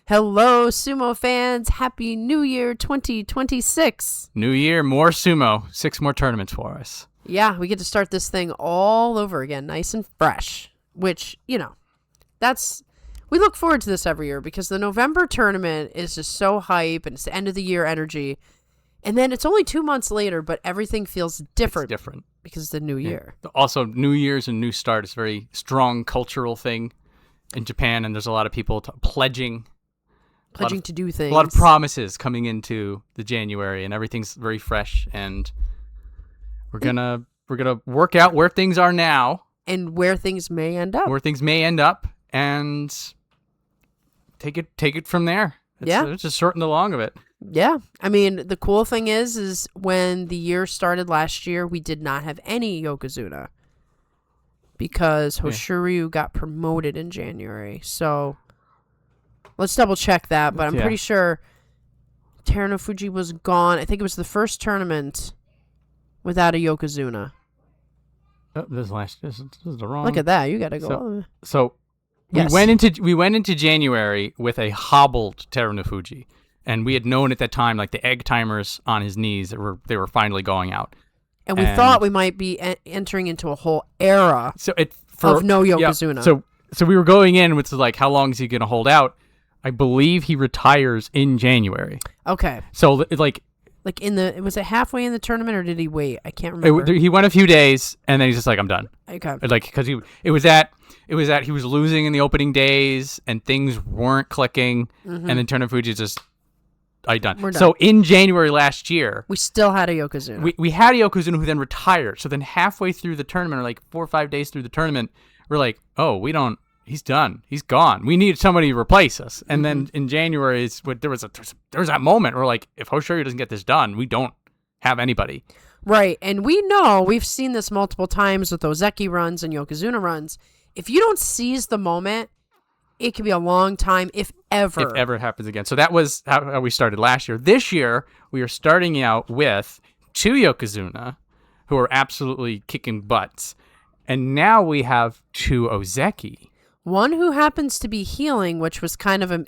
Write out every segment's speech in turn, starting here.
Hello, sumo fans. Happy New Year 2026. New year, more sumo. 6 more tournaments for us. Yeah, we get to start this thing all over again, nice and fresh, which, we look forward to this every year because the November tournament is just so hype and it's the end of the year energy. And then it's only 2 months later, but everything feels different. It's different. Because it's the new year. Also, New Year's and New Start is a very strong cultural thing in Japan, and there's a lot of people pledging to do things. A lot of promises coming into the January, and everything's very fresh, and we're gonna work out where things are now. And where things may end up. And take it from there. It's just short and the long of it. Yeah. I mean, the cool thing is when the year started last year, we did not have any Yokozuna because Hoshoryu got promoted in January. So let's double check that, but I'm pretty sure Terunofuji was gone. I think it was the first tournament without a Yokozuna. Oh, this is the wrong. Look at that. You got to go. So yes. we went into January with a hobbled Terunofuji. And we had known at that time, like the egg timers on his knees, they were finally going out. And we thought we might be entering into a whole era of no Yokozuna. Yeah, so we were going in with like, how long is he going to hold out? I believe he retires in January. Okay. So was it halfway in the tournament or did he wait? I can't remember. He went a few days and then he's just like, I'm done. Okay. Like, because it was that he was losing in the opening days and things weren't clicking, and then Terunofuji just. We're done. So in January last year, we still had a Yokozuna. We had a Yokozuna who then retired. So then halfway through the tournament, or like 4 or 5 days through the tournament, we're like, oh, he's done. He's gone. We need somebody to replace us. And then in January, there was that moment where like, if Hoshoryu doesn't get this done, we don't have anybody. Right. And we've seen this multiple times with Ozeki runs and Yokozuna runs. If you don't seize the moment, it could be a long time, if ever. If ever happens again. So that was how we started last year. This year, we are starting out with 2 Yokozuna, who are absolutely kicking butts. And now we have 2 Ozeki. One who happens to be healing, which was kind of an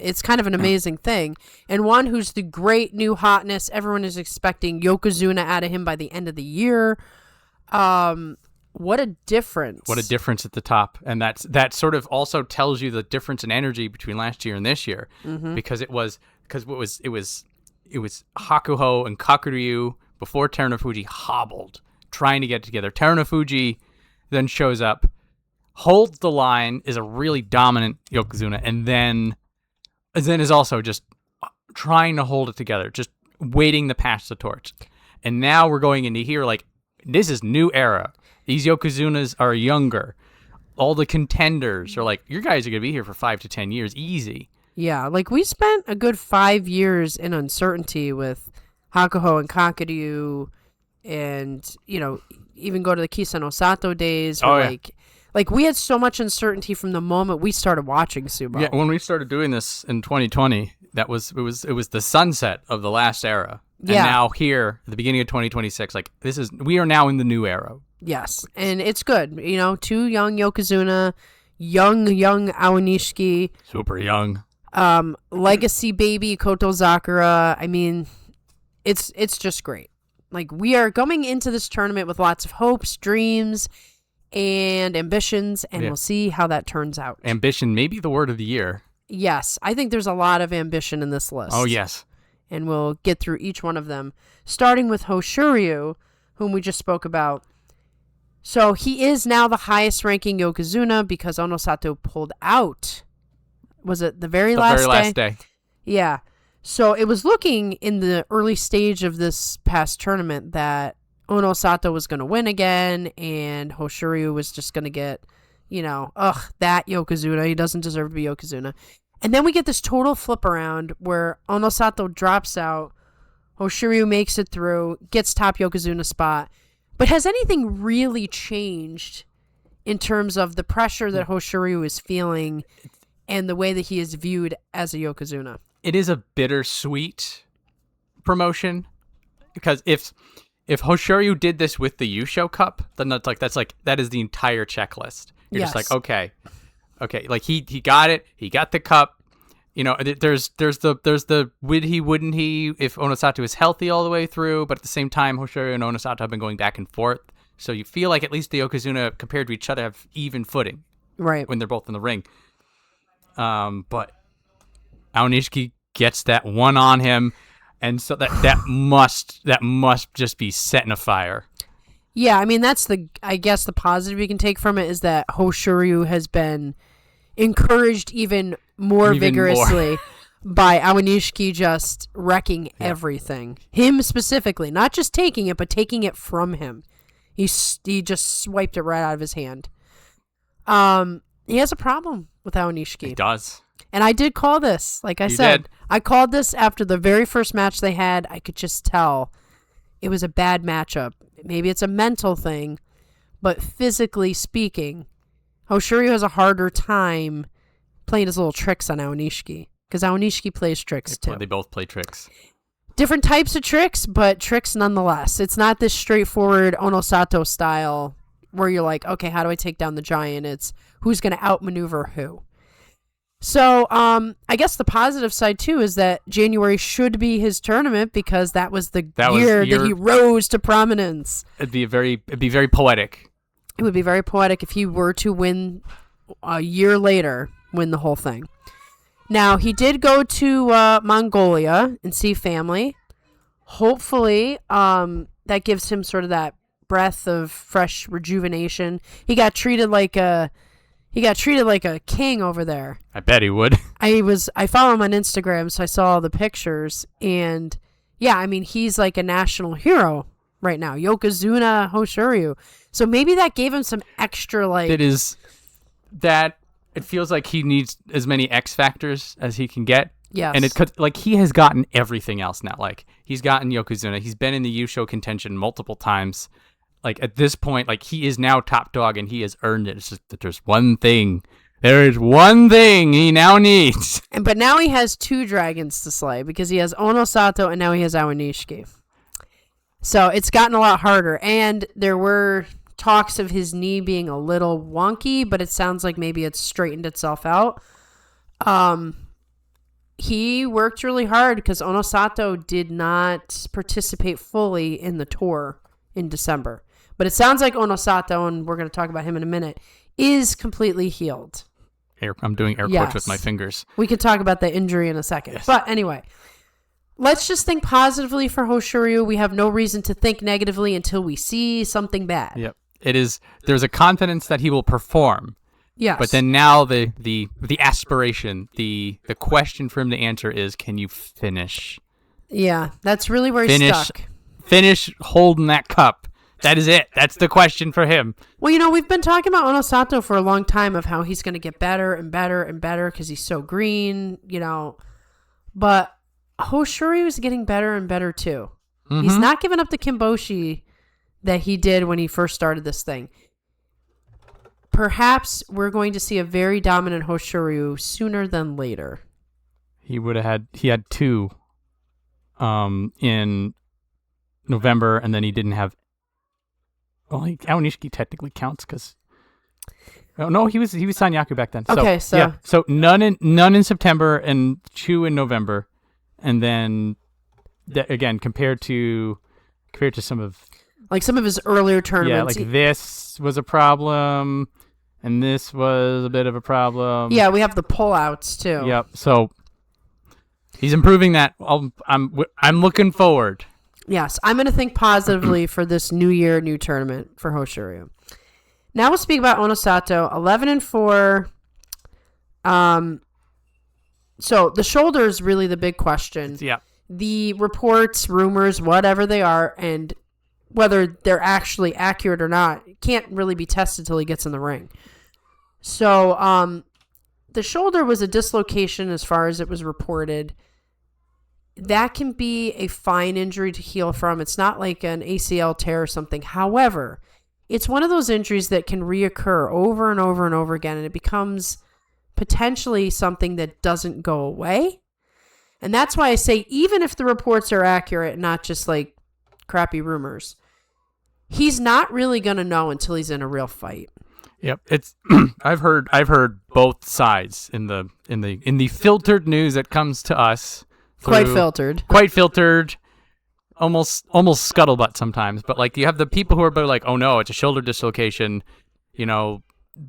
amazing thing. And one who's the great new hotness. Everyone is expecting Yokozuna out of him by the end of the year. What a difference. What a difference at the top. And that sort of also tells you the difference in energy between last year and this year. Because it was Hakuho and Kakuryu before Terunofuji hobbled, trying to get together. Terunofuji then shows up, holds the line, is a really dominant Yokozuna, and then is also just trying to hold it together, just waiting to pass the torch. And now we're going into here like, this is new era. These Yokozunas are younger. All the contenders are like, you guys are going to be here for 5 to 10 years, easy. Yeah, like we spent a good 5 years in uncertainty with Hakuho and Kakuryu, and, even go to the Kisen Osato days. Like we had so much uncertainty from the moment we started watching sumo. Yeah, when we started doing this in 2020, it was the sunset of the last era. And now here, at the beginning of 2026, like we are now in the new era. Yes, and it's good. 2 young Yokozuna, young Aonishiki. Super young. Legacy baby Koto Zakura. I mean, it's just great. Like, we are going into this tournament with lots of hopes, dreams, and ambitions, and we'll see how that turns out. Ambition may be the word of the year. Yes, I think there's a lot of ambition in this list. Oh, yes. And we'll get through each one of them, starting with Hoshoryu, whom we just spoke about. So he is now the highest ranking Yokozuna because Onosato pulled out. Was it the very last day? Yeah. So it was looking in the early stage of this past tournament that Onosato was going to win again, and Hoshoryu was just going to get, that Yokozuna. He doesn't deserve to be Yokozuna. And then we get this total flip around where Onosato drops out, Hoshoryu makes it through, gets top Yokozuna spot. But has anything really changed in terms of the pressure that Hoshoryu is feeling and the way that he is viewed as a Yokozuna? It is a bittersweet promotion because if Hoshoryu did this with the Yusho Cup, then that is the entire checklist. You're just like, okay, like he got it, he got the cup, there's the would he, wouldn't he, if Onosato is healthy all the way through, but at the same time, Hoshoryu and Onosato have been going back and forth. So you feel like at least the Yokozuna, compared to each other, have even footing. Right. When they're both in the ring. But Aonishiki gets that one on him, and so that must just be setting a fire. Yeah, I mean, that's I guess the positive you can take from it is that Hoshoryu has been encouraged even more vigorously by Aonishiki just wrecking everything. Him specifically, not just taking it, but taking it from him. He just swiped it right out of his hand. He has a problem with Aonishiki. He does. And I did call this, like I said. I called this after the very first match they had. I could just tell it was a bad matchup. Maybe it's a mental thing, but physically speaking, Hoshoryu has a harder time playing his little tricks on Aonishiki. Because Aonishiki plays tricks too. They both play tricks. Different types of tricks, but tricks nonetheless. It's not this straightforward Onosato style where you're like, okay, how do I take down the giant? It's who's going to outmaneuver who. So I guess the positive side, too, is that January should be his tournament because that was the year that he rose to prominence. It'd be very poetic. It would be very poetic if he were to win a year later, win the whole thing. Now, he did go to Mongolia and see family. Hopefully, that gives him sort of that breath of fresh rejuvenation. He got treated like a king over there. I bet he would. I follow him on Instagram, so I saw all the pictures, and yeah, I mean, he's like a national hero right now. Yokozuna Hoshoryu. So maybe that gave him some extra it feels like he needs as many X factors as he can get. Yes. And he has gotten everything else now. Like, he's gotten Yokozuna. He's been in the Yusho contention multiple times. Like, at this point, like, he is now top dog and he has earned it. It's just that there's one thing. There is one thing he now needs. But now he has two dragons to slay because he has Onosato and now he has Aonishiki. So it's gotten a lot harder. And there were talks of his knee being a little wonky, but it sounds like maybe it's straightened itself out. He worked really hard because Onosato did not participate fully in the tour in December. But it sounds like Onosato, and we're going to talk about him in a minute, is completely healed. I'm doing air quotes with my fingers. We can talk about the injury in a second. Yes. But anyway, let's just think positively for Hoshoryu. We have no reason to think negatively until we see something bad. Yep. There's a confidence that he will perform. Yes. But then now the aspiration, the question for him to answer is, can you finish? Yeah, that's really where he's stuck. Finish holding that cup. That is it. That's the question for him. Well, we've been talking about Onosato for a long time of how he's going to get better and better and better because he's so green, But Hoshoryu is getting better and better too. Mm-hmm. He's not giving up the Kimboshi that he did when he first started this thing. Perhaps we're going to see a very dominant Hoshoryu sooner than later. He had two in November, and then he didn't have. Well, Aonishiki technically counts because. Oh no, he was Sanyaku back then. Okay, so none in September and 2 in November, and then again compared to some of his earlier tournaments. Yeah, this was a problem, and this was a bit of a problem. Yeah, we have the pullouts too. Yep. So he's improving that. I'm looking forward. Yes, I'm going to think positively for this new year, new tournament for Hoshoryu. Now we'll speak about Onosato, 11-4. So the shoulder is really the big question. Yeah. The reports, rumors, whatever they are, and whether they're actually accurate or not, can't really be tested until he gets in the ring. So the shoulder was a dislocation as far as it was reported. That can be a fine injury to heal from. It's not like an ACL tear or something. However, it's one of those injuries that can reoccur over and over and over again, and it becomes potentially something that doesn't go away. And that's why I say, even if the reports are accurate, not just like crappy rumors, he's not really going to know until he's in a real fight. Yep, it's I've heard both sides in the filtered news that comes to us. Quite filtered. Quite filtered. Almost scuttlebutt sometimes, but like you have the people who are like, oh no, it's a shoulder dislocation. You know,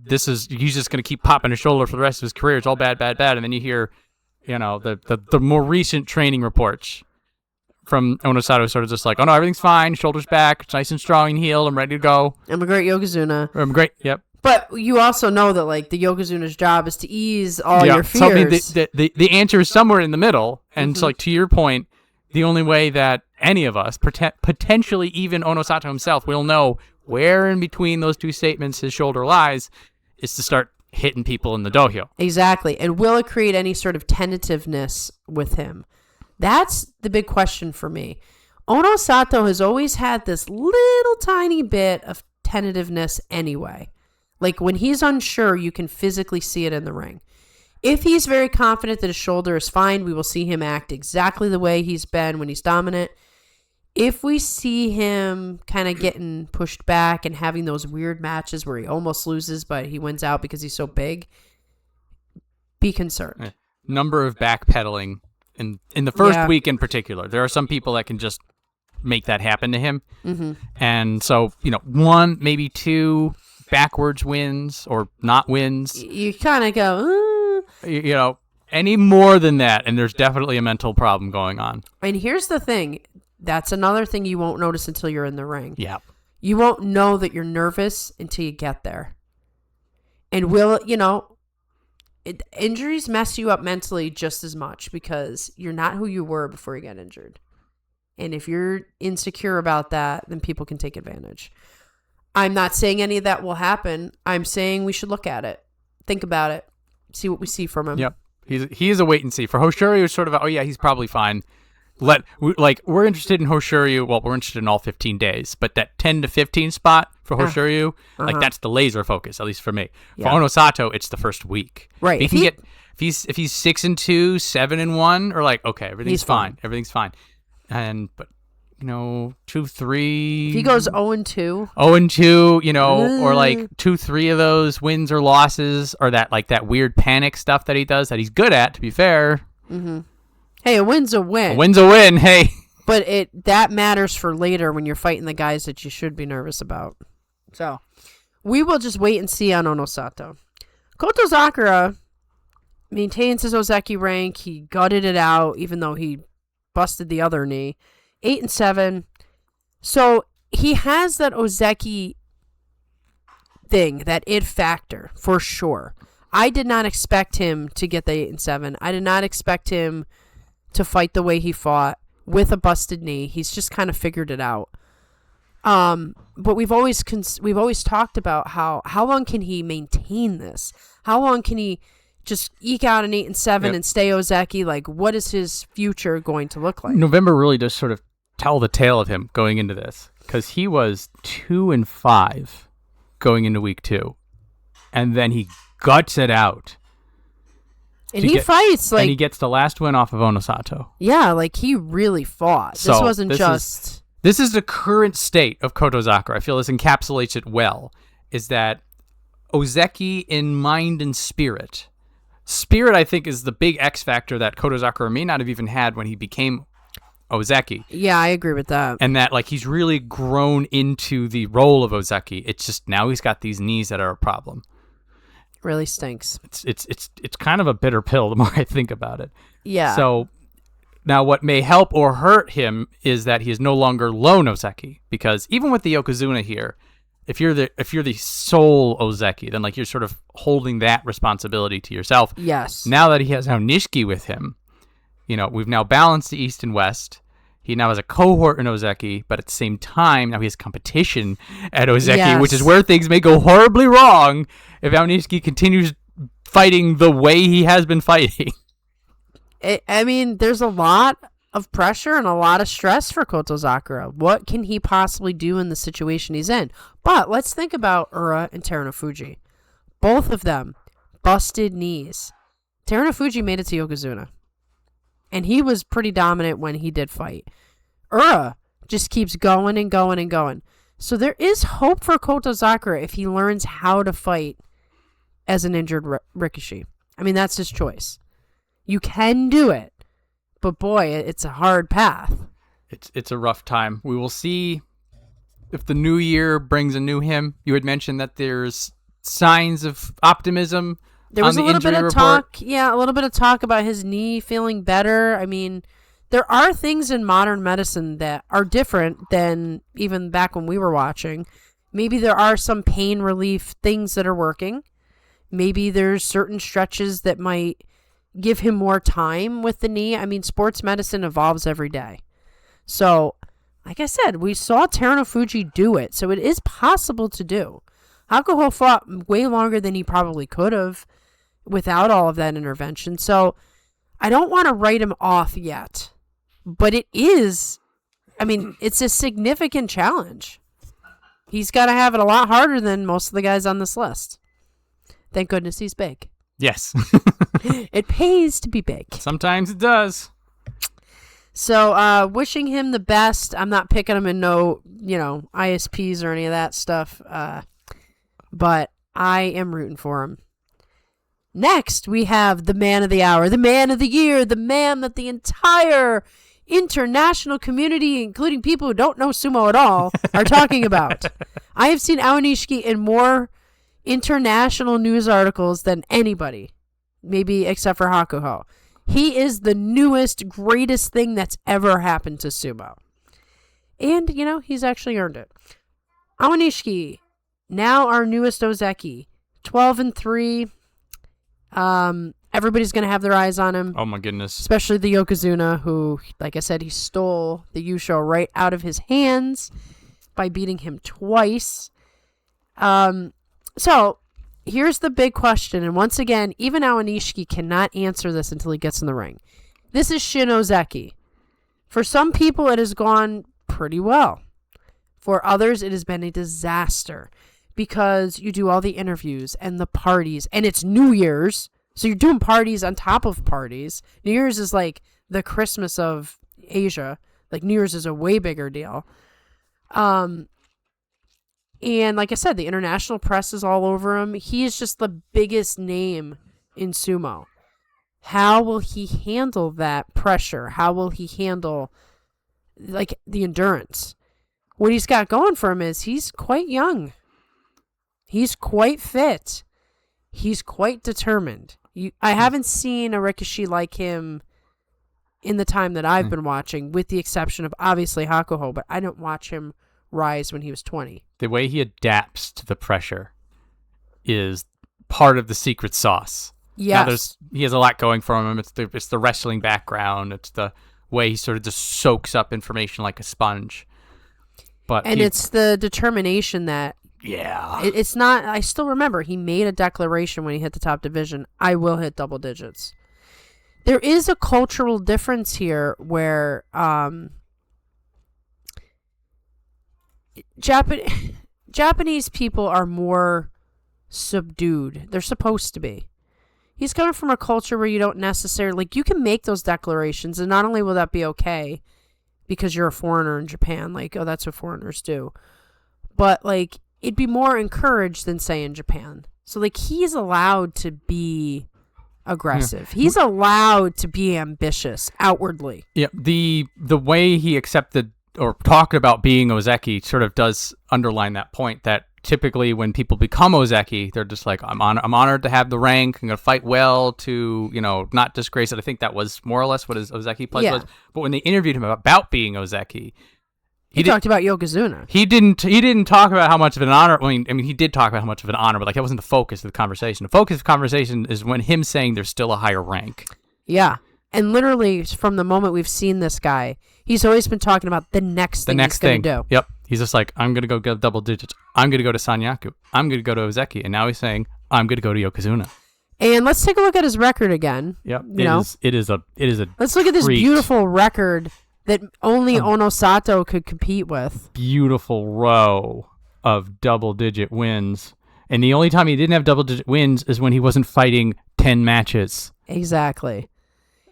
he's just gonna keep popping his shoulder for the rest of his career. It's all bad, and then you hear, you know, the more recent training reports from Onosato, sort of just like, oh no, everything's fine, shoulder's back, it's nice and strong and healed, I'm ready to go. I'm a great Yokozuna. I'm great. Yep. But you also know that like the Yokozuna's job is to ease all your fears. So, I mean, the answer is somewhere in the middle, and so like to your point, the only way that any of us, potentially even Onosato himself, will know where in between those two statements his shoulder lies is to start hitting people in the dohyo. Exactly. And will it create any sort of tentativeness with him? That's the big question for me. Onosato has always had this little tiny bit of tentativeness anyway. Like when he's unsure, you can physically see it in the ring. If he's very confident that his shoulder is fine, we will see him act exactly the way he's been when he's dominant. If we see him kind of getting pushed back and having those weird matches where he almost loses, but he wins out because he's so big, be concerned. Number of backpedaling in the first week in particular. There are some people that can just make that happen to him. Mm-hmm. And so, you know, 1, maybe 2 backwards wins or not wins. You kind of go, You know, any more than that, and there's definitely a mental problem going on. And here's the thing. That's another thing you won't notice until you're in the ring. Yeah. You won't know that you're nervous until you get there. And injuries mess you up mentally just as much because you're not who you were before you get injured. And if you're insecure about that, then people can take advantage. I'm not saying any of that will happen. I'm saying we should look at it. Think about it. See what we see from him. Yep. He's a wait and see. For Hoshoryu, it's sort of, oh yeah, he's probably fine. We're interested in Hoshoryu. Well, we're interested in all 15 days, but that 10 to 15 spot for Hoshoryu, like that's the laser focus, at least for me. For Onosato, it's the first week. Right. If he's 6-2, 7-1, or like, okay, everything's fine. Everything's fine. But you know, 2-3. If he goes 0-2. 0-2, you know, or like 2-3 of those wins or losses, or that weird panic stuff that he does that he's good at, to be fair. Mm-hmm. Hey, a win's a win. A win's a win, hey. But that matters for later when you're fighting the guys that you should be nervous about. So, we will just wait and see on Onosato. Koto Sakura maintains his Ozeki rank. He gutted it out, even though he busted the other knee. 8-7. So, he has that Ozeki thing, that it factor, for sure. I did not expect him to get the 8-7. I did not expect him to fight the way he fought with a busted knee. He's just kind of figured it out. But we've always talked about how long can he maintain this? How long can he just eke out an 8-7 and stay Ozeki? Like, what is his future going to look like? November really does sort of tell the tale of him going into this, because he was 2-5 going into week 2, and then he guts it out. And he fights like, and he gets the last win off of Onosato. Yeah, like he really fought. So this wasn't just. This is the current state of Koto Sakura. I feel this encapsulates it well. Is that Ozeki in mind and spirit? Spirit, I think, is the big X factor that Koto Sakura may not have even had when he became Ozeki. Yeah, I agree with that. And that like he's really grown into the role of Ozeki. It's just now he's got these knees that are a problem. Really stinks. It's kind of a bitter pill the more I think about it. Yeah. So now what may help or hurt him is that he is no longer lone Ozeki, because even with the Yokozuna here, if you're the sole Ozeki, then like you're sort of holding that responsibility to yourself. Yes. Now that he has now Nishiki with him, you know, we've now balanced the East and West. He now has a cohort in Ozeki, but at the same time, now he has competition at Ozeki, which is where things may go horribly wrong if Aonishiki continues fighting the way he has been fighting. I mean, there's a lot of pressure and a lot of stress for Koto Sakura. What can he possibly do in the situation he's in? But let's think about Ura and Terunofuji. Both of them, busted knees. Terunofuji made it to Yokozuna. And he was pretty dominant when he did fight. Ura just keeps going and going and going. So there is hope for Kotozakura if he learns how to fight as an injured Rikishi. I mean, that's his choice. You can do it, but boy, it's a hard path. It's a rough time. We will see if the new year brings a new him. You had mentioned that there's signs of optimism. There was on a the little bit injury of report. talk. Yeah, a little bit of talk about his knee feeling better. I mean, there are things in modern medicine that are different than even back when we were watching. Maybe there are some pain relief things that are working. Maybe there's certain stretches that might give him more time with the knee. I mean, sports medicine evolves every day. So, like I said, we saw Terunofuji do it, so it is possible to do. Hakuho fought way longer than he probably could have without all of that intervention. So, I don't want to write him off yet. But it is, I mean, it's a significant challenge. He's got to have it a lot harder than most of the guys on this list. Thank goodness he's big. Yes. It pays to be big. Sometimes it does. So, wishing him the best. I'm not picking him in no, ISPs or any of that stuff. But I am rooting for him. Next, we have the man of the hour, the man of the year, the man that the entire international community, including people who don't know sumo at all, are talking about. I have seen Aonishiki in more international news articles than anybody, maybe except for Hakuho. He is the newest, greatest thing that's ever happened to sumo. And, he's actually earned it. Aonishiki, now our newest Ozeki, 12-3. Everybody's going to have their eyes on him. Oh my goodness. Especially the Yokozuna, who, like I said, he stole the Yusho right out of his hands by beating him twice. So, here's the big question, and once again, even Aonishiki cannot answer this until he gets in the ring. This is Shin Ozeki. For some people, it has gone pretty well. For others, it has been a disaster because you do all the interviews and the parties, and it's New Year's, so you're doing parties on top of parties. New Year's is like the Christmas of Asia. Like, New Year's is a way bigger deal. And like I said, the international press is all over him. He is just the biggest name in sumo. How will he handle that pressure? How will he handle, like, the endurance? What he's got going for him is he's quite young. He's quite fit. He's quite determined. I haven't seen a Rikishi like him in the time that I've been watching, with the exception of, obviously, Hakuho, but I didn't watch him rise when he was 20. The way he adapts to the pressure is part of the secret sauce. Yes. Now he has a lot going for him. It's the wrestling background. It's the way he sort of just soaks up information like a sponge. And it's the determination that, yeah, it's not, I still remember he made a declaration when he hit the top division, I will hit double digits. There is a cultural difference here where Japanese people are more subdued. They're supposed to be. He's coming from a culture where you don't necessarily, like, you can make those declarations, and not only will that be okay because you're a foreigner in Japan, like, oh, that's what foreigners do, but, like, it'd be more encouraged than, say, in Japan. So, like, he's allowed to be aggressive. Yeah. He's allowed to be ambitious outwardly. Yeah, the way he accepted or talked about being Ozeki sort of does underline that point, that typically when people become Ozeki, they're just like, I'm honored to have the rank. I'm going to fight well to, not disgrace it. I think that was more or less what his Ozeki pledge was. But when they interviewed him about being Ozeki, he talked about Yokozuna. He didn't talk about how much of an honor. I mean, he did talk about how much of an honor, but like that wasn't the focus of the conversation. The focus of the conversation is when him saying there's still a higher rank. Yeah, and literally from the moment we've seen this guy, he's always been talking about the next thing he's going to do. Yep. He's just like, I'm going to go get double digits. I'm going to go to Sanyaku. I'm going to go to Ozeki. And now he's saying, I'm going to go to Yokozuna. And let's take a look at his record again. Yep. It is a Let's look at this beautiful record that only Ono Sato could compete with. Beautiful row of double-digit wins. And the only time he didn't have double-digit wins is when he wasn't fighting 10 matches. Exactly.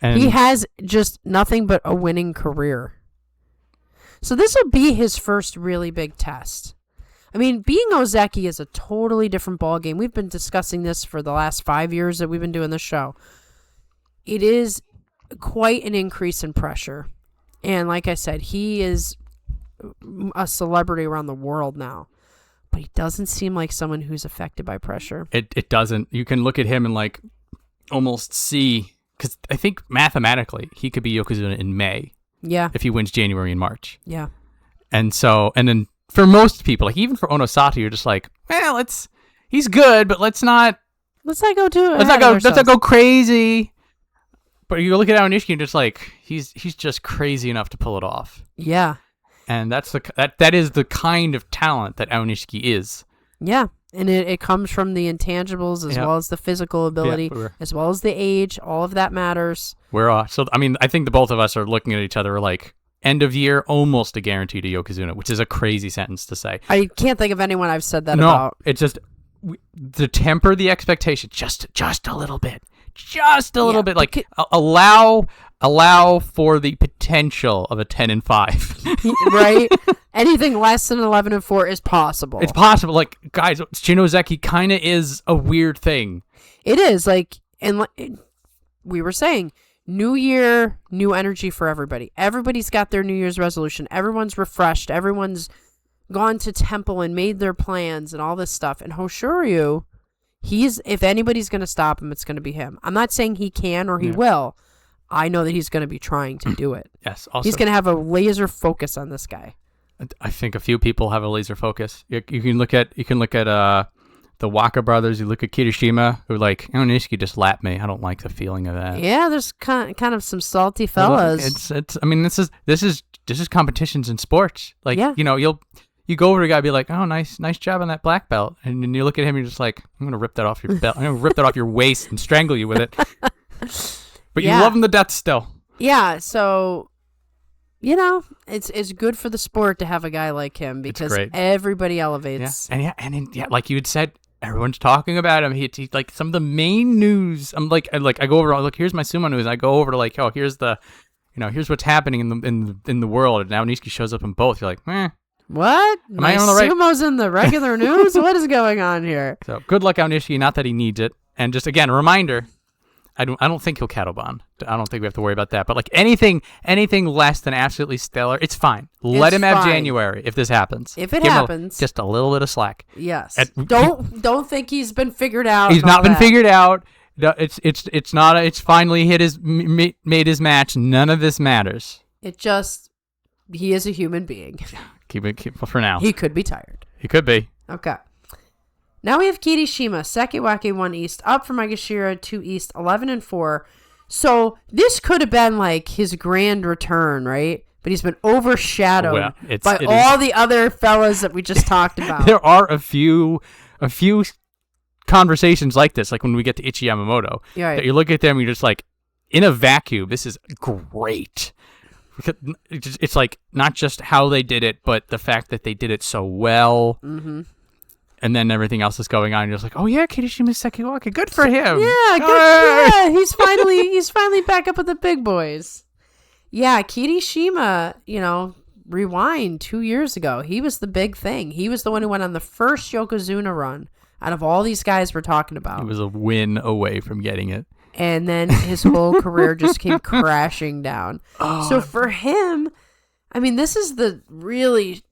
And he has just nothing but a winning career. So this will be his first really big test. I mean, being Ozeki is a totally different ballgame. We've been discussing this for the last 5 years that we've been doing this show. It is quite an increase in pressure. And like I said, he is a celebrity around the world now. But he doesn't seem like someone who's affected by pressure. It doesn't. You can look at him and like almost see, because I think mathematically he could be Yokozuna in May. Yeah. If he wins January and March. Yeah. And then for most people, like even for Onosato, you're just like, well, he's good, but let's not go crazy. But you look at Aonishiki and just like he's just crazy enough to pull it off. Yeah. And that is the kind of talent that Aonishiki is. Yeah. And it comes from the intangibles as well as the physical ability, as well as the age. All of that matters. So I mean, I think the both of us are looking at each other like end of year, almost a guarantee to Yokozuna, which is a crazy sentence to say. I can't think of anyone I've said that about. No, it's just to temper the expectation just a little bit. Just a little bit, like allow for the potential of a 10-5, right? Anything less than 11-4 is possible. It's possible. Like, guys, Shinozeki kind of is a weird thing. It is like, and we were saying, new year, new energy for everybody. Everybody's got their New Year's resolution. Everyone's refreshed. Everyone's gone to temple and made their plans and all this stuff. And Hoshoryu, if anybody's going to stop him, it's going to be him. I'm not saying he can or he will. I know that he's going to be trying to do it. Yes. Also, he's going to have a laser focus on this guy. I think a few people have a laser focus. You can look at the Waka brothers. You look at Kirishima, who like, Nishiki just lapped me. I don't like the feeling of that. Yeah, there's kind of some salty fellas. It's. I mean, this is competitions in sports. Like, you go over to a guy and be like, oh, nice job on that black belt. And then you look at him and you're just like, I'm going to rip that off your belt. I'm going to rip that off your waist and strangle you with it. But you love him to death still. Yeah, so, it's good for the sport to have a guy like him because everybody elevates. Yeah. And like you had said, everyone's talking about him. He like some of the main news. I'm like I go over, look, here's my sumo news. And I go over to like, oh, here's what's happening in the world. And now Nishiki shows up in both. You're like, what? Am I on the right? Sumo's in the regular news? What is going on here? So good luck, Aonishiki. Not that he needs it. And just again, a reminder, I don't think he'll Katobon. I don't think we have to worry about that. But like anything less than absolutely stellar, it's fine. Let him have January if this happens. If it happens, just a little bit of slack. Yes. Don't think he's been figured out. He's not been figured out. No, it's not. It's finally made his match. None of this matters. He is a human being. Keep it for now. He could be tired. He could be. Okay. Now we have Kirishima, Sekiwake 1 East, up from Megashira 2 East, 11-4. So this could have been like his grand return, right? But he's been overshadowed by all the other fellas that we just talked about. There are a few conversations like this, like when we get to Ichi Yamamoto, that you look at them and you're just like, in a vacuum, this is great. It's like not just how they did it, but the fact that they did it so well. Mm-hmm. And then everything else is going on. And you're just like, oh yeah, Kirishima Sekiwake, good for him. Yeah, good. Yeah, he's finally back up with the big boys. Yeah, Kirishima, rewind 2 years ago, he was the big thing. He was the one who went on the first Yokozuna run out of all these guys we're talking about. He was a win away from getting it. And then his whole career just came crashing down. So for him, I mean, this is the really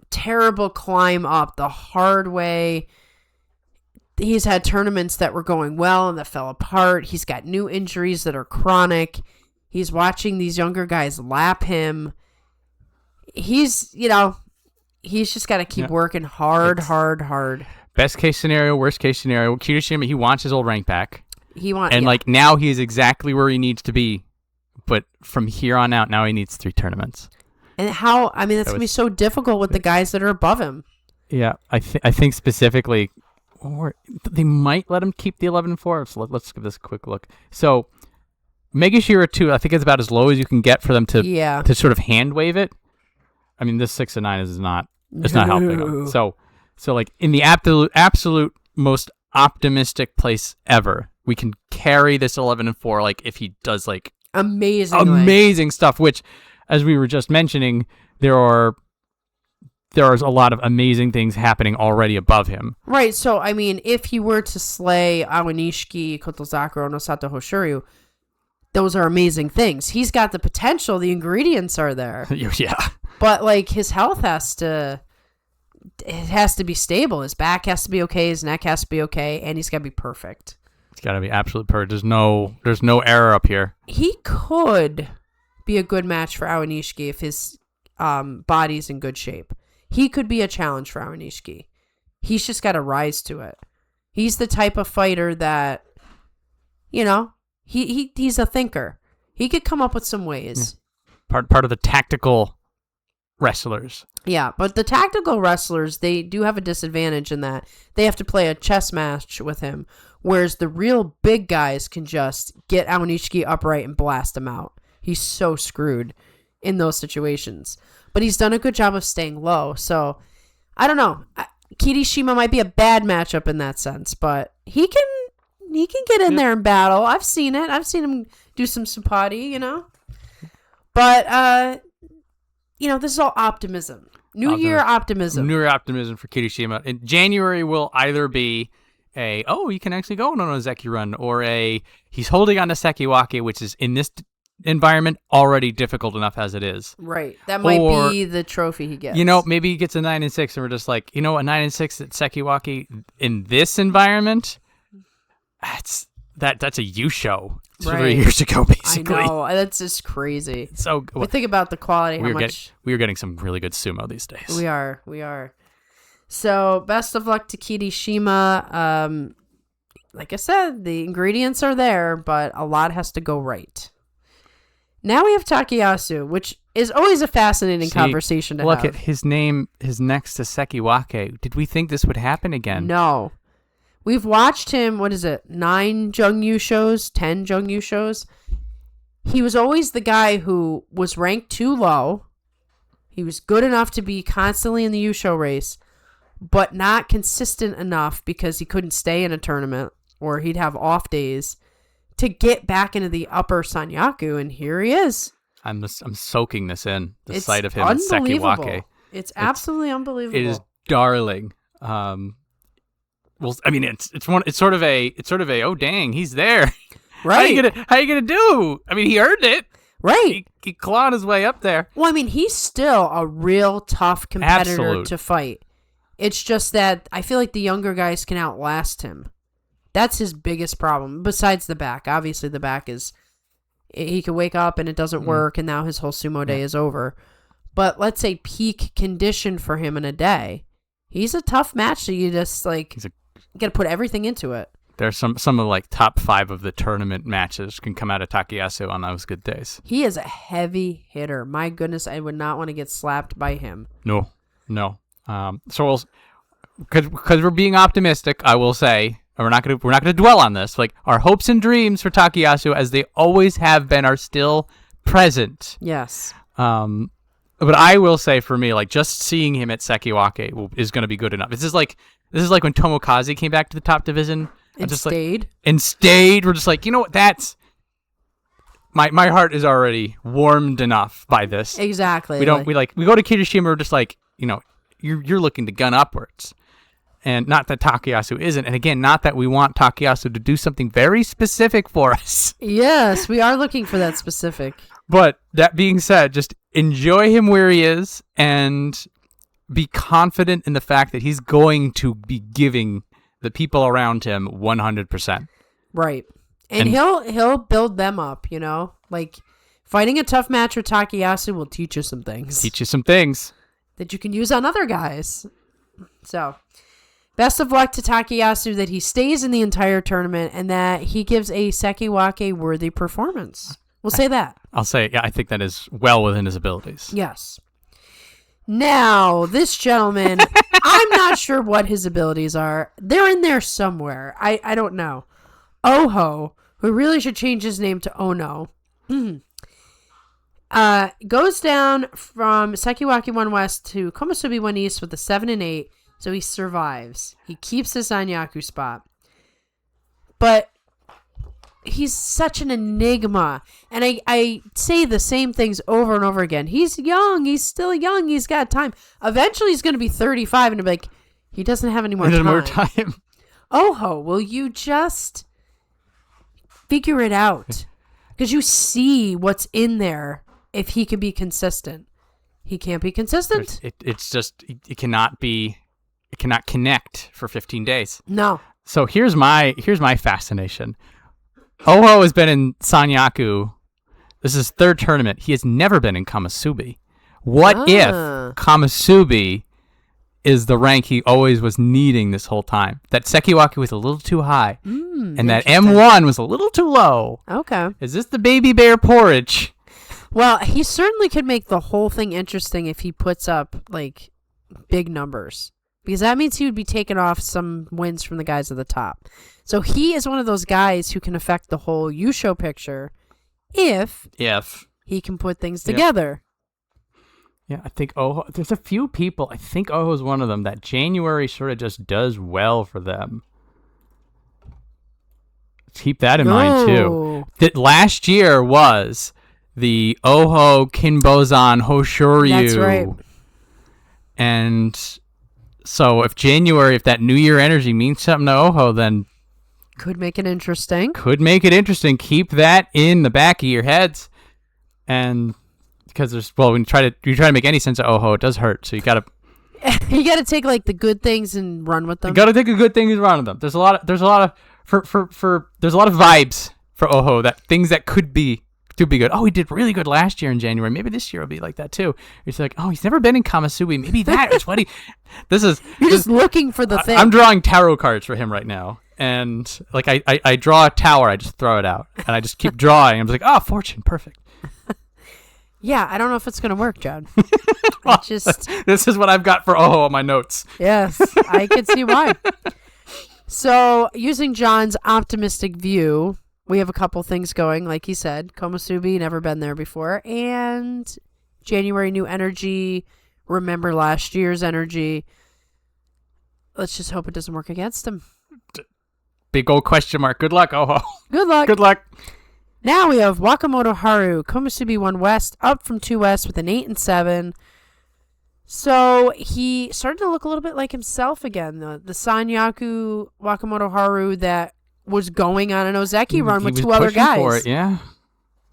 terrible climb up the hard way. He's had tournaments that were going well and that fell apart. He's got new injuries that are chronic. He's watching these younger guys lap him. He's just got to keep working hard. Best case scenario, worst case scenario. Kirishima, he wants his old rank back. Like now he is exactly where he needs to be. But from here on out, now he needs 3 tournaments. And that's going to be so difficult with the guys that are above him. Yeah, I think specifically, they might let him keep the 11-4. So let's give this a quick look. So, Megashira 2, I think it's about as low as you can get for them to sort of hand wave it. I mean, this 6-9 is not helping them. So like in the absolute most optimistic place ever, we can carry this 11-4. Like if he does like amazing stuff, which. as we were just mentioning, there's a lot of amazing things happening already above him. Right. So, I mean, if he were to slay Awanishiki, Kotozakura, Onosato, Hoshoryu, those are amazing things. He's got the potential. The ingredients are there. Yeah. But, like, his health has to be stable. His back has to be okay. His neck has to be okay. And he's got to be perfect. It's got to be absolute perfect. There's no error up here. He could be a good match for Awanishiki if his body's in good shape. He could be a challenge for Awanishiki. He's just got to rise to it. He's the type of fighter that, you know, he's a thinker. He could come up with some ways. Yeah. Part of the tactical wrestlers. Yeah, but the tactical wrestlers, they do have a disadvantage in that they have to play a chess match with him, whereas the real big guys can just get Awanishiki upright and blast him out. He's so screwed in those situations. But he's done a good job of staying low. So, I don't know. Kirishima might be a bad matchup in that sense, but he can get in there and battle. I've seen it. I've seen him do some supati, you know. But, you know, this is all optimism. New Year optimism. New Year optimism for Kirishima. In January will either be he can actually go on a Ozeki run, or he's holding on to Sekiwake, which is in this environment already difficult enough as it is. Right. That might be the trophy he gets. You know, maybe he gets a 9-6 and we're just like, you know, a 9-6 at Sekiwake in this environment, that's a U show 3 years ago, basically. I know. That's just crazy. So we think about the quality, we are getting some really good sumo these days. We are. So best of luck to Kirishima. Like I said, the ingredients are there, but a lot has to go right. Now we have Takayasu, which is always a fascinating conversation to have. Look at his name is next to Sekiwake. Did we think this would happen again? No. We've watched him, 9 Jungyu shows, 10 Jungyu shows. He was always the guy who was ranked too low. He was good enough to be constantly in the Yusho race, but not consistent enough because he couldn't stay in a tournament, or he'd have off days to get back into the upper Sanyaku, and here he is. I'm soaking this in. The sight of him at Sekiwake. It's absolutely unbelievable. It is darling. Well, I mean, it's sort of a oh dang, he's there. Right. How you gonna do? I mean, he earned it. Right. He clawed his way up there. Well, I mean, he's still a real tough competitor to fight. It's just that I feel like the younger guys can outlast him. That's his biggest problem, besides the back. Obviously, the back is... He could wake up and it doesn't work, and now his whole sumo day is over. But let's say peak condition for him in a day. He's a tough match, so you just, you got to put everything into it. There's some of the, top 5 of the tournament matches can come out of Takayasu on those good days. He is a heavy hitter. My goodness, I would not want to get slapped by him. No. So because we're being optimistic, I will say... We're not gonna dwell on this. Our hopes and dreams for Takayasu, as they always have been, are still present. Yes. But I will say, for me, just seeing him at Sekiwake is going to be good enough. This is like when Tomokaze came back to the top division and stayed. We're just like, you know what? That's my heart is already warmed enough by this. Exactly. We go to Kirishima. We're just like, you know, you're looking to gun upwards. And not that Takayasu isn't. And again, not that we want Takayasu to do something very specific for us. Yes, we are looking for that specific. But that being said, just enjoy him where he is and be confident in the fact that he's going to be giving the people around him 100%. Right. And he'll build them up, you know? Fighting a tough match with Takayasu will teach you some things. That you can use on other guys. So... Best of luck to Takayasu, that he stays in the entire tournament and that he gives a Sekiwake-worthy performance. We'll say that. I'll say, yeah, I think that is well within his abilities. Yes. Now, this gentleman, I'm not sure what his abilities are. They're in there somewhere. I don't know. Oho, who really should change his name to Ono, goes down from Sekiwake 1 West to Komusubi 1 East with a 7 and 8. So he survives. He keeps his Sanyaku spot. But he's such an enigma. And I say the same things over and over again. He's young. He's still young. He's got time. Eventually, he's going to be 35 and he'll be like, he doesn't have any more time. Oho, will you just figure it out? Because you see what's in there if he can be consistent. He can't be consistent. It's just, it cannot connect for 15 days. No. So here's my fascination. Oho has been in Sanyaku. This is his third tournament. He has never been in Komusubi. What if Komusubi is the rank he always was needing this whole time? That Sekiwaki was a little too high. And that M1 was a little too low. Okay. Is this the baby bear porridge? Well, he certainly could make the whole thing interesting if he puts up, like, big numbers. Because that means he would be taking off some wins from the guys at the top. So he is one of those guys who can affect the whole Yusho picture if he can put things together. Yeah, I think Oho, there's a few people, I think Oho is one of them, that January sort of just does well for them. Keep that in mind, too. That last year was the Oho Kinbozan Hoshoryu. That's right. And so if that New Year energy means something to Oho, then could make it interesting. Keep that in the back of your heads. And because when you try to make any sense of Oho, it does hurt. So you got to take like the good things and run with them. You got to take the good things and run with them. There's a lot of vibes for Oho, that things that could be good. Oh, he did really good last year in January. Maybe this year will be like that too. It's like, oh, he's never been in Komusubi. Maybe that is what he. You're just looking for the thing. I'm drawing tarot cards for him right now, and like I draw a tower, I just throw it out, and I just keep drawing. I'm just like, oh, fortune, perfect. Yeah, I don't know if it's gonna work, John. This is what I've got for Oho on my notes. Yes, I can see why. So, using John's optimistic view, we have a couple things going. Like he said, Komusubi, never been there before. And January, new energy. Remember last year's energy. Let's just hope it doesn't work against him. Big old question mark. Good luck, Oho. Good luck. Good luck. Now we have Wakamoto Haru. Komusubi 1 West, up from 2 West with an 8 and 7. So he started to look a little bit like himself again. The Sanyaku Wakamoto Haru that was going on an Ozeki run with 2 other guys. For it, yeah.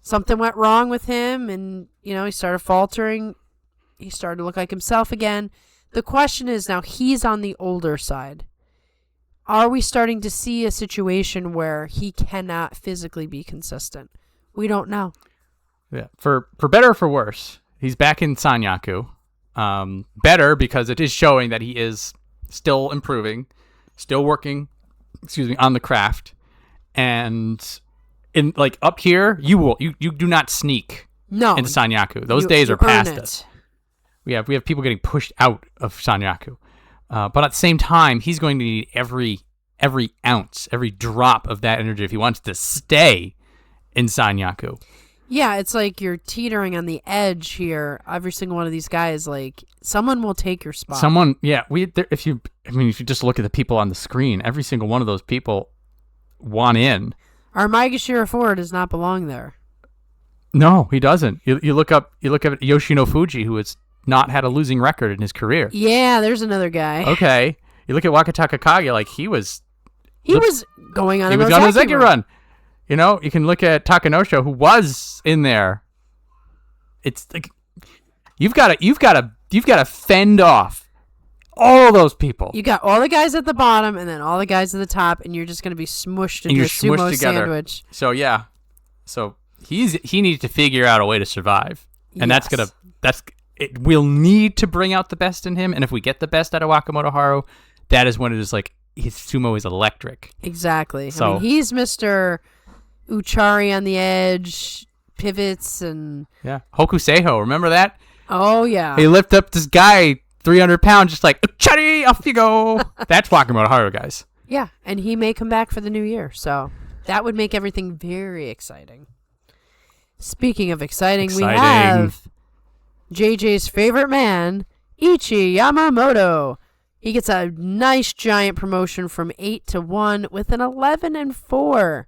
Something went wrong with him, and he started faltering. He started to look like himself again. The question is now, he's on the older side. Are we starting to see a situation where he cannot physically be consistent? We don't know. Yeah, for better or for worse, he's back in Sanyaku. Better because it is showing that he is still improving, still working, on the craft. And in like up here, you do not sneak into Sanyaku. Those days are past us. We have people getting pushed out of Sanyaku. But at the same time, he's going to need every ounce, every drop of that energy if he wants to stay in Sanyaku. Yeah, it's like you're teetering on the edge here. Every single one of these guys, like, someone will take your spot. If you just look at the people on the screen, every single one of those people want in. Our Maegashira 4 does not belong there. No, he doesn't. You look up Yoshino Fuji, who has not had a losing record in his career. Yeah, there's another guy. Okay. You look at Wakataka Kage, like he was going on a Ozeki run. You can look at Takanosho, who was in there. It's like you've got to fend off all those people. You got all the guys at the bottom and then all the guys at the top, and you're just going to be smushed into a sumo sandwich. So yeah, he needs to figure out a way to survive, and we'll need to bring out the best in him. And if we get the best out of Wakamoto Haru, that is when it is like his sumo is electric. Exactly. So he's Mr. Uchari on the edge, pivots, and Hokuseiho, remember that? Oh yeah. He lifted up this guy 300 pounds, just like Uchari, off you go. That's Wakamoto Haru, guys. Yeah, and he may come back for the new year, so that would make everything very exciting. Speaking of exciting. We have JJ's favorite man, Ichi Yamamoto. He gets a nice giant promotion from 8 to 1 with an 11 and 4.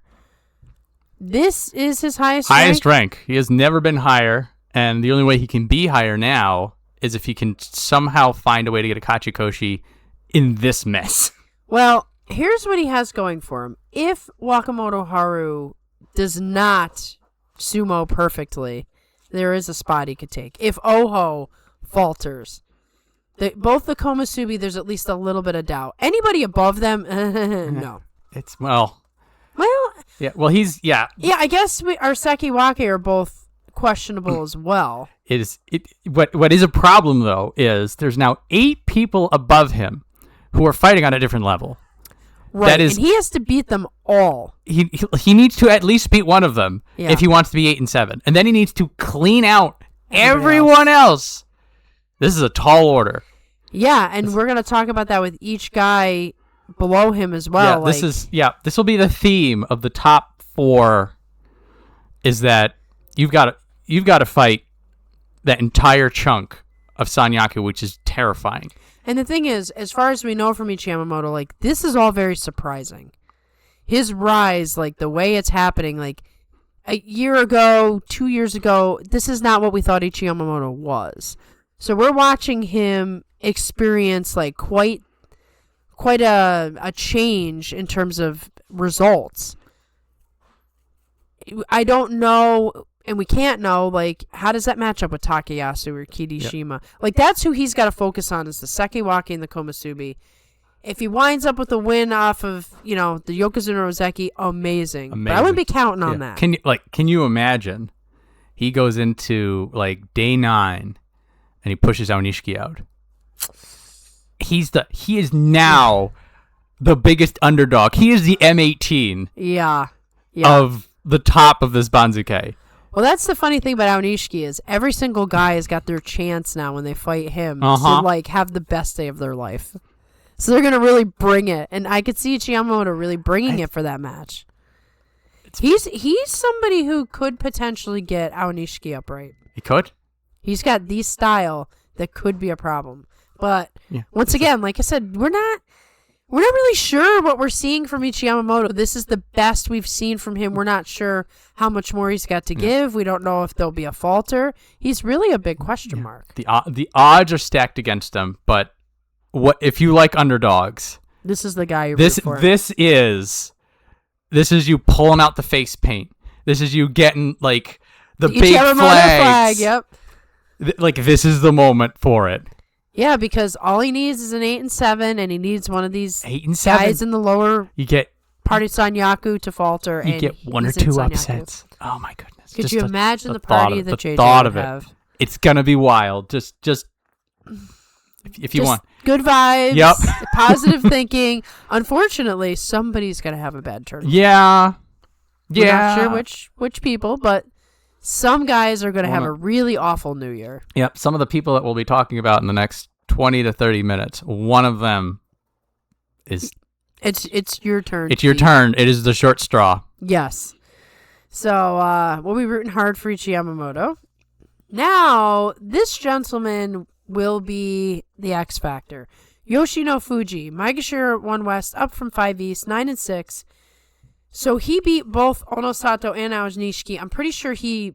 This is his highest rank. He has never been higher, and the only way he can be higher now is if he can somehow find a way to get a Kachikoshi in this mess. Well, here's what he has going for him. If Wakamoto Haru does not sumo perfectly, there is a spot he could take. If Oho falters, both the Komusubi, there's at least a little bit of doubt. Anybody above them, no. It's, yeah, well, Yeah, I guess our Sekiwake are both questionable as well. What is a problem, though, is there's now 8 people above him who are fighting on a different level. Right, and he has to beat them all. He needs to at least beat one of them if he wants to be 8 and 7. And then he needs to clean out everyone else. This is a tall order. Yeah, and we're going to talk about that with each guy below him as well. This will be the theme of the top 4, is that you've got to fight that entire chunk of Sanyaku, which is terrifying. And the thing is, as far as we know from Yamamoto, like, this is all very surprising. His rise, like, the way it's happening, like, a year ago, 2 years ago, this is not what we thought Yamamoto was. So we're watching him experience, like, quite a change in terms of results. I don't know, and we can't know, like, how does that match up with Takayasu or Kirishima? Yep. Like, that's who he's got to focus on, is the Sekiwake and the Komusubi. If he winds up with a win off of, the Yokozuna Ozeki, amazing. But I wouldn't be counting on that. Can you imagine? He goes into, like, day 9, and he pushes Aonishiki out. He is now the biggest underdog. He is the M18 of the top of this Banzuke. Well, that's the funny thing about Aonishiki, is every single guy has got their chance now when they fight him to, like, have the best day of their life. So they're going to really bring it. And I could see Yamamoto really bringing it for that match. He's somebody who could potentially get Aonishiki upright. He could? He's got the style that could be a problem. But once again, like I said, we're not really sure what we're seeing from Yamamoto. This is the best we've seen from him. We're not sure how much more he's got to give. We don't know if there'll be a falter. He's really a big question mark. The odds are stacked against him, but what if you like underdogs? This is the guy you this root for. This is you pulling out the face paint. This is you getting, like, the big flags. Yep. Like, this is the moment for it. Yeah, because all he needs is an 8 and 7, and he needs one of these 8 and 7 guys in the lower part of Sanyaku to falter. You get one or two upsets. Oh my goodness! Could you imagine the party that JJ would have? It's gonna be wild. Just if you want good vibes. Yep. Positive thinking. Unfortunately, somebody's gonna have a bad tournament. Yeah. We're not sure which people, but some guys are going to have a really awful New Year. Yep, some of the people that we'll be talking about in the next 20 to 30 minutes, one of them is... It's your turn. It's your turn. It is the short straw. Yes. So, we'll be rooting hard for Yamamoto. Now, this gentleman will be the X Factor. Yoshino Fuji, Maegashira 1 West, up from 5 East, 9 and 6. So he beat both Onosato and Aonishiki. I'm pretty sure he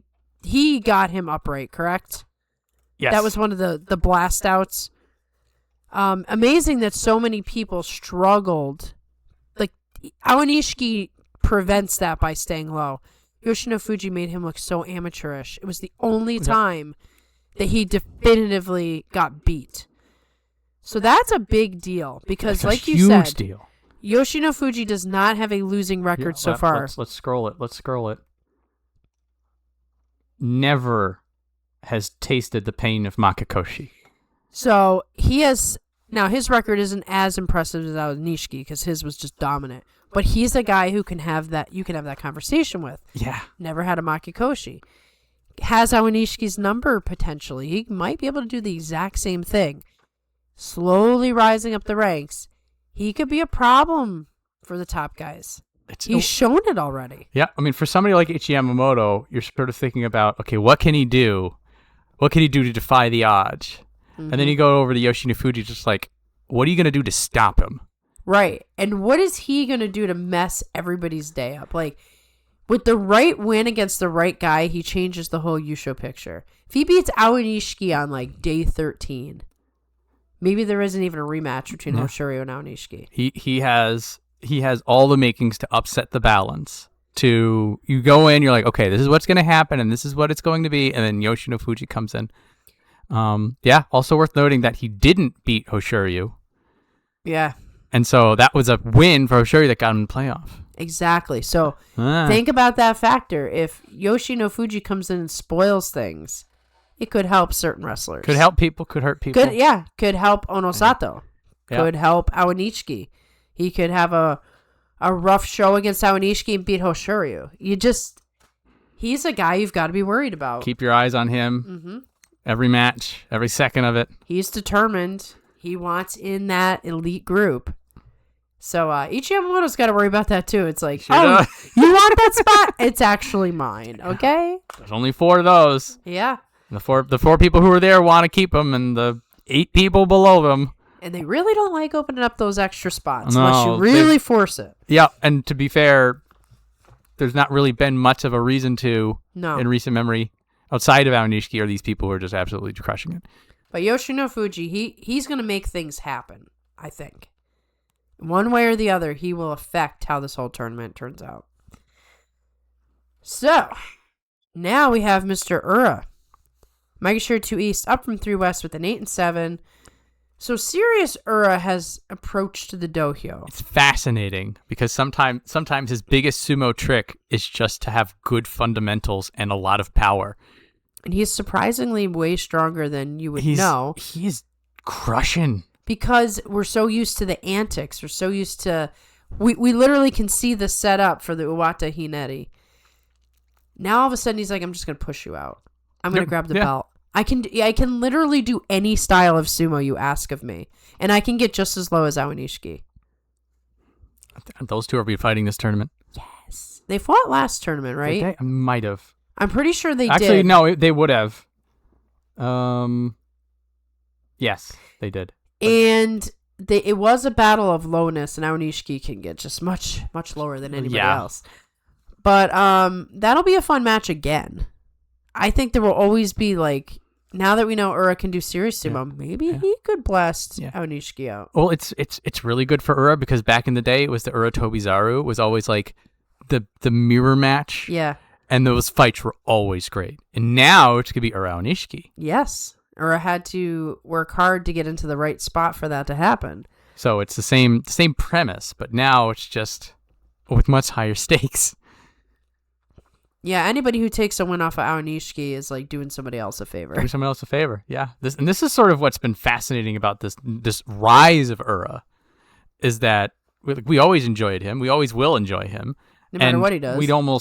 got him upright, correct? Yes. That was one of the blast outs. Amazing that so many people struggled. Like, Aonishiki prevents that by staying low. Yoshino Fuji made him look so amateurish. It was the only time that he definitively got beat. So that's a big deal because, like you said, huge deal. Yoshino Fuji does not have a losing record so far. Let's scroll it. Never has tasted the pain of Makakoshi. So he has... Now, his record isn't as impressive as Aonishiki because his was just dominant. But he's a guy who can have that... You can have that conversation with. Yeah. Never had a Makikoshi. Has Aonishiki's number potentially. He might be able to do the exact same thing. Slowly rising up the ranks. He could be a problem for the top guys. He's shown it already. Yeah, I mean, for somebody like Yamamoto, you're sort of thinking about, okay, what can he do? What can he do to defy the odds? Mm-hmm. And then you go over to Yoshino Fuji, just like, what are you going to do to stop him? Right. And what is he going to do to mess everybody's day up? Like, With the right win against the right guy, he changes the whole Yusho picture. If he beats Aonishiki on like day 13, maybe there isn't even a rematch between Hoshoryu and Aonishiki. He has all the makings to upset the balance. You go in, you're like, okay, this is what's going to happen, and this is what it's going to be, and then Yoshino Fuji comes in. Also worth noting that he didn't beat Hoshoryu. Yeah. And so that was a win for Hoshoryu that got him in the playoff. Exactly. So think about that factor. If Yoshino Fuji comes in and spoils things, it could help certain wrestlers. Could help people, could hurt people. Could help Onosato. Yeah. Could help Aonishiki. He could have a rough show against Aonishiki and beat Hoshoryu. He's a guy you've got to be worried about. Keep your eyes on him. Mm-hmm. Every match, every second of it. He's determined. He wants in that elite group. So Ichi Yamamoto's got to worry about that too. It's like, you want that spot? It's actually mine. Okay. There's only 4 of those. Yeah. The four people who are there want to keep them, and the 8 people below them. And they really don't like opening up those extra spots No, unless you really force it. Yeah, and to be fair, there's not really been much of a reason to in recent memory outside of Aonishiki, are these people who are just absolutely crushing it. But Yoshino Fuji, he's going to make things happen, I think. One way or the other, he will affect how this whole tournament turns out. So, now we have Mr. Ura. Maegashira 2 East, up from 3 West with an 8 and 7. So, Serious Ura has approached the dohyo. It's fascinating because sometimes his biggest sumo trick is just to have good fundamentals and a lot of power. And he's surprisingly way stronger than you would know. He's crushing. Because we're so used to the antics. We're so used to... We literally can see the setup for the Uwata Hineri. Now, all of a sudden, he's like, I'm just going to push you out. I'm going to grab the belt. I can literally do any style of sumo you ask of me. And I can get just as low as Aonishiki. Those two will be fighting this tournament. Yes. They fought last tournament, right? They might have. I'm pretty sure they did. Actually, no, they would have. Yes, they did. And it was a battle of lowness, and Aonishiki can get just much, much lower than anybody else. But that'll be a fun match again. I think there will always be, like, now that we know Ura can do serious sumo, maybe he could blast Aonishiki out. Well, it's really good for Ura because back in the day, it was the Ura Tobizaru was always like the mirror match. Yeah. And those fights were always great. And now it's going to be Ura Aonishiki. Yes. Ura had to work hard to get into the right spot for that to happen. So it's the same premise, but now it's just with much higher stakes. Yeah, anybody who takes a win off of Aonishiki is like doing somebody else a favor. Doing someone else a favor, yeah. This is sort of what's been fascinating about this rise of Ura, is that we always enjoyed him. We always will enjoy him. No matter what he does.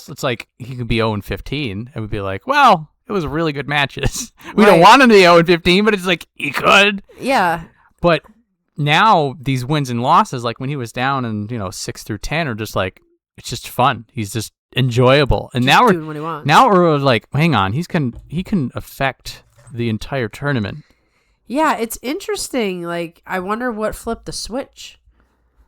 It's like he could be 0-15, and we'd be like, well, it was really good matches. We don't want him to be 0-15, but it's like, he could. Yeah. But now these wins and losses, like when he was down in 6 through 10, are just like, it's just fun. He's just enjoyable. And just now doing what he wants. Now Ura's like, hang on, he can affect the entire tournament. Yeah, it's interesting. Like, I wonder what flipped the switch.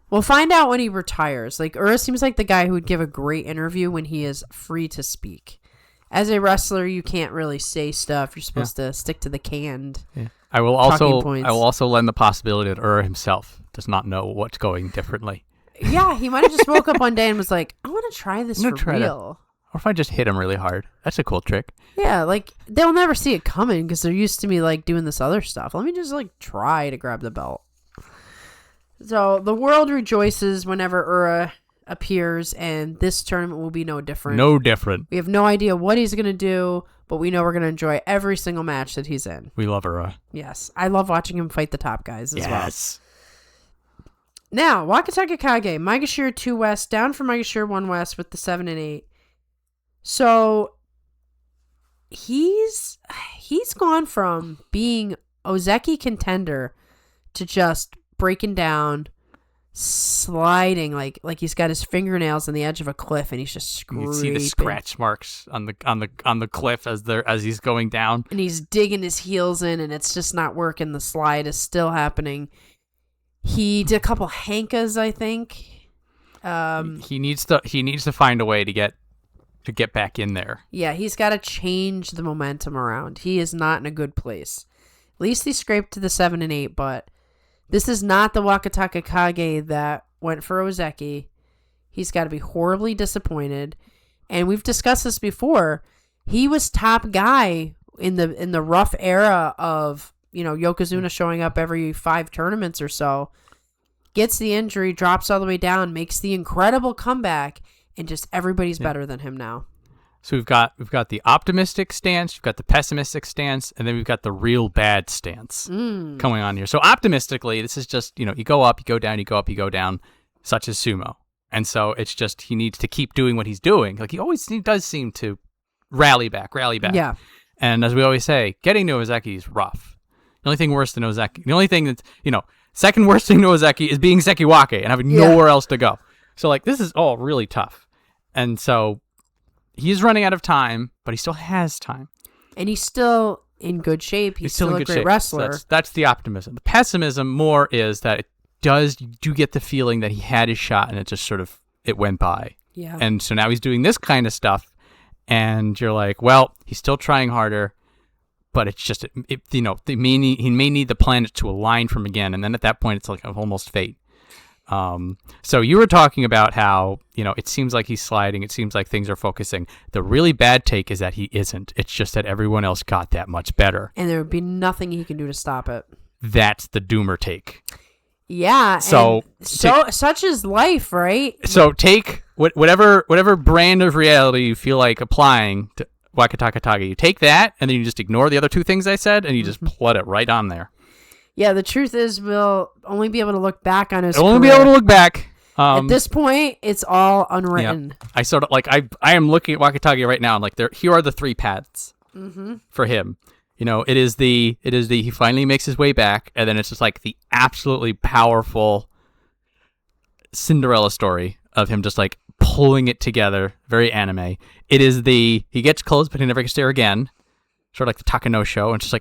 We'll find out when he retires. Like, Ura seems like the guy who would give a great interview when he is free to speak. As a wrestler, you can't really say stuff. You're supposed to stick to the canned. Yeah. I will also lend the possibility that Ura himself does not know what's going differently. Yeah, he might have just woke up one day and was like, I want to try this for real. Or if I just hit him really hard. That's a cool trick. Yeah, like, they'll never see it coming because they're used to me, like, doing this other stuff. Let me just, like, try to grab the belt. So, the world rejoices whenever Ura appears, and this tournament will be no different. No different. We have no idea what he's going to do, but we know we're going to enjoy every single match that he's in. We love Ura. Yes. I love watching him fight the top guys as well. Yes. Now, Wakataka Kage, Maegashira 2 West, down from Maegashira 1 West with the 7 and 8. So, he's gone from being Ozeki contender to just breaking down, sliding like he's got his fingernails on the edge of a cliff and he's just scraping. You can see the scratch marks on the cliff as he's going down. And he's digging his heels in and it's just not working. The slide is still happening. He did a couple hankas, I think. He needs to find a way to get to get back in there. Yeah, he's got to change the momentum around. He is not in a good place. At least he scraped to the 7 and 8, but this is not the Wakataka Kage that went for Ozeki. He's got to be horribly disappointed. And we've discussed this before. He was top guy in the rough era of, Yokozuna showing up every 5 tournaments or so. Gets the injury, drops all the way down, makes the incredible comeback, and just everybody's better than him now. So we've got the optimistic stance, we've got the pessimistic stance, and then we've got the real bad stance coming on here. So optimistically, this is just, you go up, you go down, you go up, you go down, such as sumo. And so it's just he needs to keep doing what he's doing. Like he does seem to rally back. Yeah. And as we always say, getting to Ozeki is rough. The only thing worse than Ozeki, the only thing that's, second worst thing to Ozeki is being Sekiwake and having nowhere else to go. So this is all really tough. And so he's running out of time, but he still has time. And he's still in good shape. He's still a great wrestler. So that's the optimism. The pessimism more is that you do get the feeling that he had his shot and it just it went by. Yeah. And so now he's doing this kind of stuff and you're like, well, he's still trying harder, but it's just, he may need the planets to align from again. And then at that point, it's like almost fate. So you were talking about how, it seems like he's sliding. It seems like things are focusing. The really bad take is that he isn't. It's just that everyone else got that much better. And there would be nothing he can do to stop it. That's the doomer take. Yeah. So such is life, right? So take whatever brand of reality you feel like applying to Wakataka Kage. You take that, and then you just ignore the other 2 things I said, and you just plot it right on there. Yeah, the truth is we'll only be able to look back on his career. Only be able to look back. At this point, it's all unwritten. Yeah. I sort of I am looking at Wakatake right now, and here are the 3 paths for him. It is the he finally makes his way back, and then it's just the absolutely powerful Cinderella story of him just pulling it together, very anime. It is he gets close, but he never gets there again. Sort of like the Takano show, and just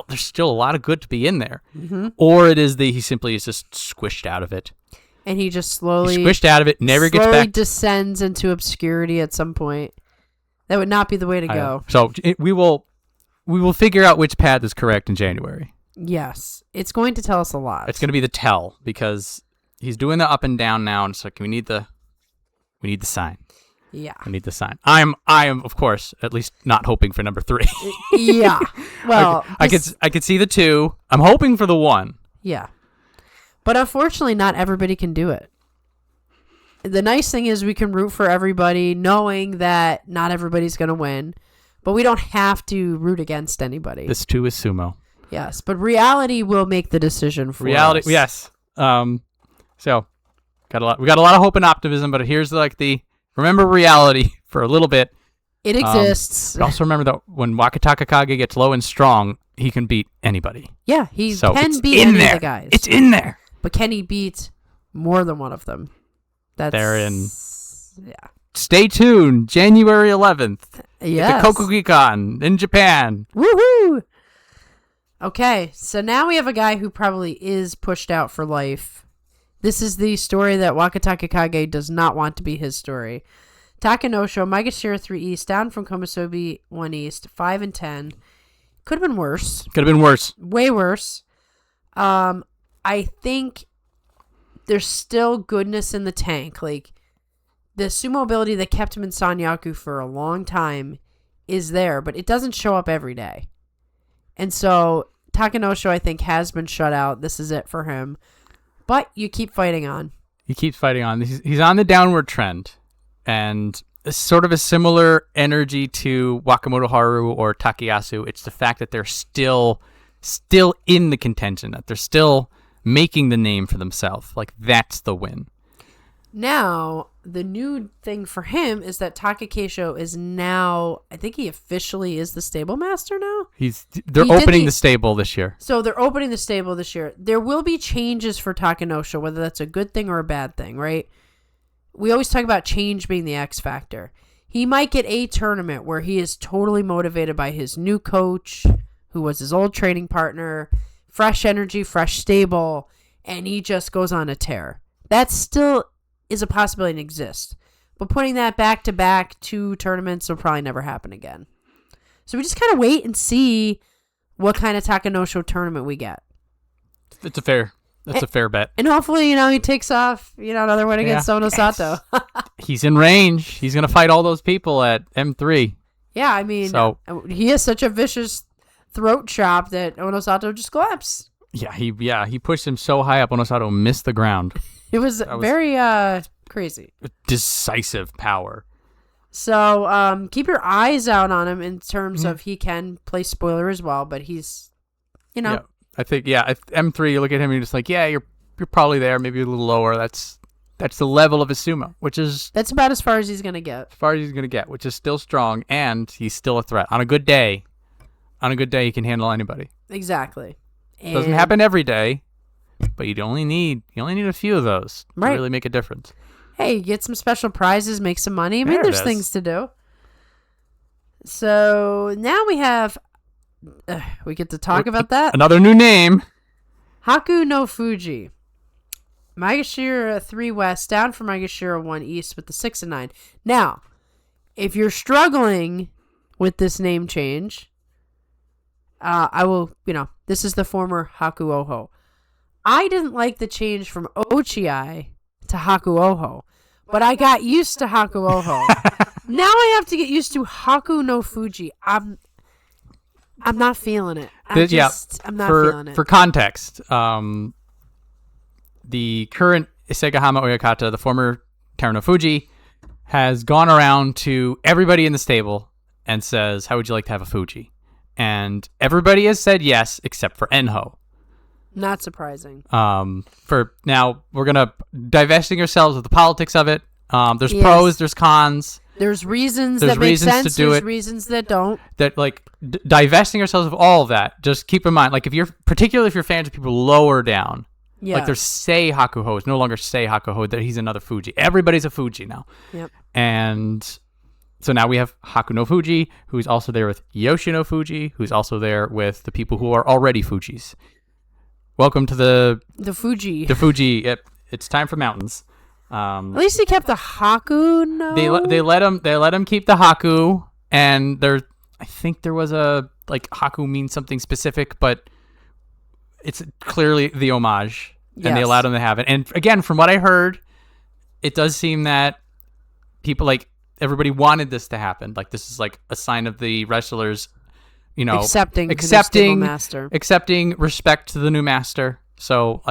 there's still a lot of good to be in there. Or it is he simply is just squished out of it. And he just slowly squished out of it, never gets back. Descends into obscurity at some point. That would not be the way to go. So we will figure out which path is correct in January. Yes, it's going to tell us a lot. It's going to be the tell because he's doing the up and down now, and it's we need the sign. Yeah. I need the sign. I am of course at least not hoping for number 3. Yeah. Well, I could see the 2. I'm hoping for the 1. Yeah. But unfortunately not everybody can do it. The nice thing is we can root for everybody knowing that not everybody's going to win, but we don't have to root against anybody. This too is sumo. Yes, but reality will make the decision for us. Yes. So we got a lot of hope and optimism, but here's remember reality for a little bit. It exists. But also remember that when Wakataka Kage gets low and strong, he can beat anybody. Yeah, he can beat any of the guys. It's in there. But can he beat more than one of them? They're in. Yeah. Stay tuned. January 11th. Yes. The Kokugikan in Japan. Woohoo! Okay, so now we have a guy who probably is pushed out for life. This is the story that Wakataka Kage does not want to be his story. Takanosho, Maegashira 3 East, down from Komusobi 1 East, 5 and 10. Could have been worse. Could have been worse. Way worse. I think there's still goodness in the tank. The sumo ability that kept him in Sanyaku for a long time is there, but it doesn't show up every day. And so Takanosho, I think, has been shut out. This is it for him. But you keep fighting on. He keeps fighting on. He's on the downward trend. And it's sort of a similar energy to Wakamoto Haru or Takayasu. It's the fact that they're still in the contention, that they're still making the name for themselves. That's the win. Now, the new thing for him is that Takakeisho is now, I think he officially is the stable master now. They're opening the stable this year. So they're opening the stable this year. There will be changes for Takanosho, whether that's a good thing or a bad thing, right? We always talk about change being the X factor. He might get a tournament where he is totally motivated by his new coach, who was his old training partner, fresh energy, fresh stable, and he just goes on a tear. That still is a possibility and exists. But putting that back to back 2 tournaments will probably never happen again. So we just kind of wait and see what kind of Takanosho tournament we get. That's a fair bet. And hopefully, he takes off, another win against Onosato. He's in range. He's going to fight all those people at M3. Yeah, I mean, he has such a vicious throat chop that Onosato just collapsed. Yeah, he pushed him so high up, Onosato missed the ground. It was very crazy. Decisive power. So keep your eyes out on him in terms of he can play spoiler as well, but he's, Yeah, I think, M3, you look at him and you're just like, yeah, you're probably there, maybe a little lower. That's the level of his sumo, which is... That's about as far as he's going to get. As far as he's going to get, which is still strong, and he's still a threat. On a good day, he can handle anybody. Exactly. Doesn't happen every day, but you only need a few of those to really make a difference. Hey, get some special prizes, make some money. I mean, there's things to do. So now we have, we get to talk about that. Another new name. Haku no Fuji. Maegashira 3 West, down from Maegashira 1 East with the 6 and 9. Now, if you're struggling with this name change, I will, this is the former Haku Oho. I didn't like the change from Ochiai to Haku Oho, but I got used to Haku Oho. Now I have to get used to Haku no Fuji. I'm not feeling it. I'm not feeling it. For context, the current Isegahama Oyakata, the former Teruno Fuji, has gone around to everybody in the stable and says, how would you like to have a Fuji? And everybody has said yes, except for Enho. Not surprising. For now, we're going to divesting ourselves of the politics of it. There's pros, there's cons. There's reasons that make sense, there's reasons that don't. That, divesting ourselves of all of that, just keep in mind, particularly if you're fans of people lower down, there's Sei Hakuho, it's no longer Sei Hakuho, that he's another Fuji. Everybody's a Fuji now. Yep. And so now we have Haku no Fuji, who's also there with Yoshino Fuji, who's also there with the people who are already Fujis. Welcome to the Fuji. The Fuji. It's time for mountains. At least he kept the Haku. No, they let him keep the Haku, and I think there was a Haku means something specific, but it's clearly the homage, and they allowed him to have it. And again, from what I heard, it does seem that people everybody wanted this to happen. This is a sign of the wrestlers, accepting respect to the new master. So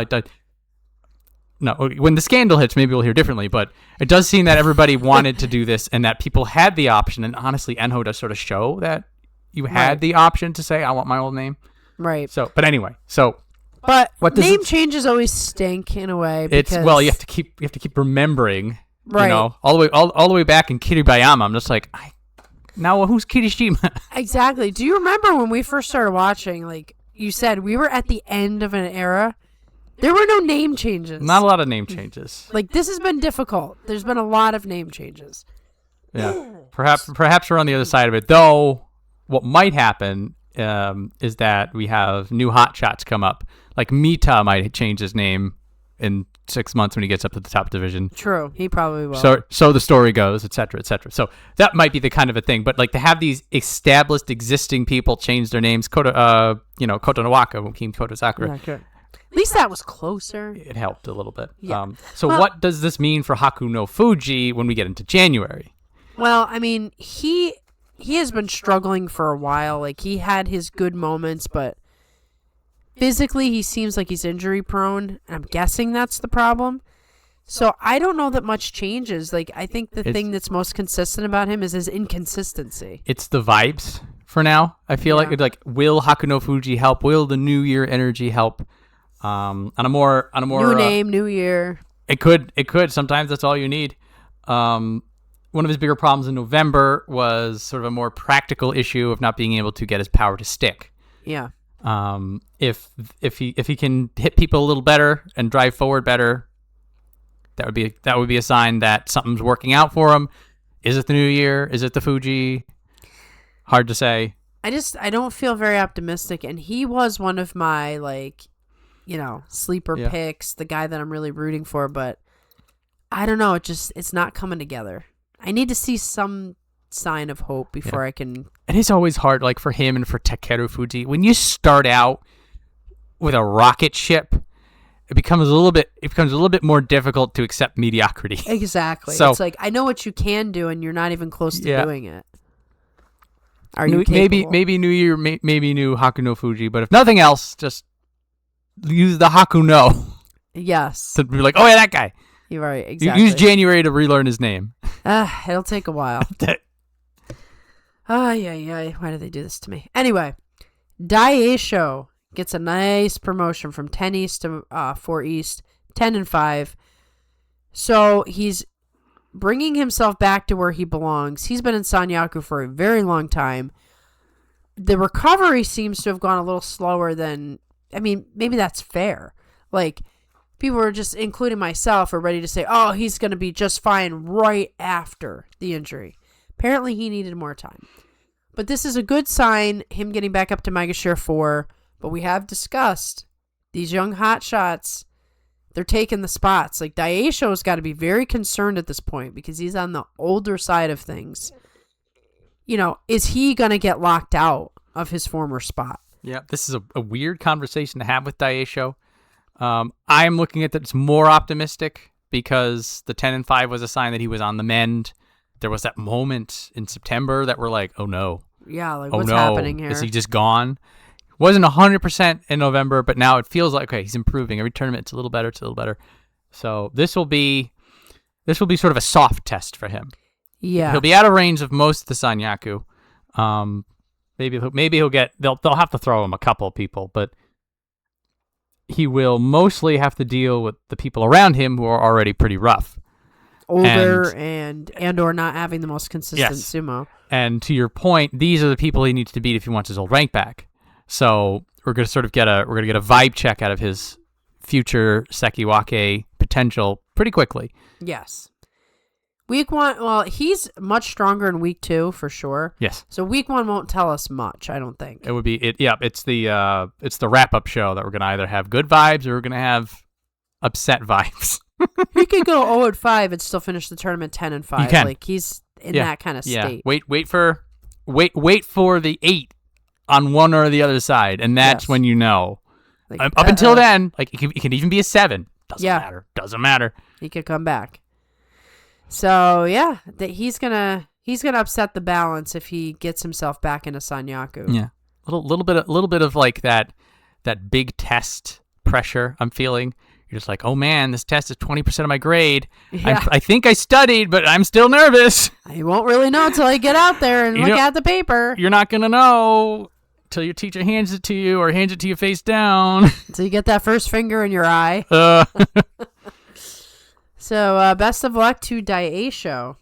no, when the scandal hits, maybe we'll hear differently, but it does seem that everybody wanted to do this and that people had the option. And honestly, Enho does sort of show that you had the option to say, I want my old name. Right. So, but anyway, but name changes always stink in a way. Because you have to keep remembering, all the way back in Kiribayama. I'm just now who's Kirishima? Exactly. Do you remember when we first started watching, you said we were at the end of an era? There were no name changes. Not a lot of name changes. This has been difficult. There's been a lot of name changes. Yeah. Perhaps we're on the other side of it. Though, what might happen is that we have new hotshots come up. Mita might change his name in 6 months when he gets up to the top division. True. He probably will. So the story goes, et cetera, et cetera. So that might be the kind of a thing. But to have these established, existing people change their names, Koto Nowaka became Koto Sakura. Yeah, sure. At least that was closer. It helped a little bit. Yeah. What does this mean for Haku no Fuji when we get into January? Well, I mean, he has been struggling for a while. He had his good moments, but physically he seems like he's injury prone. I'm guessing that's the problem. So I don't know that much changes. I think the thing that's most consistent about him is his inconsistency. It's the vibes for now. I feel will Haku no Fuji help? Will the New Year energy help? On a more new name, new year. It could. Sometimes that's all you need. One of his bigger problems in November was sort of a more practical issue of not being able to get his power to stick. Yeah. If he can hit people a little better and drive forward better, that would be a sign that something's working out for him. Is it the new year? Is it the Fuji? Hard to say. I don't feel very optimistic, and he was one of my sleeper picks, the guy that I'm really rooting for, but I don't know, it's not coming together. I need to see some sign of hope before I can. It is always hard, like for him and for Takeru Fuji. When you start out with a rocket ship, it becomes a little bit more difficult to accept mediocrity. Exactly. So, it's like, I know what you can do, and you're not even close to doing it. Are you maybe capable? maybe new year, maybe new Haku no Fuji, but if nothing else, just use the Haku no Yes. to be like, oh yeah, that guy. You're right. Exactly. Use January to relearn his name. It'll take a while. Yeah. Why did they do this to me? Anyway, Daisho gets a nice promotion from 10 East to 4 East, 10 and 5. So he's bringing himself back to where he belongs. He's been in Sanyaku for a very long time. The recovery seems to have gone a little slower than, I mean, maybe that's fair. Like, people are just, including myself, are ready to say, oh, he's going to be just fine right after the injury. Apparently, he needed more time. But this is a good sign, him getting back up to Maegashira 4. But we have discussed these young hotshots. They're taking the spots. Like, Daisho's got to be very concerned at this point because he's on the older side of things. You know, is he going to get locked out of his former spot? Yeah, this is a weird conversation to have with Daisho. I'm looking at this more optimistic because the 10 and 5 was a sign that he was on the mend. There was that moment in September that we're like, oh no. Yeah, like what's happening here? Is he just gone? Wasn't 100% in November, but now it feels like, okay, he's improving. Every tournament, it's a little better. So this will be sort of a soft test for him. Yeah. He'll be out of range of most of the Sanyaku. Maybe he'll get, they'll have to throw him a couple of people, but he will mostly have to deal with the people around him who are already pretty rough. Older and or not having the most consistent sumo. And to your point, these are the people he needs to beat if he wants his old rank back. So we're going to sort of get a vibe check out of his future Sekiwake potential pretty quickly. Yes. Week 1, well, he's much stronger in week 2 for sure. Yes. So week 1 won't tell us much, I don't think. It would be it. Yeah, it's the wrap up show that we're going to either have good vibes or we're going to have upset vibes. He could go 0 and 5 and still finish the tournament 10 and 5. He can. Like he's in that kind of state. Wait for the 8 on one or the other side, and that's when you know. Like, up until then, like it can even be a 7. Doesn't matter. He could come back. So yeah, he's gonna upset the balance if he gets himself back into Sanyaku. Yeah, a little bit of like that big test pressure I'm feeling. You're just like, oh man, this test is 20% of my grade. Yeah. I think I studied, but I'm still nervous. I won't really know until I get out there and look at the paper. You're not gonna know till your teacher hands it to you or hands it to you face down. Until you get that first finger in your eye. So best of luck to Daisho.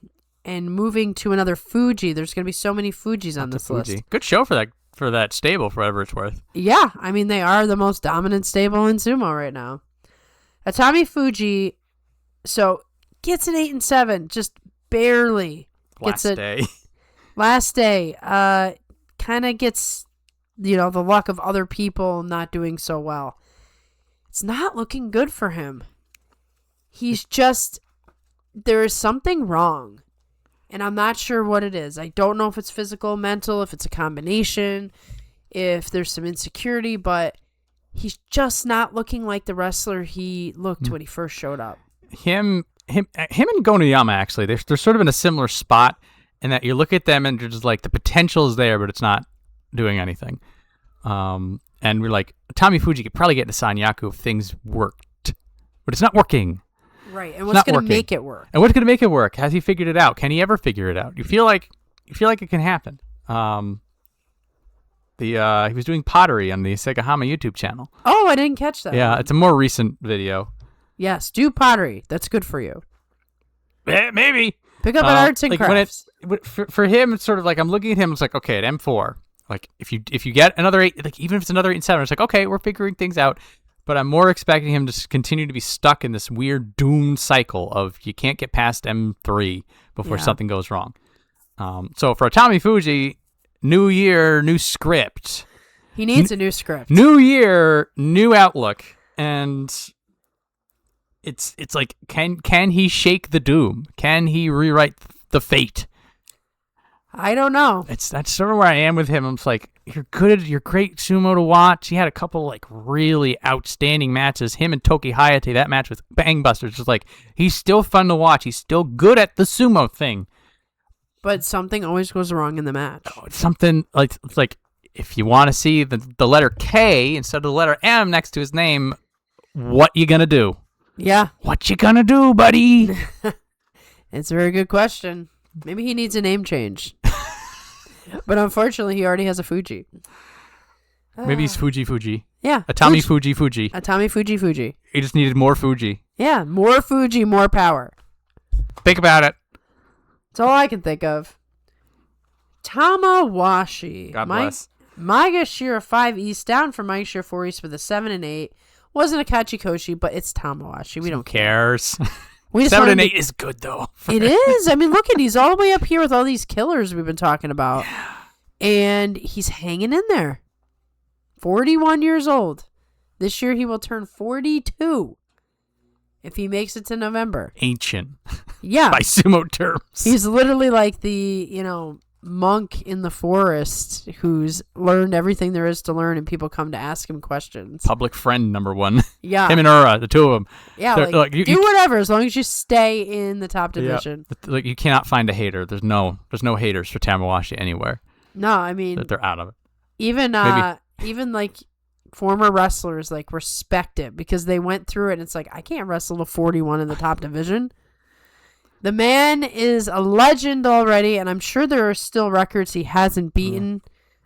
And moving to another Fuji. There's going to be so many Fujis on this list. Good show for that stable, for whatever it's worth. Yeah, I mean, they are the most dominant stable in sumo right now. Atami Fuji, so gets an 8 and 7, just barely. Last day. Last day. Kind of gets, the luck of other people not doing so well. It's not looking good for him. He's just, there is something wrong. And I'm not sure what it is. I don't know if it's physical, mental, if it's a combination, if there's some insecurity, but he's just not looking like the wrestler he looked when he first showed up. Him and Gonuyama, actually, they're sort of in a similar spot in that you look at them and you're just like, the potential is there, but it's not doing anything. And we're like, Tommy Fuji could probably get into Sanyaku if things worked, but it's not working. Right, and what's going to make it work? And what's going to make it work? Has he figured it out? Can he ever figure it out? You feel like it can happen. He was doing pottery on the Segahama YouTube channel. Oh, I didn't catch that. Yeah, it's a more recent video. Yes, do pottery. That's good for you. Maybe. Pick up an arts and crafts. For him, it's sort of like, I'm looking at him, it's like, okay, at M4, like if you get another 8, like even if it's another 8 and 7, it's like, okay, we're figuring things out. But I'm more expecting him to continue to be stuck in this weird doomed cycle of you can't get past M3 before something goes wrong. So for Atami Fuji, new year, new script. He needs a new script. New year, new outlook. And it's like, can he shake the doom? Can he rewrite the fate. I don't know. That's sort of where I am with him. I'm just like, you're great sumo to watch. He had a couple like really outstanding matches. Him and Toki Hayate, that match with Bangbusters, just like he's still fun to watch. He's still good at the sumo thing. But something always goes wrong in the match. Oh, it's something like it's like if you want to see the letter K instead of the letter M next to his name, what you gonna do? Yeah. What you gonna do, buddy? It's a very good question. Maybe he needs a name change. But unfortunately, he already has a Fuji. Maybe he's Fuji. Yeah. Atami Fuji. Atami Fuji. He just needed more Fuji. Yeah. More Fuji, more power. Think about it. That's all I can think of. Tamawashi. God bless. Maegashira 5 East down from Maegashira 4 East with a 7 and 8. Wasn't a Kachikoshi, but it's Tamawashi. We don't care. Cares. We just 7 and wanted 8 is good though. It is. I mean, look at he's all the way up here with all these killers we've been talking about. And he's hanging in there. 41 years old. This year he will turn 42 if he makes it to November. Ancient. Yeah. By sumo terms. He's literally like the, monk in the forest who's learned everything there is to learn and people come to ask him questions. Public friend number one. Yeah. Him and Ura, the two of them. Yeah, do whatever as long as you stay in the top division. Yeah. Like you cannot find a hater. There's no haters for Tamawashi anywhere. No, I mean they're out of it. Even like former wrestlers like respect it because they went through it and it's like I can't wrestle to 41 in the top division. The man is a legend already, and I'm sure there are still records he hasn't beaten.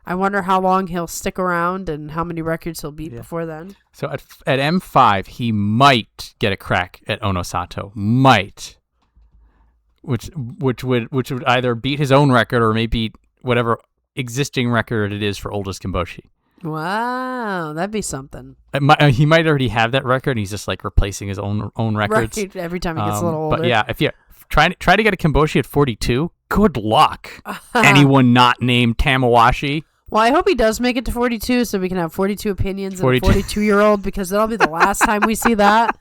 I wonder how long he'll stick around and how many records he'll beat before then. So at M5, he might get a crack at Onosato. Might. Which would either beat his own record or maybe whatever existing record it is for oldest Kimboshi. Wow, that'd be something. He might already have that record, and he's just like replacing his own records. Right, every time he gets a little older. But yeah, if you try to get a Kimboshi at 42, good luck. Anyone not named Tamawashi. Well, I hope he does make it to 42 so we can have 42 opinions and a 42-year-old because that'll be the last time we see that.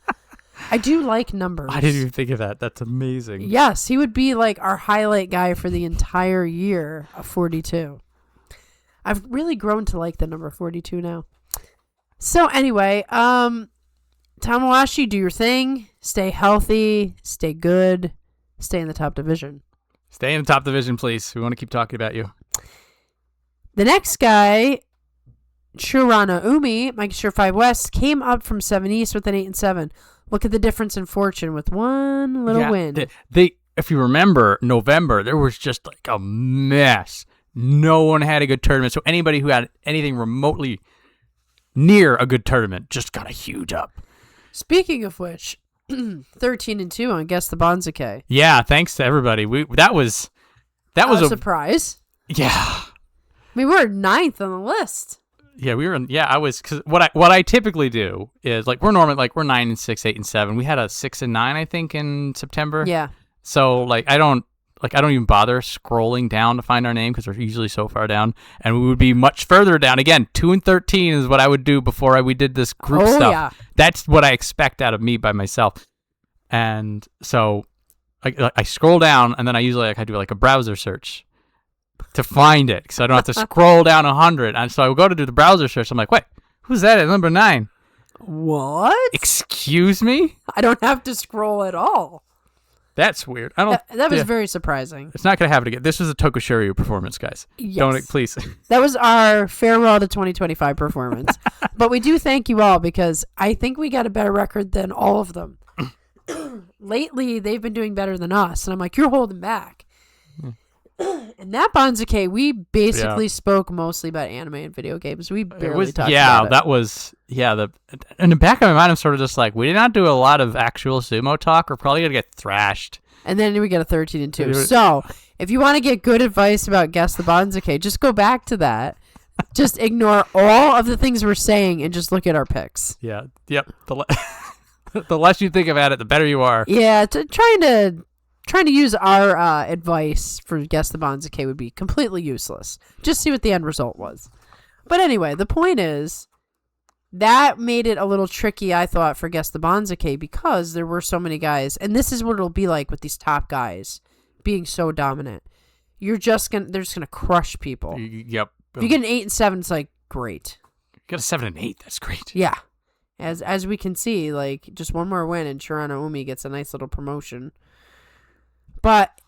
I do like numbers. I didn't even think of that. That's amazing. Yes, he would be like our highlight guy for the entire year of 42. I've really grown to like the number 42 now. So anyway, Tamawashi, do your thing. Stay healthy. Stay good. Stay in the top division. Stay in the top division, please. We want to keep talking about you. The next guy, Shurana Umi, Maegashira 5 West, came up from 7 East with an 8 and 7. Look at the difference in fortune with one little win. If you remember, November, there was just like a mess. No one had a good tournament. So anybody who had anything remotely near a good tournament just got a huge up. Speaking of which, 13 and 2 on Guess the Banzuke. Yeah, thanks to everybody. That was a surprise. Yeah. I mean, we're 9th on the list. Yeah, we were in. Yeah, I was. Cause what I typically do is like we're normally like we're 9 and 6, 8 and 7. We had a 6 and 9, I think, in September. Yeah. So like I don't even bother scrolling down to find our name because we're usually so far down, and we would be much further down. Again, 2 and 13 is what I would do before we did this group stuff. Yeah. That's what I expect out of me by myself. And so I scroll down, and then I usually I do like a browser search to find it, so I don't have to scroll down 100. And so I would go to do the browser search. I'm like, wait, who's that at number 9? What? Excuse me? I don't have to scroll at all. That's weird. I don't. That was very surprising. It's not going to happen again. This was a Tokushiryu performance, guys. Yes. Don't please. That was our farewell to 2025 performance. But we do thank you all because I think we got a better record than all of them. Lately, they've been doing better than us, and I'm like, you're holding back. And that Banzuke, we basically spoke mostly about anime and video games. We barely talked about it. Yeah, that was, in the back of my mind, I'm sort of just like, we did not do a lot of actual sumo talk. We're probably going to get thrashed. And then we get a 13 and 2. So, if you want to get good advice about Guess the Banzuke, just go back to that. Just ignore all of the things we're saying and just look at our picks. Yeah, yep. The less you think about it, the better you are. Yeah, trying to use our advice for Guess the Banzuke would be completely useless. Just see what the end result was. But anyway, the point is, that made it a little tricky, I thought, for Guess the Banzuke because there were so many guys. And this is what it'll be like with these top guys. being so dominant. They're just gonna crush people. Yep. If you get an 8 and 7, it's like great. You got a 7 and 8. That's great. Yeah. As we can see, like just one more win and Shirano Umi gets a nice little promotion. But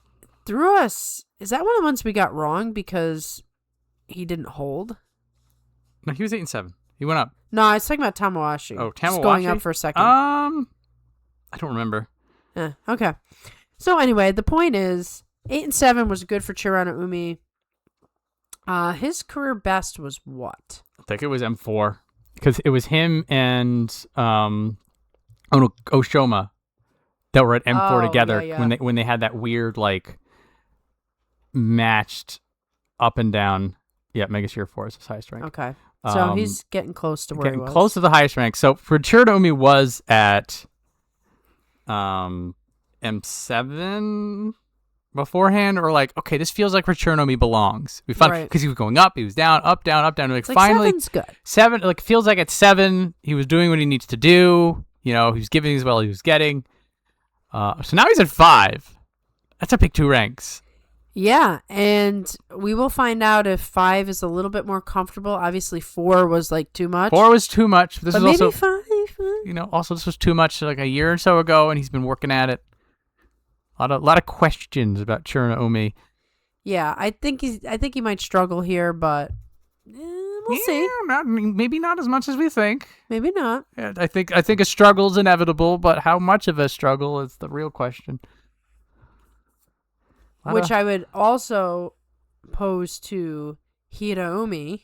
through us, is that one of the ones we got wrong because he didn't hold? No, he was 8 and 7. He went up. No, I was talking about Tamawashi. Oh, Tamawashi? Just going up for a second. I don't remember. Okay. So anyway, the point is 8 and 7 was good for Shirano Umi. His career best was what? I think it was M4 because it was him and Oshoma that were at M4 together when they had that weird like matched up and down. Yeah, Mega Shear 4 is his highest rank. Okay. So he's getting close to where he was. Close to the highest rank. So for Shirano Umi was at M7 beforehand, or like, okay, this feels like where Shirano Umi belongs. We found because he was going up, he was down, up, down, up, down. Like finally, 7's good. 7, like feels like at 7, he was doing what he needs to do. You know, he was giving as well as he was getting. So now he's at 5. That's a big 2 ranks. Yeah, and we will find out if 5 is a little bit more comfortable. Obviously, 4 was like too much. 4 was too much. This but is maybe also 5. You know, also this was too much like a year or so ago, and he's been working at it. A lot of questions about Shirano Umi. Yeah, I think he might struggle here, but we'll see. Maybe not as much as we think. Maybe not. Yeah, I think a struggle is inevitable, but how much of a struggle is the real question. Which I would also pose to Hiraomi.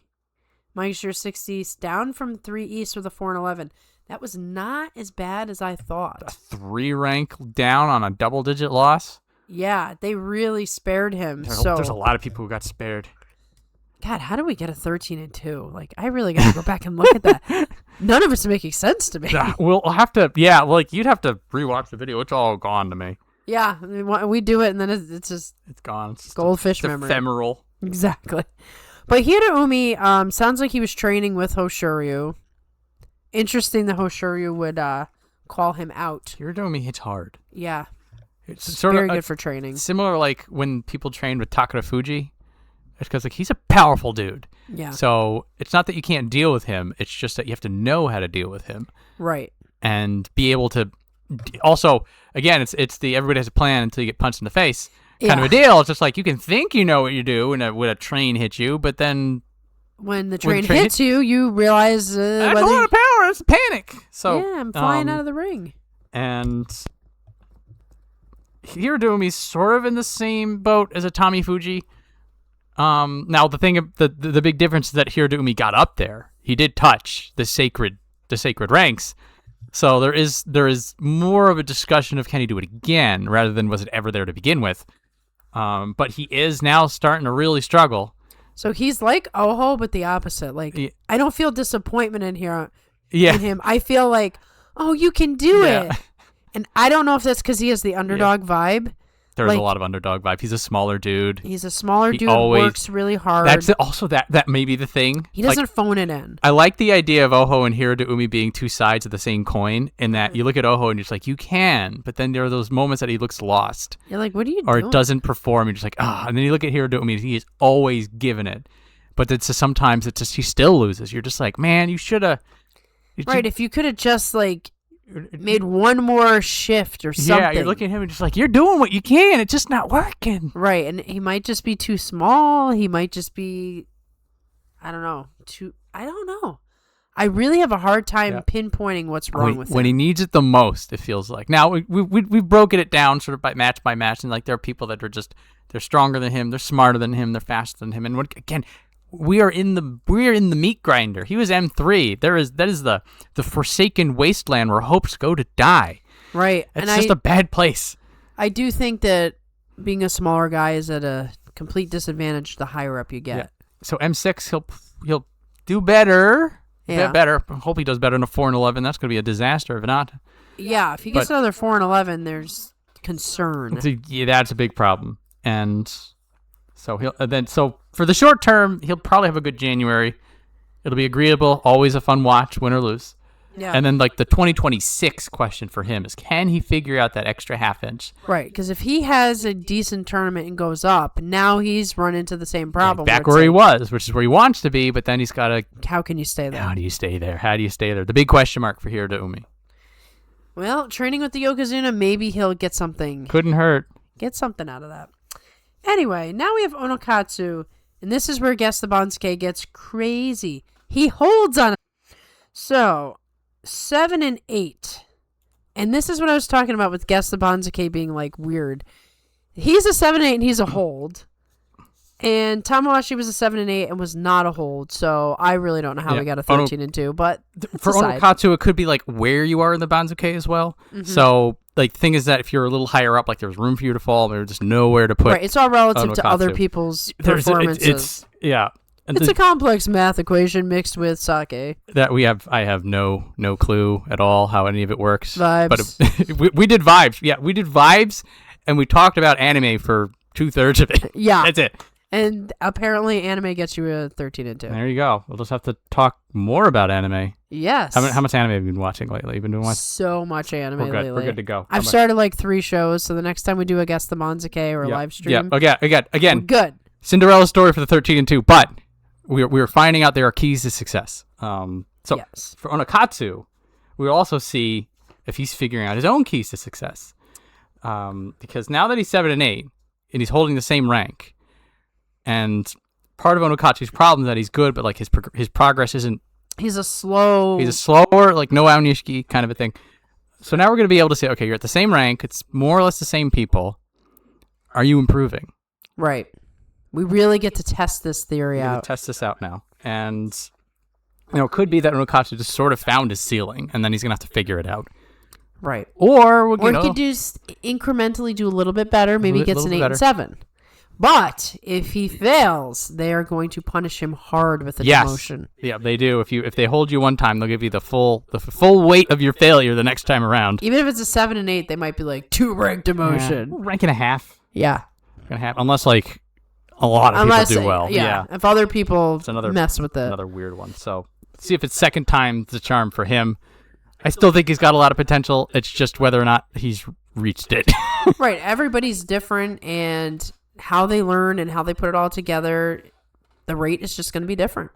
Meister 60 down from 3 East with a 4 and 11. That was not as bad as I thought. A 3 rank down on a double-digit loss? Yeah, they really spared him. There's a lot of people who got spared. God, how do we get a 13 and 2? Like, I really got to go back and look at that. None of it's making sense to me. We'll have to, like you'd have to rewatch the video. It's all gone to me. Yeah, we do it and then it's just... It's gone. It's goldfish it's memory. Ephemeral. Exactly. But Hiraomi sounds like he was training with Hoshoryu. Interesting that Hoshoryu would call him out. Hiraomi hits hard. Yeah. It's very good for training. Similar like when people trained with Takara Fuji. It's because like he's a powerful dude. Yeah. So it's not that you can't deal with him. It's just that you have to know how to deal with him. Right. And be able to... Also, again, it's the everybody has a plan until you get punched in the face kind of a deal. It's just like you can think you know what you do when a train hits you, but then when the train hits you, you realize that's a lot of power. It's a panic. So yeah, I'm flying out of the ring. And Hiraomi's sort of in the same boat as a Tommy Fuji. Now the big difference is that Hiraomi got up there. He did touch the sacred ranks. So there is more of a discussion of can he do it again rather than was it ever there to begin with. But he is now starting to really struggle. So he's like Oho, but the opposite. Like I don't feel disappointment in here. In him, I feel like, oh, you can do it. And I don't know if that's because he has the underdog vibe. There's a lot of underdog vibe. He's a smaller dude. He's a smaller dude. Works really hard. That's also that may be the thing. He doesn't phone it in. I like the idea of Oho and Hiraomi being two sides of the same coin. In that you look at Oho and you're just like, you can, but then there are those moments that he looks lost. You're like, what are you or doing? It doesn't perform. You're just like, and then you look at Hiraomi, he is always giving it, but it's just, sometimes it's just he still loses. You're just like, man, you should have. Right, if you could have just like made one more shift or something. Yeah, you're looking at him and just like, you're doing what you can. It's just not working. Right, and he might just be too small. He might just be, I don't know. I really have a hard time pinpointing what's wrong with him. When he needs it the most, it feels like. Now, we've broken it down sort of by match, and like there are people that are just, they're stronger than him, they're smarter than him, they're faster than him. And again, we are in the meat grinder. He was M3. That is the forsaken wasteland where hopes go to die. Right. It's just a bad place. I do think that being a smaller guy is at a complete disadvantage the higher up you get. Yeah. So M6, he'll do better. Yeah. Better. I hope he does better than a 4 and 11. That's going to be a disaster if not. Yeah, if he gets another 4 and 11, there's concern. Yeah, that's a big problem. And so so for the short term, he'll probably have a good January. It'll be agreeable, always a fun watch, win or lose. Yeah. And then like the 2026 question for him is, can he figure out that extra half inch? Right, because if he has a decent tournament and goes up, now he's run into the same problem. Back where he was, which is where he wants to be, but then he's got to... How can you stay there? How do you stay there? How do you stay there? The big question mark for Hiro to Umi. Well, training with the Yokozuna, maybe he'll get something. Couldn't hurt. Get something out of that. Anyway, now we have Onokatsu, and this is where Guess the Bansuke gets crazy. He holds on. So, 7 and 8. And this is what I was talking about with Guess the Bansuke being like weird. He's a 7 and 8 and he's a hold. And Tamawashi was a 7 and 8 and was not a hold. So I really don't know how we got a 13 and 2. But for Onokatsu, it could be like where you are in the Banzuke as well. Mm-hmm. So like the thing is that if you're a little higher up, like there's room for you to fall, there's just nowhere to put. Right, it's all relative to other people's performances. It's a complex math equation mixed with sake. I have no clue at all how any of it works. Vibes. But we did vibes. Yeah, we did vibes, and we talked about anime for 2/3 of it. Yeah, that's it. And apparently, anime gets you a 13 and 2. There you go. We'll just have to talk more about anime. Yes. How much anime have you been watching lately? You've been doing what? So much anime lately. We're good to go. I've started like 3 shows, so the next time we do a Guess the Banzuke or a live stream, again, we're good. Cinderella story for the 13 and 2, but we're finding out there are keys to success. Yes. For Onokatsu, we'll also see if he's figuring out his own keys to success. Because now that he's 7 and 8, and he's holding the same rank, and part of Onokatsu's problem is that he's good, but like his progress isn't. He's a slower, like no Aonishiki kind of a thing. So now we're going to be able to say, okay, you're at the same rank. It's more or less the same people. Are you improving? Right. We really get to test this theory out. Test this out now. And, it could be that Onokatsu just sort of found his ceiling, and then he's going to have to figure it out. Right. Or he could incrementally do a little bit better. Maybe he gets an 8 and 7. But if he fails, they are going to punish him hard with a demotion. Yeah, they do. If they hold you one time, they'll give you the full weight of your failure the next time around. Even if it's a 7 and 8, they might be like 2 rank demotion. Rank and a half. Yeah. Rank and a half. Unless like a lot of people do well. Yeah. If other people mess with it. Another weird one. So see if it's second time the charm for him. I still think he's got a lot of potential. It's just whether or not he's reached it. Right. Everybody's different, and how they learn and how they put it all together, the rate is just going to be different.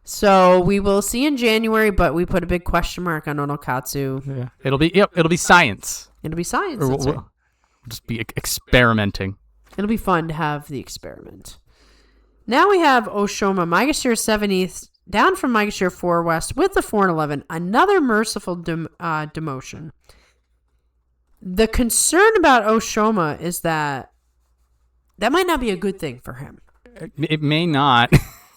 So we will see in January, but we put a big question mark on Onokatsu. Yeah. It'll be science. It'll be science. We'll just be experimenting. It'll be fun to have the experiment. Now we have Oshoma, Maegashira 70th, down from Maegashira 4 West with the 4 and 11. Another merciful demotion. The concern about Oshoma is that might not be a good thing for him. It may not.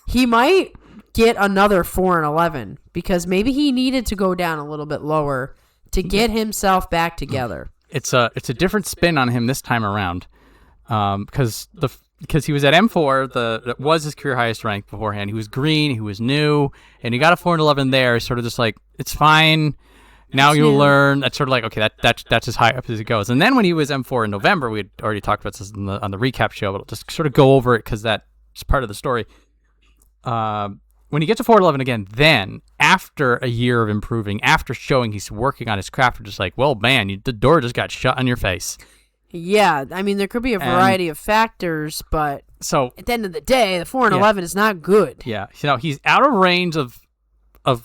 He might get another 4 and 11 because maybe he needed to go down a little bit lower to get himself back together. It's a different spin on him this time around, because he was at M4, that was his career highest rank beforehand. He was green, he was new, and he got a 4 and 11 there. Sort of just like, it's fine. Now you'll learn. That's sort of like, okay, that's as high up as it goes. And then when he was M4 in November, we had already talked about this on the recap show, but I'll just sort of go over it because that's part of the story. When he gets to 4-11 again, then after a year of improving, after showing he's working on his craft, we're just like, well, man, the door just got shut on your face. Yeah, I mean, there could be a variety of factors, but at the end of the day, the 4 and 11 is not good. Yeah, he's out of range of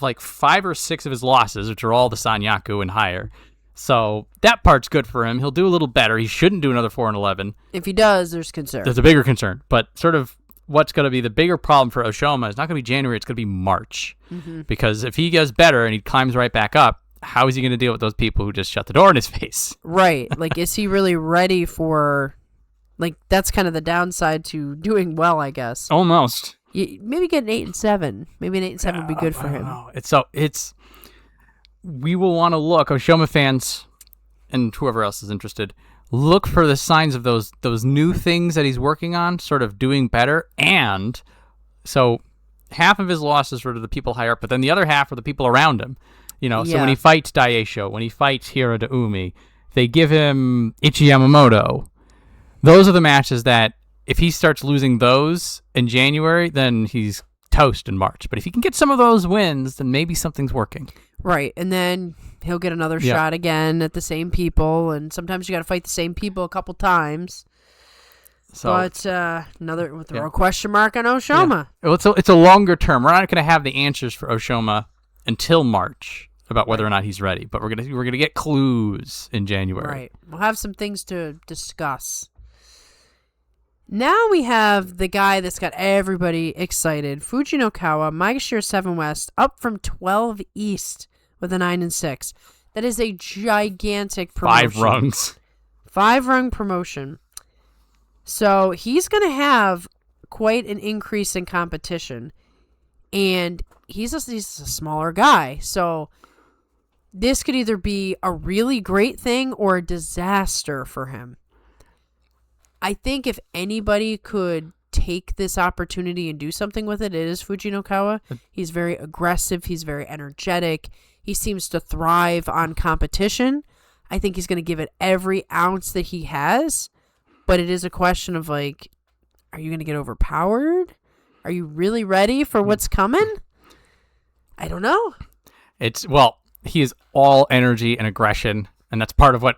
like 5 or 6 of his losses, which are all the Sanyaku and higher. So that part's good for him. He'll do a little better. He shouldn't do another 4 and 11. If he does, there's concern. There's a bigger concern. But sort of what's going to be the bigger problem for Oshoma is not going to be January, it's going to be March. Mm-hmm. Because if he goes better and he climbs right back up, how is he going to deal with those people who just shut the door in his face? Right. Like, is he really ready for... Like, that's kind of the downside to doing well, I guess. Almost. Maybe get an 8 and 7. Maybe an 8 and 7 would be good for him. We will want to look, Oshoma fans, and whoever else is interested, look for the signs of those new things that he's working on, sort of doing better. And so half of his losses were to the people higher up, but then the other half are the people around him. So when he fights Daieisho, when he fights Hiro to Umi, they give him Ichi Yamamoto. Those are the matches that if he starts losing those in January, then he's toast in March. But if he can get some of those wins, then maybe something's working. Right. And then he'll get another Yeah. shot again at the same people. And sometimes you got to fight the same people a couple times. So, But another with a question mark on Oshoma. Well, it's a longer term. We're not going to have the answers for Oshoma until March about whether or not he's ready. But we're gonna get clues in January. Right. We'll have some things to discuss. Now we have the guy that's got everybody excited. Fujinokawa, Maegashira 7 West, up from 12 East with a 9-6. That is a gigantic promotion. 5 rungs. 5-rung promotion. So he's going to have quite an increase in competition. And he's a smaller guy. So this could either be a really great thing or a disaster for him. I think if anybody could take this opportunity and do something with it, it is Fujinokawa. He's very aggressive. He's very energetic. He seems to thrive on competition. I think he's going to give it every ounce that he has. But it is a question of, like, are you going to get overpowered? Are you really ready for what's coming? I don't know. He is all energy and aggression, and that's part of what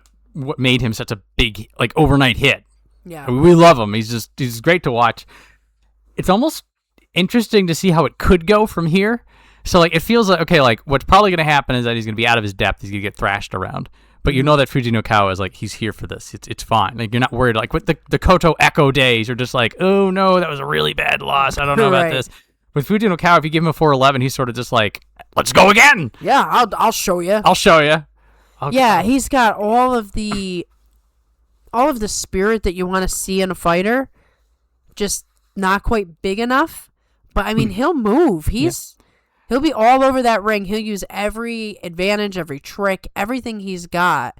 made him such a big, like, overnight hit. Yeah. We love him. He's great to watch. It's almost interesting to see how it could go from here. So, like, it feels like, okay, like, what's probably going to happen is that he's going to be out of his depth. He's going to get thrashed around. But you know that Fujinokawa is like, he's here for this. It's fine. Like, you're not worried. Like, with the Koto Echo days, you're just like, oh, no, that was a really bad loss. I don't know about this. With Fujinokawa, if you give him a 4-11, he's sort of just like, let's go again. Yeah, I'll show you. I'll show you. He's got all of the spirit that you want to see in a fighter, just not quite big enough. But, I mean, he'll move. He'll be all over that ring. He'll use every advantage, every trick, everything he's got.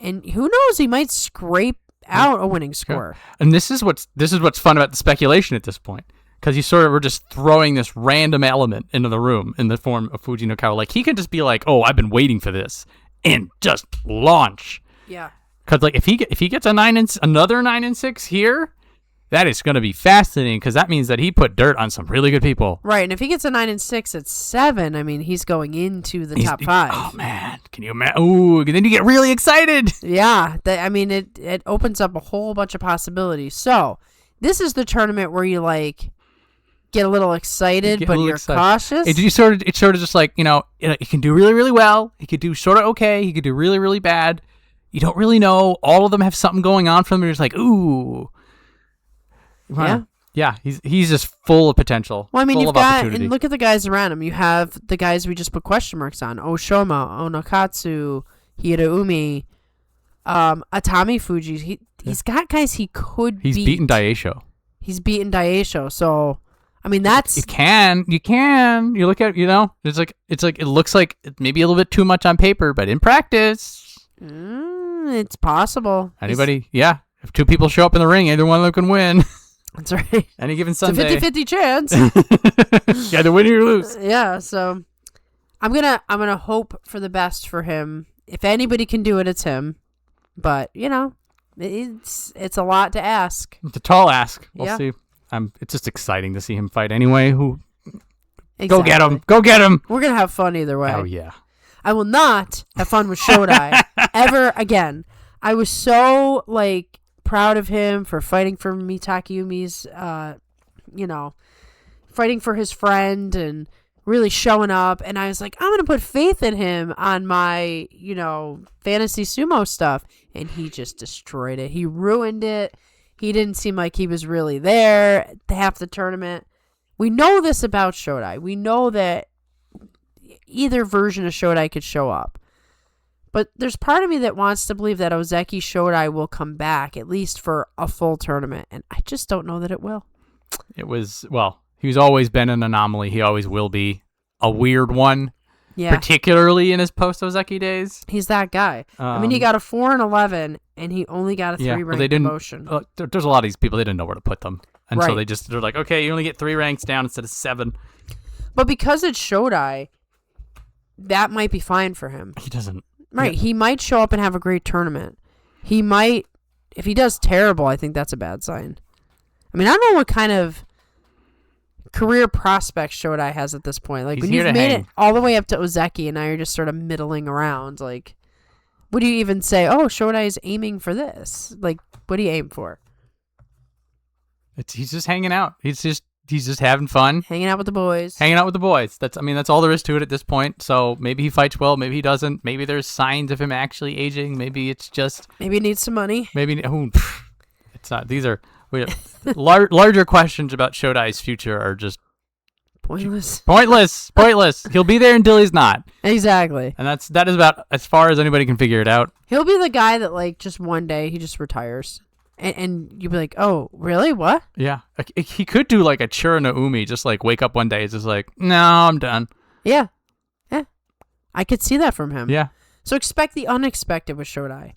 And who knows, he might scrape out a winning score. And this is what's fun about the speculation at this point. Because you sort of were just throwing this random element into the room in the form of Fujinokawa. Like, he can just be like, oh, I've been waiting for this. And just launch. Yeah. Because, like, if he gets another 9-6 here, that is going to be fascinating, because that means that he put dirt on some really good people. Right, and if he gets a 9-6 at 7, I mean, he's going into the top 5. Oh, man. Can you imagine? Ooh, then you get really excited. Yeah, it opens up a whole bunch of possibilities. So, this is the tournament where you, like, get a little excited, but you're cautious. It's sort of just like, he can do really, really well. He could do sort of okay. He could do really, really bad. You don't really know. All of them have something going on for them. You're just like, ooh. Yeah, he's just full of potential. Well, I mean, you've got, and look at the guys around him. You have the guys we just put question marks on: Oshoma, Onokatsu, Hiraumi, Atami Fuji. He's got guys he could beat. He's beaten Daisho. He's beaten Daisho. So, I mean, that's you can. You look at it's like it looks like maybe a little bit too much on paper, but in practice, it's possible. Anybody? Yeah, if 2 people show up in the ring, either one of them can win. That's right. Any given Sunday. It's a 50-50 chance. Yeah, to win or you lose. Yeah, so I'm gonna hope for the best for him. If anybody can do it, it's him. But it's a lot to ask. It's a tall ask. We'll Yeah. see. It's just exciting to see him fight anyway. Exactly. Go get him. Go get him. We're gonna have fun either way. Oh yeah. I will not have fun with Shodai ever again. I was so proud of him for fighting for Takayumi's, fighting for his friend and really showing up. And I was like, I'm going to put faith in him on my, fantasy sumo stuff. And he just destroyed it. He ruined it. He didn't seem like he was really there half the tournament. We know this about Shodai. We know that either version of Shodai could show up. But there's part of me that wants to believe that Ozeki Shodai will come back, at least for a full tournament. And I just don't know that it will. He's always been an anomaly. He always will be a weird one. Yeah. Particularly in his post-Ozeki days. He's that guy. He got a 4-11, and he only got a 3-rank promotion. There's a lot of these people, they didn't know where to put them. And so Right. they're like, okay, you only get 3 ranks down instead of 7. But because it's Shodai, that might be fine for him. He doesn't. Right. Yeah. He might show up and have a great tournament. He might, if he does terrible, I think that's a bad sign. I mean, I don't know what kind of career prospects Shodai has at this point. Like, He's when here you've to made hang. it all the way up to Ozeki and now you're just sort of middling around, like, what do you even say? Oh, Shodai is aiming for this. Like, what do you aim for? He's just hanging out. He's just having fun. Hanging out with the boys. Hanging out with the boys. That's all there is to it at this point. So maybe he fights well, maybe he doesn't. Maybe there's signs of him actually aging. Maybe it's just Maybe he needs some money. It's not. These are larger questions about Shodai's future are just Pointless. Pointless. He'll be there until he's not. Exactly. And that is about as far as anybody can figure it out. He'll be the guy that, like, just one day he just retires. And you'll be like, oh, really? What? Yeah. He could do like a Chura no Umi, just like wake up one day, it's just like, no, I'm done. Yeah. I could see that from him. Yeah. So expect the unexpected with Shodai.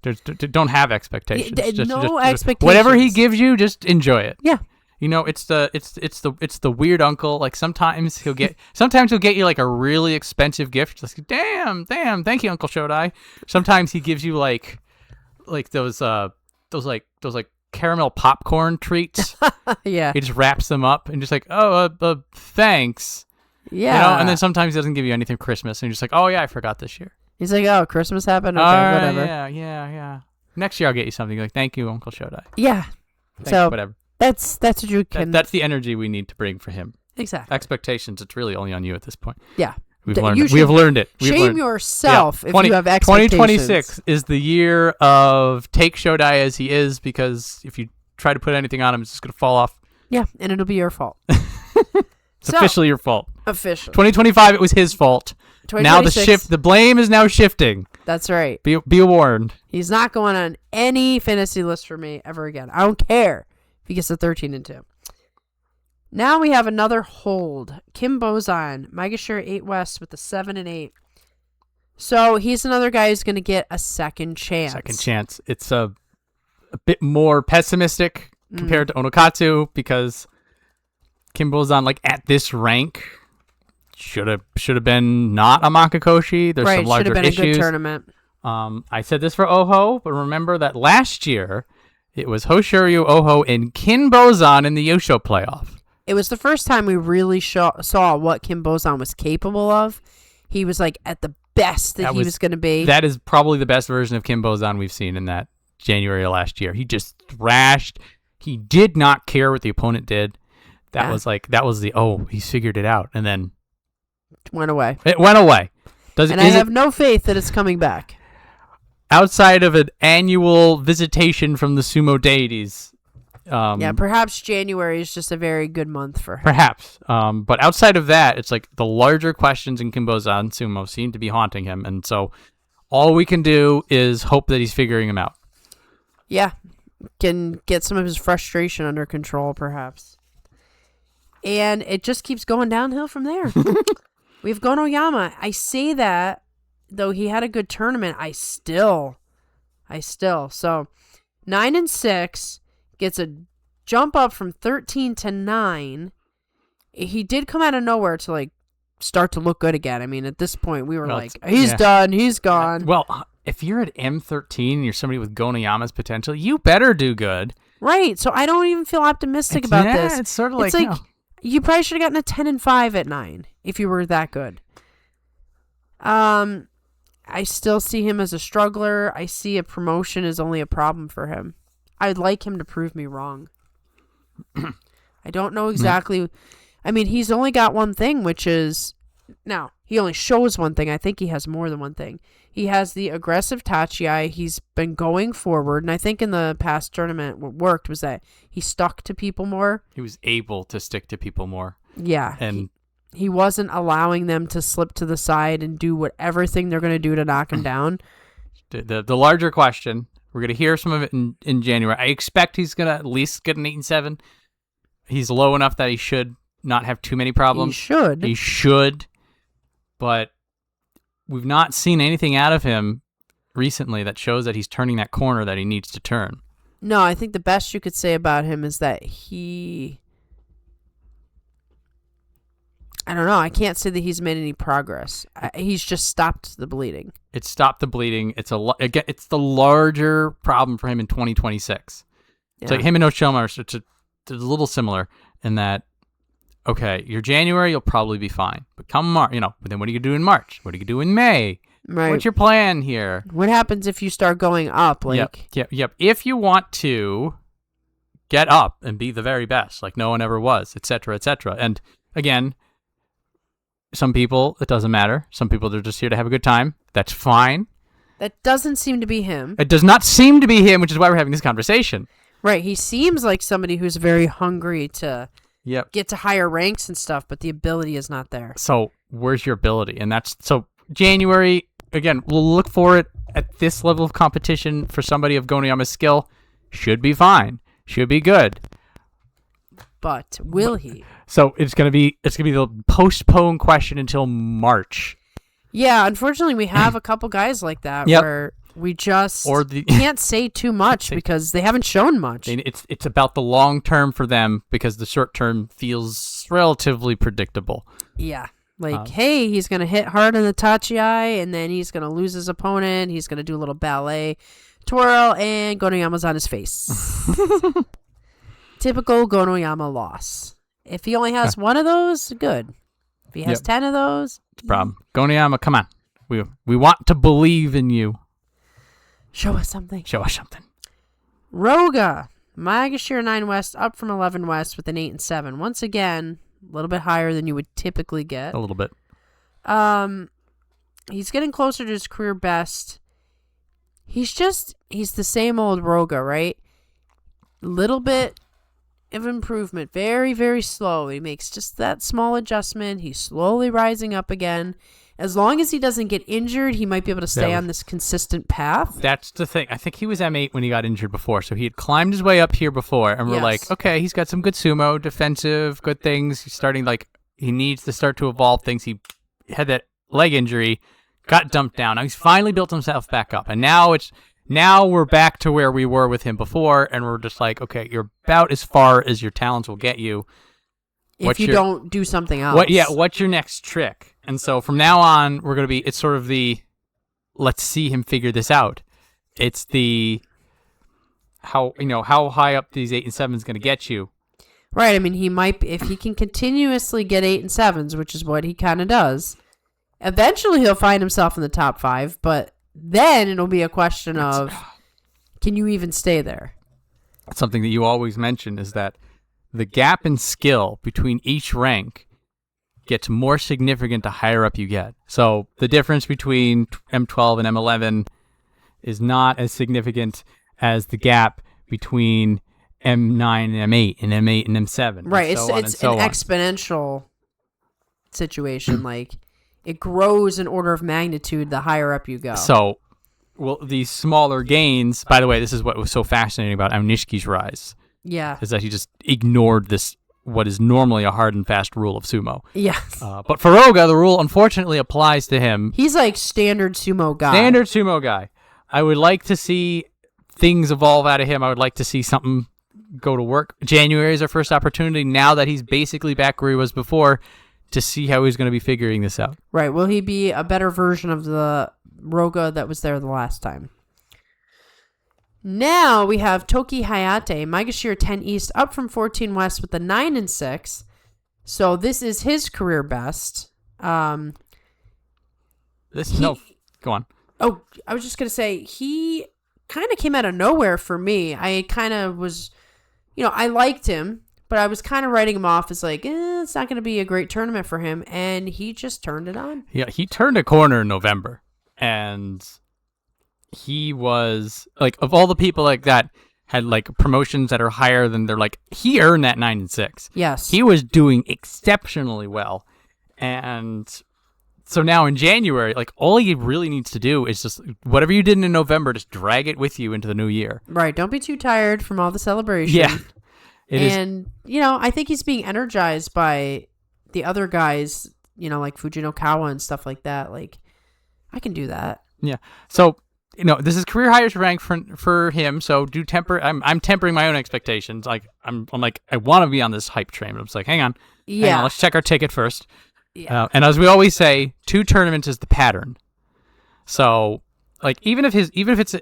Don't have expectations. No expectations. Whatever he gives you, just enjoy it. Yeah. You know, it's the weird uncle. Like sometimes he'll get you like a really expensive gift. Just like, damn, thank you, Uncle Shodai. Sometimes he gives you like those caramel popcorn treats. Yeah. He just wraps them up and just like, thanks. Yeah. You know, and then sometimes he doesn't give you anything for Christmas, and you're just like, oh yeah, I forgot this year. He's like, oh, Christmas happened? Okay, whatever. Yeah. Next year I'll get you something. You're like, thank you, Uncle Shodai. Yeah. Thanks, so whatever. That's what you can. That's the energy we need to bring for him. Exactly. Expectations. It's really only on you at this point. Yeah. We have learned it. Shame yourself if you have expectations. 2026 is the year of take Shodai as he is, because if you try to put anything on him, it's just going to fall off. Yeah, and it'll be your fault. It's officially your fault. Officially. 2025, it was his fault. Now the blame is now shifting. That's right. Be warned. He's not going on any fantasy list for me ever again. I don't care if he gets a 13-2. Now we have another hold. Kim Bozan, Maegashira 8 West with the 7-8. So he's another guy who's going to get a second chance. It's a bit more pessimistic compared to Onokatsu, because Kim Bozan, like at this rank, should have been not a Makakoshi. There's some larger issues. Should have been a good tournament. I said this for Oho, but remember that last year it was Hoshoryu, Oho, and Kim Bozan in the Yosho playoff. It was the first time we really saw what Kim Bozan was capable of. He was like at the best that he was going to be. That is probably the best version of Kim Bozan we've seen in that January of last year. He just thrashed. He did not care what the opponent did. That was he's figured it out, and then went away. It went away. I have no faith that it's coming back. Outside of an annual visitation from the sumo deities. Perhaps January is just a very good month for him. Perhaps. But outside of that, it's like the larger questions in Kim Bozan sumo seem to be haunting him, and so all we can do is hope that he's figuring them out. Yeah. Can get some of his frustration under control, perhaps. And it just keeps going downhill from there. We have Gon Oyama. I say that, though he had a good tournament, I still. So 9-6 gets a jump up from 13 to 9. He did come out of nowhere to like start to look good again. I mean, at this point, we were he's done, he's gone. Well, if you're at M13 and you're somebody with Gon Oyama's potential, you better do good. Right. So I don't even feel optimistic about this. It's sort of like, you probably should have gotten a 10-5 at 9 if you were that good. I still see him as a struggler. I see a promotion is only a problem for him. I'd like him to prove me wrong. I don't know exactly. I mean, he's only got one thing, which is... Now, he only shows one thing. I think he has more than one thing. He has the aggressive Tachi. He's been going forward. And I think in the past tournament, what worked was that he stuck to people more. He was able to stick to people more. Yeah. And he wasn't allowing them to slip to the side and do whatever thing they're going to do to knock him down. The larger question, we're going to hear some of it in January. I expect he's going to at least get an 8-7. He's low enough that he should not have too many problems. He should. But we've not seen anything out of him recently that shows that he's turning that corner that he needs to turn. No, I think the best you could say about him is that I don't know. I can't say that he's made any progress. He's just stopped the bleeding. It stopped the bleeding. It's the larger problem for him in 2026. Yeah. So him and Oshoma are a little similar in that okay, your January, you'll probably be fine. But come March, but then what are you going to do in March? What are you going to do in May? Right. What's your plan here? What happens if you start going up? Like, Yep. If you want to get up and be the very best, like no one ever was, etc., etc. And again, some people, it doesn't matter. Some people, they're just here to have a good time. That's fine. That doesn't seem to be him. It does not seem to be him, which is why we're having this conversation. Right. He seems like somebody who's very hungry to get to higher ranks and stuff, but the ability is not there. So where's your ability? And so January, again, we'll look for it at this level of competition for somebody of Goneyama's skill. Should be fine. Should be good. But will he? So it's gonna be the postponed question until March. Yeah, unfortunately, we have a couple guys like that where we just can't say too much because they haven't shown much. It's about the long term for them because the short term feels relatively predictable. Yeah. Like, hey, he's going to hit hard in the tachi-ai, and then he's going to lose his opponent. He's going to do a little ballet twirl, and Goneyama's on his face. Typical Goneyama loss. If he only has one of those, good. If he has 10 of those, it's a problem. Goneyama, come on. We want to believe in you. Show us something. Roga, Maegashira 9 West, up from 11 West with an 8 and 7. Once again, a little bit higher than you would typically get. A little bit. He's getting closer to his career best. He's the same old Roga, right? Little bit of improvement. Very, very slow. He makes just that small adjustment. He's slowly rising up again. As long as he doesn't get injured, he might be able to stay on this consistent path. That's the thing. I think he was M8 when he got injured before, so he had climbed his way up here before, and we're like, okay, he's got some good sumo, defensive, good things. He's starting, he needs to start to evolve things. He had that leg injury, got dumped down. Now he's finally built himself back up, and now we're back to where we were with him before, and we're just like, okay, you're about as far as your talents will get you. If you don't do something else. What's your next trick? And so from now on, it's sort of let's see him figure this out. It's how high up these 8 and 7 is going to get you. Right. I mean, he might, if he can continuously get 8 and 7s, which is what he kind of does, eventually he'll find himself in the top 5, but then it'll be a question of, can you even stay there? Something that you always mention is that the gap in skill between each rank gets more significant the higher up you get. So the difference between M12 and M11 is not as significant as the gap between M9 and M8 and M8 and M7. Right. It's an exponential situation. Like, it grows in order of magnitude the higher up you go. So, these smaller gains, by the way, this is what was so fascinating about Aonishki's rise. Yeah. Is that he just ignored this, what is normally a hard and fast rule of sumo. Yes. But for Roga, the rule unfortunately applies to him. He's like standard sumo guy. I would like to see things evolve out of him. I would like to see something go to work. January is our first opportunity, now that he's basically back where he was before, to see how he's going to be figuring this out. Right. Will he be a better version of the Roga that was there the last time? Now we have Toki Hayate, Maegashira 10 East, up from 14 West with a 9 and 6. So this is his career best. Go on. Oh, I was just going to say, he kind of came out of nowhere for me. I kind of was, I liked him, but I was kind of writing him off as like, it's not going to be a great tournament for him. And he just turned it on. Yeah, he turned a corner in November. And he was, like, of all the people like that had, like, promotions that are higher than they're, like, he earned that 9 and 6. Yes. He was doing exceptionally well. And so now in January, like, all he really needs to do is just, whatever you did in November, just drag it with you into the new year. Right. Don't be too tired from all the celebration. Yeah. I think he's being energized by the other guys, like Fujinokawa and stuff like that. Like, I can do that. Yeah. So, this is career highest rank for him. So do temper. I'm tempering my own expectations. Like I'm like, I want to be on this hype train. But I'm just like, hang on. Let's check our ticket first. Yeah. And as we always say, 2 tournaments is the pattern. So like even if it's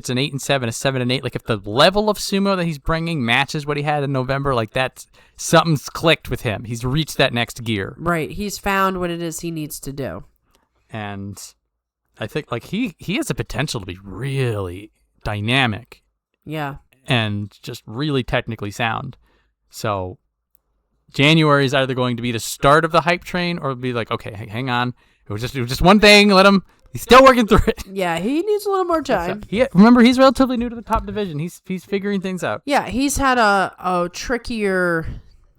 an 8 and 7, a 7 and 8, like if the level of sumo that he's bringing matches what he had in November, like that's something's clicked with him. He's reached that next gear. Right. He's found what it is he needs to do. And I think like he has the potential to be really dynamic. Yeah. And just really technically sound. So January is either going to be the start of the hype train or it'll be like, okay, hang on. It was just one thing. Let him. He's still working through it. Yeah, he needs a little more time. Remember, he's relatively new to the top division. He's figuring things out. Yeah, he's had a trickier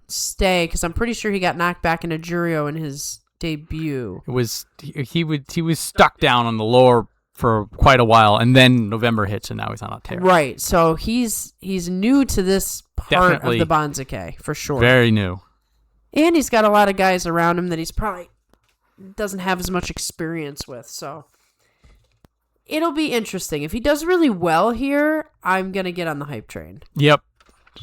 stay because I'm pretty sure he got knocked back into Jurio in his debut. It was he was stuck down on the lower for quite a while, and then November hits, and now he's on a tear. Right, so he's new to this part Definitely of the Banzuke for sure. Very new, and he's got a lot of guys around him that he's probably doesn't have as much experience with. So it'll be interesting. If he does really well here, I'm gonna get on the hype train. Yep.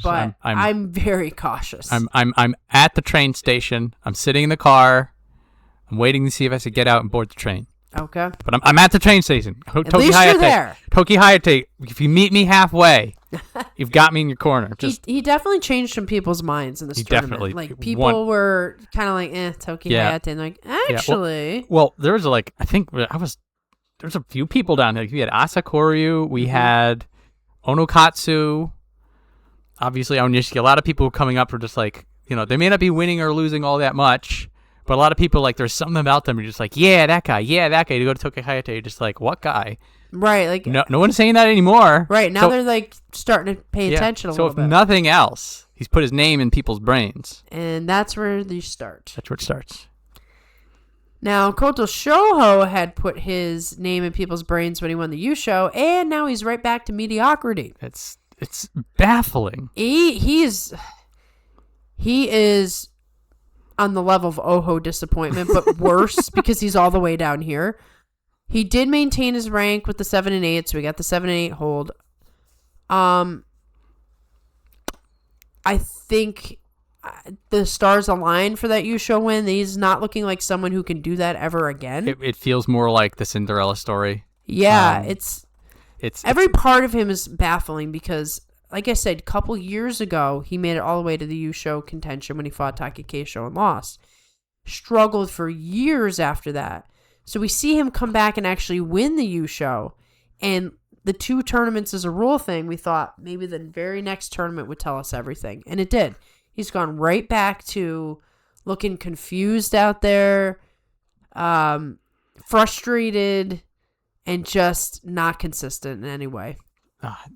But I'm very cautious. I'm at the train station. I'm sitting in the car. I'm waiting to see if I should get out and board the train. Okay. But I'm at the train station. At least you're there. Toki Hayate, if you meet me halfway, you've got me in your corner. He definitely changed some people's minds in this tournament. Definitely. Like, people were kind of like, Toki Hayate. And like, actually. Yeah. Well, there was there's a few people down here. We had Asakoryu. We had Onokatsu. Obviously, Onishiki. A lot of people coming up were just like, they may not be winning or losing all that much. But a lot of people, like, there's something about them. You're just like, yeah, that guy. You go to Toki Hayate, you're just like, what guy? Right. Like no one's saying that anymore. Right. Now they're, like, starting to pay attention a little bit. So if nothing else, he's put his name in people's brains. And that's where you start. That's where it starts. Now, Koto Shoho had put his name in people's brains when he won the Yusho, and now he's right back to mediocrity. It's baffling. He is on the level of Oho disappointment, but worse because he's all the way down here. He did maintain his rank with the 7 and 8, so we got the 7 and 8 hold. I think the stars align for that Yusho win. He's not looking like someone who can do that ever again. It feels more like the Cinderella story. Yeah, it's every part of him is baffling because, like I said, a couple years ago, he made it all the way to the Yusho contention when he fought Takekeisho and lost. Struggled for years after that. So we see him come back and actually win the Yusho. And the 2 tournaments is a rule thing. We thought maybe the very next tournament would tell us everything. And it did. He's gone right back to looking confused out there, frustrated, and just not consistent in any way.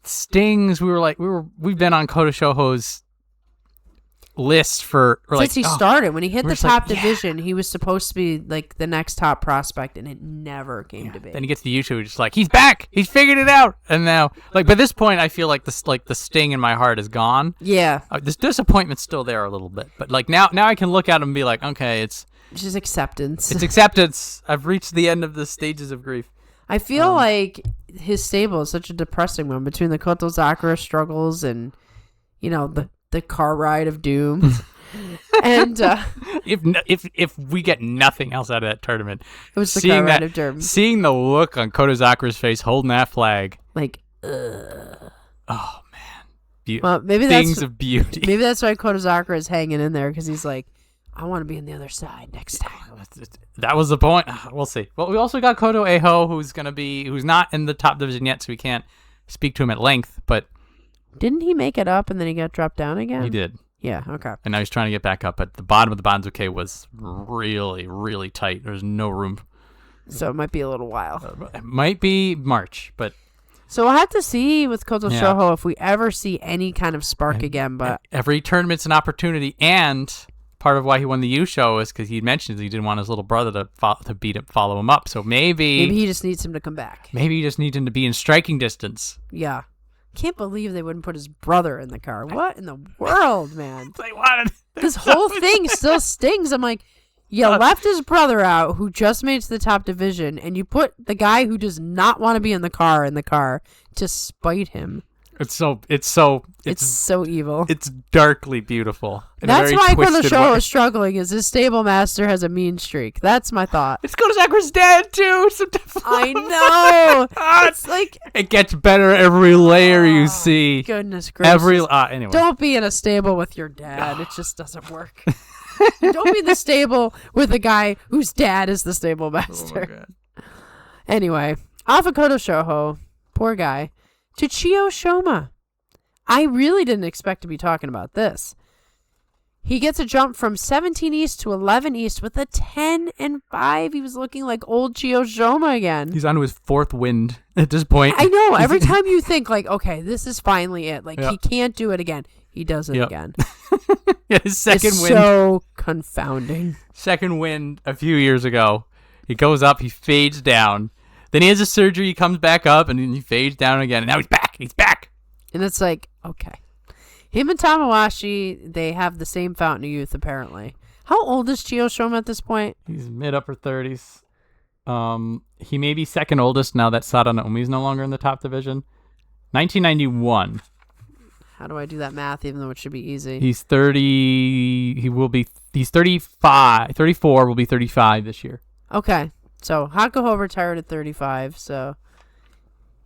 Stings. We've been on Koto Shoho's list since he started. When he hit the top division, he was supposed to be like the next top prospect, and it never came to be. Then he gets the Yusho, just like he's back, he's figured it out, and now like by this point, I feel like the sting in my heart is gone. Yeah, this disappointment's still there a little bit, but like now I can look at him and be like, okay, it's just acceptance. It's acceptance. I've reached the end of the stages of grief. I feel like his stable is such a depressing one between the Koto Sakura struggles and, the car ride of doom. And if we get nothing else out of that tournament, it was the car ride of doom. Seeing the look on Koto Sakura's face holding that flag, like, oh man, well, maybe things of beauty. Maybe that's why Koto Sakura is hanging in there because he's like, I want to be on the other side next time. That was the point. We'll see. Well, we also got Koto Eho, who's not in the top division yet, so we can't speak to him at length. But didn't he make it up and then he got dropped down again? He did. Yeah. Okay. And now he's trying to get back up. But the bottom of the Banzuke was really, really tight. There's no room. So it might be a little while. It might be March, but. So we'll have to see with Koto Shoho if we ever see any kind of spark again. But every tournament's an opportunity, and part of why he won the Yusho is because he mentioned he didn't want his little brother to follow him up. So maybe he just needs him to come back. Maybe he just needs him to be in striking distance. Yeah. Can't believe they wouldn't put his brother in the car. What in the world, man? They wanted this whole thing still stings. I'm like, you left his brother out who just made it to the top division, and you put the guy who does not want to be in the car to spite him. It's so evil. It's darkly beautiful. That's why Kodo Shoho is struggling. Is his stable master has a mean streak. That's my thought. It's Kodo Sakura's dad too. So I know. It's like it gets better every layer you see. Goodness gracious. Anyway. Don't be in a stable with your dad. It just doesn't work. Don't be in the stable with a guy whose dad is the stable master. Oh my God. Anyway, off of Kodo Shoho, poor guy, to Chiyo Shoma. I really didn't expect to be talking about this. He gets a jump from 17 East to 11 East with a 10 and 5. He was looking like old Chiyo Shoma again. He's on to his fourth wind at this point. I know. Every time you think like, okay, this is finally it. Like he can't do it again. He does it again. Yeah, his second it's wind. So confounding. Second wind a few years ago. He goes up, he fades down. Then he has a surgery, he comes back up, and then he fades down again. And now he's back. He's back. And it's like, okay. Him and Tamawashi, they have the same fountain of youth, apparently. How old is Chiyo Shoma at this point? He's mid-upper 30s. He may be second oldest now that Sada Naomi's no longer in the top division. 1991. How do I do that math, even though it should be easy? He's 30. He's 35. 34, will be 35 this year. Okay. So Hakuho retired at 35, so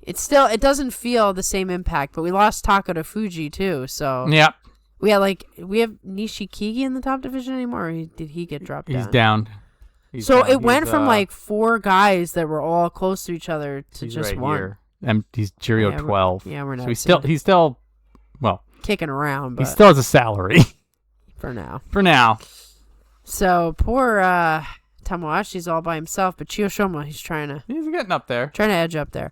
it doesn't feel the same impact, but we lost Taka to Fuji too, so yeah. We have Nishikigi in the top division anymore, or did he get dropped down? He's down. It went from like 4 guys that were all close to each other to just right one. Here. And he's Jirio 12. We're not. So he's still well kicking around, but he still has a salary for now. So poor Tamawashi's all by himself, but Chiyo Shoma, he's getting up there. Trying to edge up there.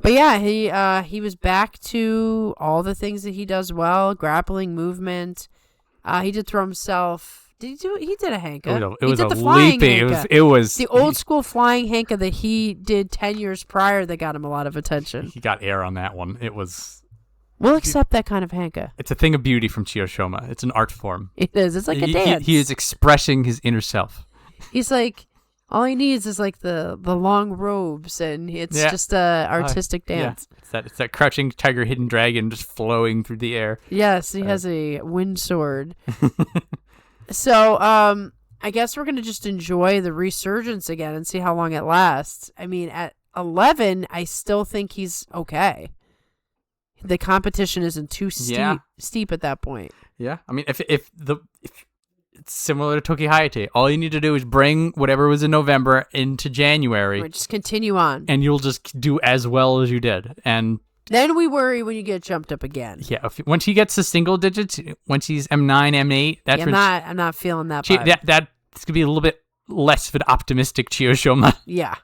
But yeah, he was back to all the things that he does well, grappling, movement. He did throw himself. He did a Hanka. It was did a the flying leaping. Hanka. It was the old school flying Hanka that he did 10 years prior that got him a lot of attention. He got air on that one. It was. We'll accept that kind of Hanka. It's a thing of beauty from Chiyo Shoma. It's an art form. It is. It's like a dance. He is expressing his inner self. He's like, all he needs is like the long robes, and it's just a artistic dance. Yeah. It's that crouching tiger, hidden dragon just flowing through the air. Yes, he has a wind sword. So, I guess we're gonna just enjoy the resurgence again and see how long it lasts. I mean, at 11, I still think he's okay. The competition isn't too steep at that point. Yeah, I mean, if it's similar to Toki Hayate. All you need to do is bring whatever was in November into January. Or just continue on. And you'll just do as well as you did. And then we worry when you get jumped up again. Yeah, once he gets to single digits, once he's M9, M8, that's when I'm not feeling that vibe. That's going to be a little bit less of an optimistic Chiyo Shoma. Yeah.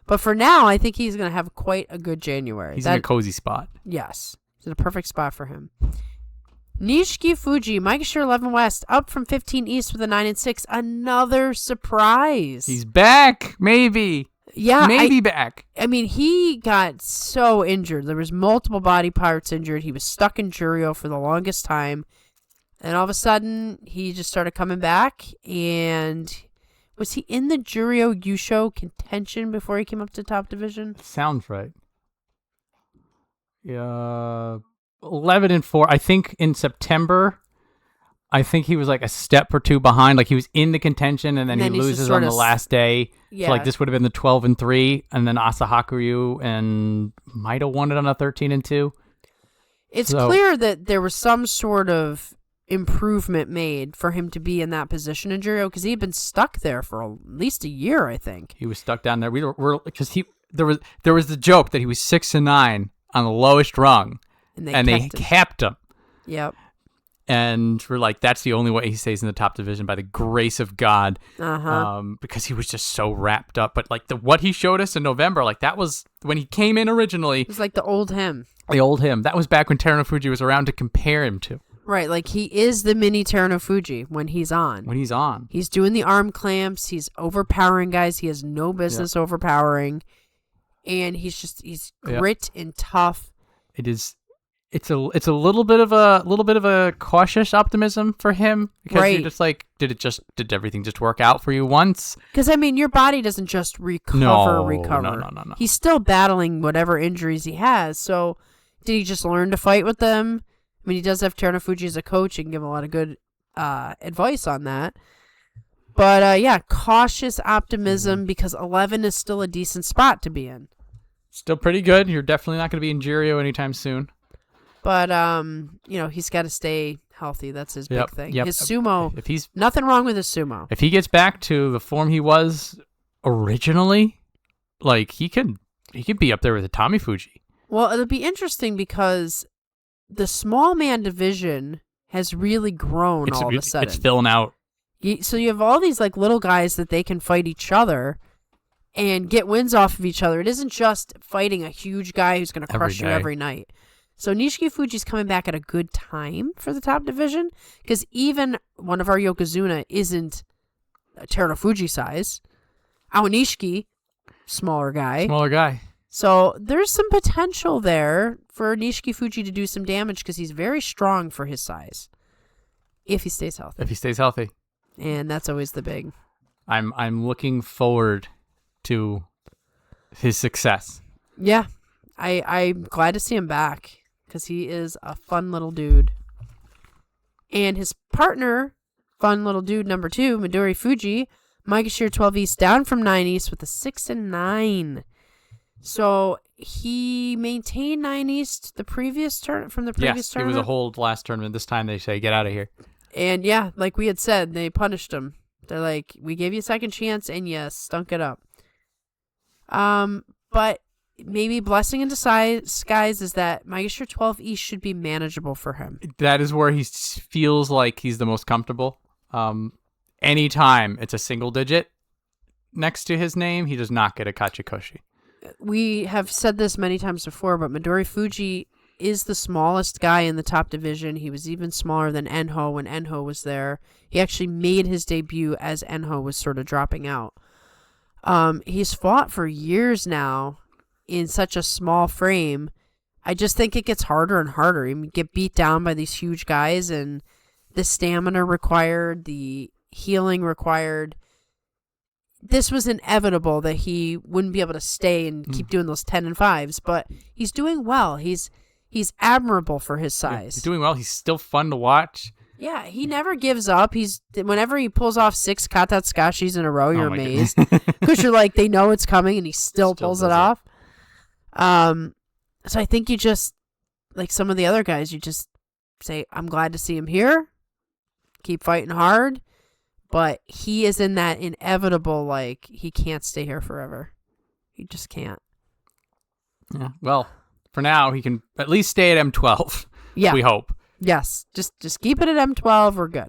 But for now, I think he's going to have quite a good January. He's in a cozy spot. Yes. It's in a perfect spot for him. Nishiki Fuji, Maikashira 11 West, up from 15 East with a 9 and 6. Another surprise. He's back, maybe. Yeah, maybe back. I mean, he got so injured. There was multiple body parts injured. He was stuck in Jurio for the longest time, and all of a sudden, he just started coming back. And was he in the Jurio Yusho contention before he came up to top division? Sounds right. Yeah. 11 and 4. I think in September, I think he was like a step or two behind. Like he was in the contention, and then he loses on the last day. Yeah. So like this would have been the 12 and 3, and then Asahakuryu and might have won it on a 13 and 2. It's clear that there was some sort of improvement made for him to be in that position in Jurio, because he had been stuck there for at least a year. I think he was stuck down there. We were because there was the joke that he was 6 and 9 on the lowest rung. And they kept him. Yep. And we're like, that's the only way he stays in the top division, by the grace of God. Uh-huh. Because he was just so wrapped up. But like what he showed us in November, like that was when he came in originally. It was like the old him. The old him. That was back when Teruno Fuji was around to compare him to. Right. Like he is the mini Teruno Fuji when he's on. He's doing the arm clamps. He's overpowering guys. He has no business overpowering. And he's grit and tough. It is. It's a little bit of a cautious optimism for him, because you're just like, did everything just work out for you once? Because I mean, your body doesn't just recover. No. He's still battling whatever injuries he has. So Did he just learn to fight with them? I mean, he does have Terunofuji as a coach and give him a lot of good advice on that. But yeah, cautious optimism because 11 is still a decent spot to be in. Still pretty good. You're definitely not going to be in Jirio anytime soon. But he's got to stay healthy. That's his big thing. Yep. His sumo. If he's nothing wrong with his sumo. If he gets back to the form he was originally, like he could be up there with a Tommy Fuji. Well, it'll be interesting because the small man division has really grown all of a sudden. It's filling out. So you have all these like little guys that they can fight each other and get wins off of each other. It isn't just fighting a huge guy who's going to crush you every night. So Nishiki Fuji's coming back at a good time for the top division because even one of our Yokozuna isn't Terunofuji size. Aonishiki, smaller guy. So there's some potential there for Nishiki Fuji to do some damage because he's very strong for his size. If he stays healthy. And that's always the big. I'm looking forward to his success. Yeah. I'm glad to see him back because he is a fun little dude. And his partner, fun little dude number 2, Midori Fuji, Maegashira 12 East down from 9 East with a 6-9. So he maintained 9 East the previous turn from the previous tournament. It was a hold last tournament. This time they say, get out of here. And yeah, like we had said, they punished him. They're like, we gave you a second chance and you stunk it up. But maybe blessing in disguise is that Maegashira 12 East should be manageable for him. That is where he feels like he's the most comfortable. Anytime it's a single digit next to his name, he does not get a Kachikoshi. We have said this many times before, but Midori Fuji is the smallest guy in the top division. He was even smaller than Enho when Enho was there. He actually made his debut as Enho was sort of dropping out. He's fought for years now in such a small frame. I just think it gets harder and harder. You get beat down by these huge guys, and the stamina required, the healing required. This was inevitable that he wouldn't be able to stay and keep doing those 10 and 5s, but he's doing well. He's admirable for his size. Yeah, he's doing well. He's still fun to watch. Yeah, he never gives up. Whenever he pulls off 6 katatsukashis in a row, you're amazed. Because you're like, they know it's coming and he still pulls it off. So I think you just, like some of the other guys, you just say, I'm glad to see him here. Keep fighting hard. But he is in that inevitable, like, he can't stay here forever. He just can't. Yeah. Well, for now, he can at least stay at M12. Yeah. We hope. Yes. Just keep it at M12. We're good.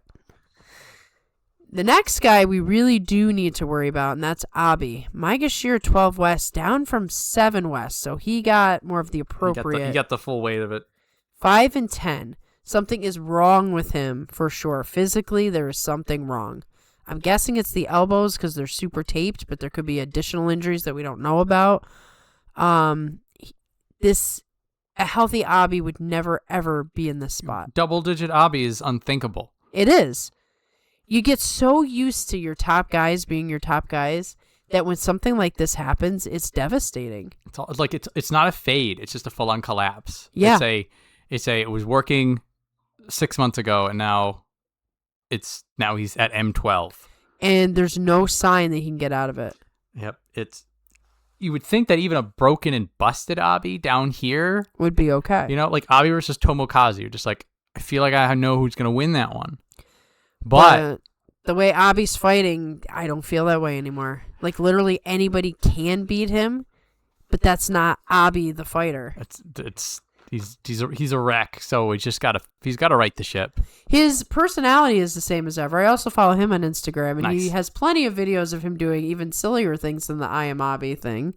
The next guy we really do need to worry about, and that's Abi. Maegashira 12 West, down from 7 West. So he got more of the appropriate. He got the full weight of it. 5 and 10. Something is wrong with him for sure. Physically, there is something wrong. I'm guessing it's the elbows because they're super taped, but there could be additional injuries that we don't know about. A healthy Abi would never, ever be in this spot. Double-digit Abi is unthinkable. It is. You get so used to your top guys being your top guys that when something like this happens, it's devastating. It's not a fade. It's just a full-on collapse. Yeah. It was working 6 months ago, and now he's at M12. And there's no sign that he can get out of it. Yep. You would think that even a broken and busted Abi down here would be okay. Like Abi versus Tomokazu. You're just like, I feel like I know who's going to win that one. But the way Abi's fighting, I don't feel that way anymore. Like literally anybody can beat him, but that's not Abi the fighter. He's a wreck, so he's got to right the ship. His personality is the same as ever. I also follow him on Instagram, and He has plenty of videos of him doing even sillier things than the I am Abi thing.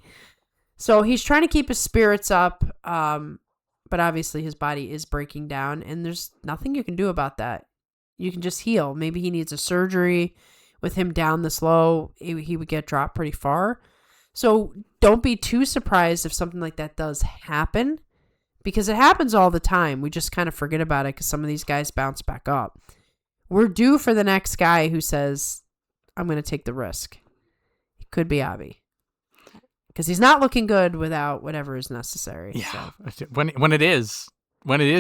So he's trying to keep his spirits up, but obviously his body is breaking down, and there's nothing you can do about that. You can just heal. Maybe he needs a surgery. With him down this low, he would get dropped pretty far. So don't be too surprised if something like that does happen. Because it happens all the time. We just kind of forget about it because some of these guys bounce back up. We're due for the next guy who says, I'm going to take the risk. It could be Abi. because he's not looking good without whatever is necessary. Yeah. So. When it is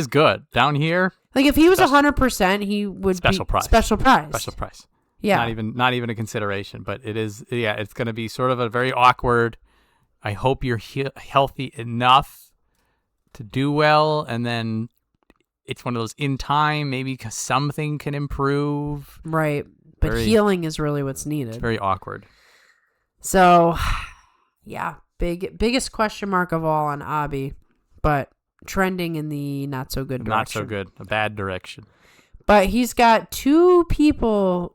good down here, Like if he was 100%, he would special be price. Special price. Special price. Yeah. Not even a consideration, but it is. Yeah, it's going to be sort of a very awkward. I hope you're healthy enough to do well, and then it's one of those in time, maybe 'cause something can improve. Right. But healing is really what's needed. It's very awkward. So, yeah, biggest question mark of all on Abi, but trending in the not so good direction. Not so good, a bad direction. But he's got two people.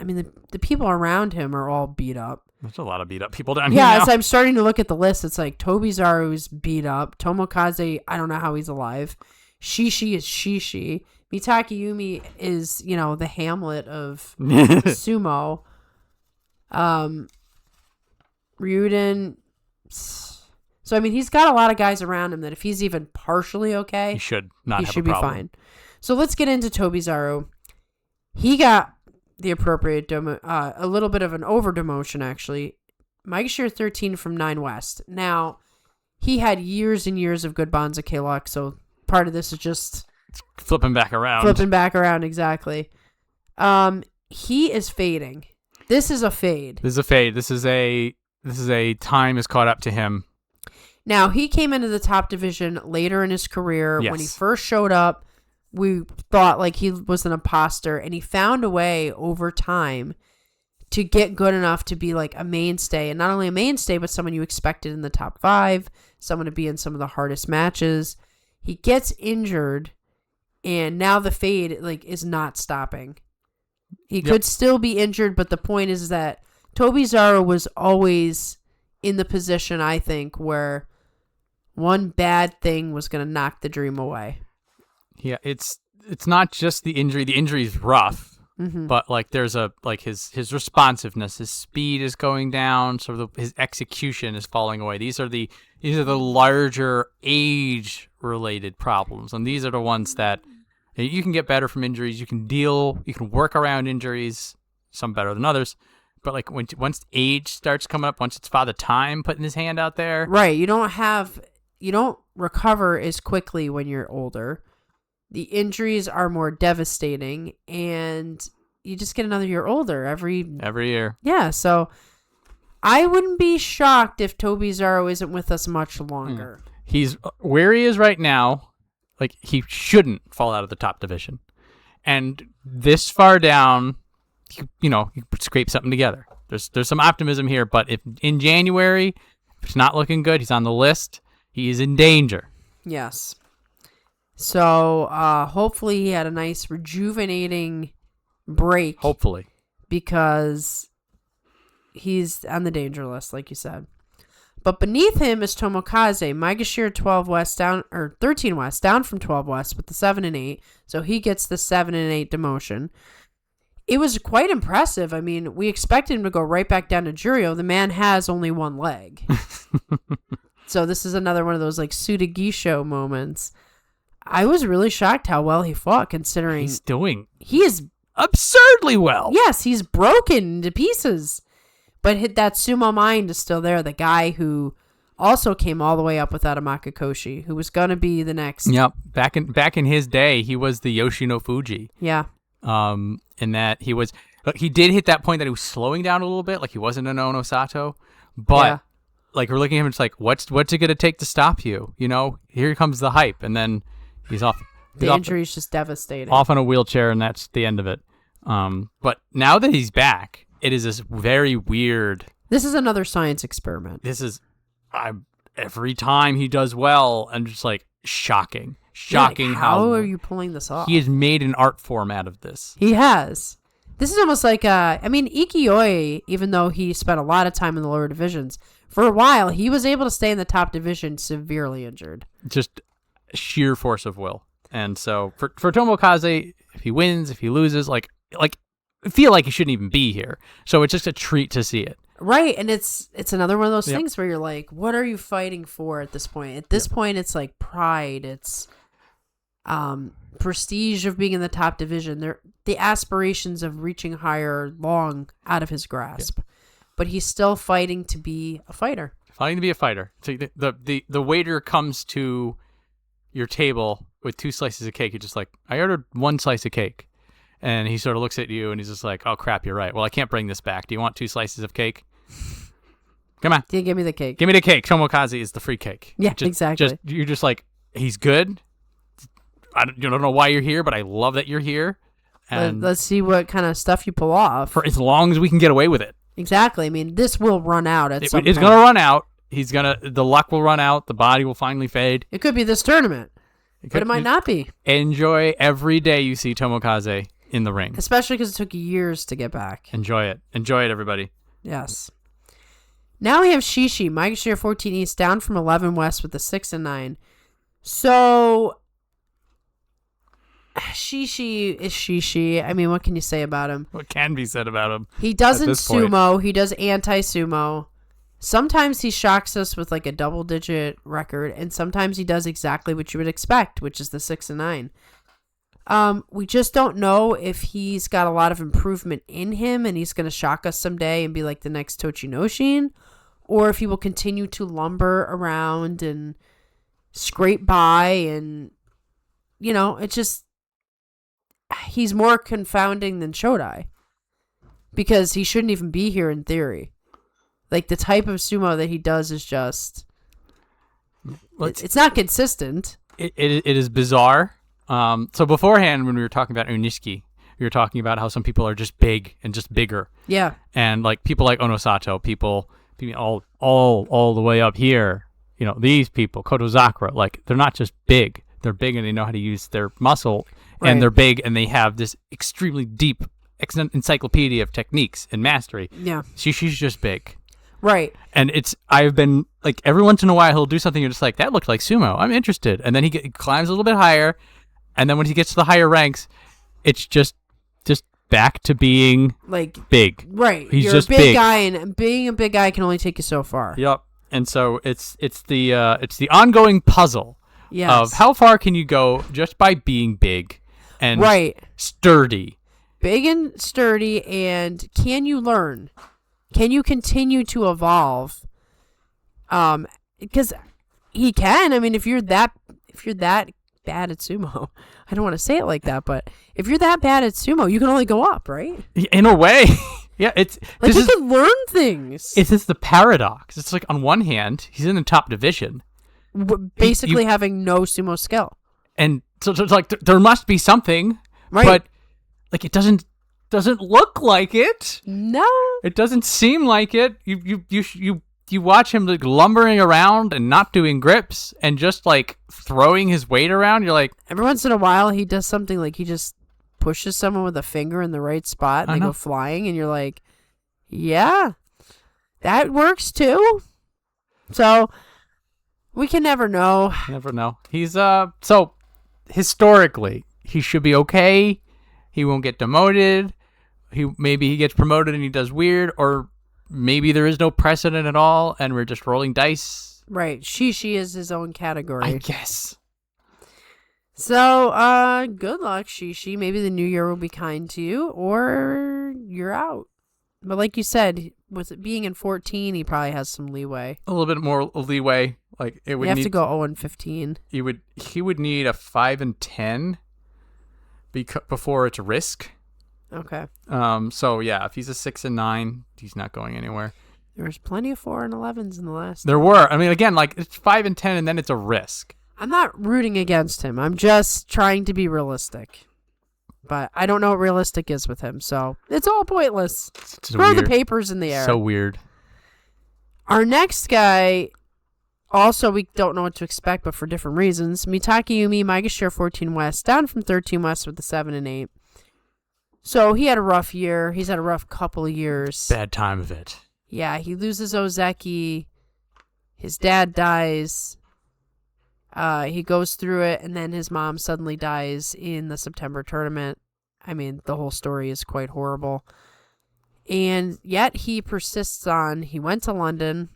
I mean, the people around him are all beat up. There's a lot of beat up people down here. Yeah, now. as I'm starting to look at the list, it's like Tobizaru's beat up. Tomokaze, I don't know how he's alive. Shishi is Shishi. Mitake Yumi is, the Hamlet of sumo. Ryuden. So, I mean, he's got a lot of guys around him that if he's even partially okay, he should not he have should a be problem. fine. So let's get into Tobizaru. He got the appropriate a little bit of an over demotion, actually. Maegashira 13 from 9 West. Now, he had years and years of good Banzuke luck, so part of this is just flipping back around. Exactly. He is fading. This is a fade. This is a fade. This is a time has caught up to him. Now, he came into the top division later in his career. Yes. When he first showed up, we thought like he was an imposter, and he found a way over time to get good enough to be like a mainstay, and not only a mainstay, but someone you expected in the top 5, someone to be in some of the hardest matches. He gets injured, and now the fade is not stopping. He could still be injured, but the point is that Tobizaru was always in the position, I think, where one bad thing was going to knock the dream away. Yeah, it's not just the injury. The injury is rough, Mm-hmm. but there's his responsiveness, his speed is going down, his execution is falling away. These are the larger age related problems, and these are the ones that you can get better from injuries. You can work around injuries, some better than others. But once age starts coming up, once it's Father Time putting his hand out there, right? You don't recover as quickly when you're older. The injuries are more devastating, and you just get another year older every year. Yeah, so I wouldn't be shocked if Tobizaru isn't with us much longer. He's where he is right now. He shouldn't fall out of the top division, and this far down, you scrape something together. There's some optimism here, but if in January, if it's not looking good, he's on the list. He is in danger. Yes. So hopefully he had a nice rejuvenating break. Hopefully. Because he's on the danger list, like you said. But beneath him is Tomokaze, Maegashira 12 West down, or 13 West, down from 12 West with the 7 and 8. So he gets the 7 and 8 demotion. It was quite impressive. I mean, we expected him to go right back down to Juryo. The man has only one leg. So this is another one of those Tsurugisho moments. I was really shocked how well he fought, considering he is absurdly well. Yes, he's broken to pieces. But that sumo mind is still there. The guy who also came all the way up without a Makakoshi, who was going to be the next. Yep. Back in his day, he was the Yoshino Fuji. Yeah. In that he did hit that point that he was slowing down a little bit, he wasn't an Onosato. But we're looking at him, it's what's it going to take to stop you? Here comes the hype, and then he's off. The injury is just devastating. Off on a wheelchair, and that's the end of it. But now that he's back, it is this very weird. This is another science experiment. This is, every time he does well, I'm just shocking. How are you pulling this off? He has made an art form out of this. He has. This is almost Ikioi, even though he spent a lot of time in the lower divisions, for a while, he was able to stay in the top division severely injured. Just sheer force of will. And so for Tomokaze, if he wins, if he loses, I feel like he shouldn't even be here. So it's just a treat to see it. Right, and it's another one of those things where you're like, what are you fighting for at this point? At this point, it's pride. It's prestige of being in the top division. The aspirations of reaching higher are long out of his grasp. but he's still fighting to be a fighter. Fighting to be a fighter. So the waiter comes to your table with 2 slices of cake. You're just like, I ordered 1 slice of cake. And he sort of looks at you and he's just like, oh, crap, you're right. Well, I can't bring this back. Do you want 2 slices of cake? Come on. Yeah, give me the cake. Give me the cake. Tomokaze is the free cake. Yeah, exactly. You're just like, he's good. You don't know why you're here, but I love that you're here. And Let's see what kind of stuff you pull off. for as long as we can get away with it. Exactly. I mean, this will run out at some point. It's going to run out. The luck will run out. The body will finally fade. It could be this tournament, but it might not be. Enjoy every day you see Tomokaze in the ring. Especially because it took years to get back. Enjoy it. Enjoy it, everybody. Yes. Now we have Shishi, Maegashira 14 East, down from 11 West with a 6 and 9. So, Shishi is Shishi. I mean, what can you say about him? What can be said about him? He doesn't sumo. He does anti-sumo. Sometimes he shocks us with like a double-digit record, and sometimes he does exactly what you would expect, which is the 6 and 9. We just don't know if he's got a lot of improvement in him and he's going to shock us someday and be like the next Tochinoshin, or if he will continue to lumber around and scrape by and, you know, it's just, he's more confounding than Shodai because he shouldn't even be here in theory. Like the type of sumo that he does is just, it's not consistent. It is bizarre. So beforehand, when we were talking about Unishiki, we were talking about how some people are just big and just bigger. Yeah. And like people like Onosato, people all the way up here, you know, these people, Kotozakura, like they're not just big. They're big and they know how to use their muscle, right. And they're big and they have this extremely deep encyclopedia of techniques and mastery. Yeah. She's just big. Right. And I've been like, every once in a while he'll do something you're just like, that looked like sumo. I'm interested. And then he climbs a little bit higher. And then when he gets to the higher ranks, it's just back to being like big. Right. He's You're just a big big guy, and being a big guy can only take you so far. Yep. And so it's the ongoing puzzle of how far can you go just by being big and sturdy. Big and sturdy, and can you learn? Can you continue to evolve? Because he can. I mean, if you're that bad at sumo, I don't want to say it like that, but if you're that bad at sumo, you can only go up, right? In a way. Yeah, it's like he can learn things. It's just the paradox. It's like on one hand, he's in the top division, basically having no sumo skill, and so it's like there must be something, right? But like it doesn't look like it. No, it doesn't seem like it. You watch him like lumbering around and not doing grips and just like throwing his weight around. You're like, every once in a while he does something like he just pushes someone with a finger in the right spot and they go flying, and you're like, yeah, that works too. So we can never know. Never know. He's so historically he should be okay. He won't get demoted. Maybe he gets promoted and he does weird, or maybe there is no precedent at all and we're just rolling dice. Right. Shishi is his own category, I guess. So, good luck, Shishi. Maybe the new year will be kind to you, or you're out. But like you said, with it being in 14, he probably has some leeway. A little bit more leeway. Like it would. You have to go 0-15. He would need a 5-10 before it's risk. Okay. So yeah, if he's a 6-9, he's not going anywhere. There's plenty of 4-11s in the last. There were. I mean, again, like it's 5-10, and then it's a risk. I'm not rooting against him. I'm just trying to be realistic. But I don't know what realistic is with him, so it's all pointless. Throw the papers in the air. So weird. Our next guy, also we don't know what to expect, but for different reasons. Mitake Yumi, Maegashira 14 West, down from 13 West with the 7 and 8. So he had a rough year. He's had a rough couple of years. Bad time of it. Yeah, he loses Ozeki. His dad dies. He goes through it, and then his mom suddenly dies in the September tournament. I mean, the whole story is quite horrible. And yet he persists on. He went to London.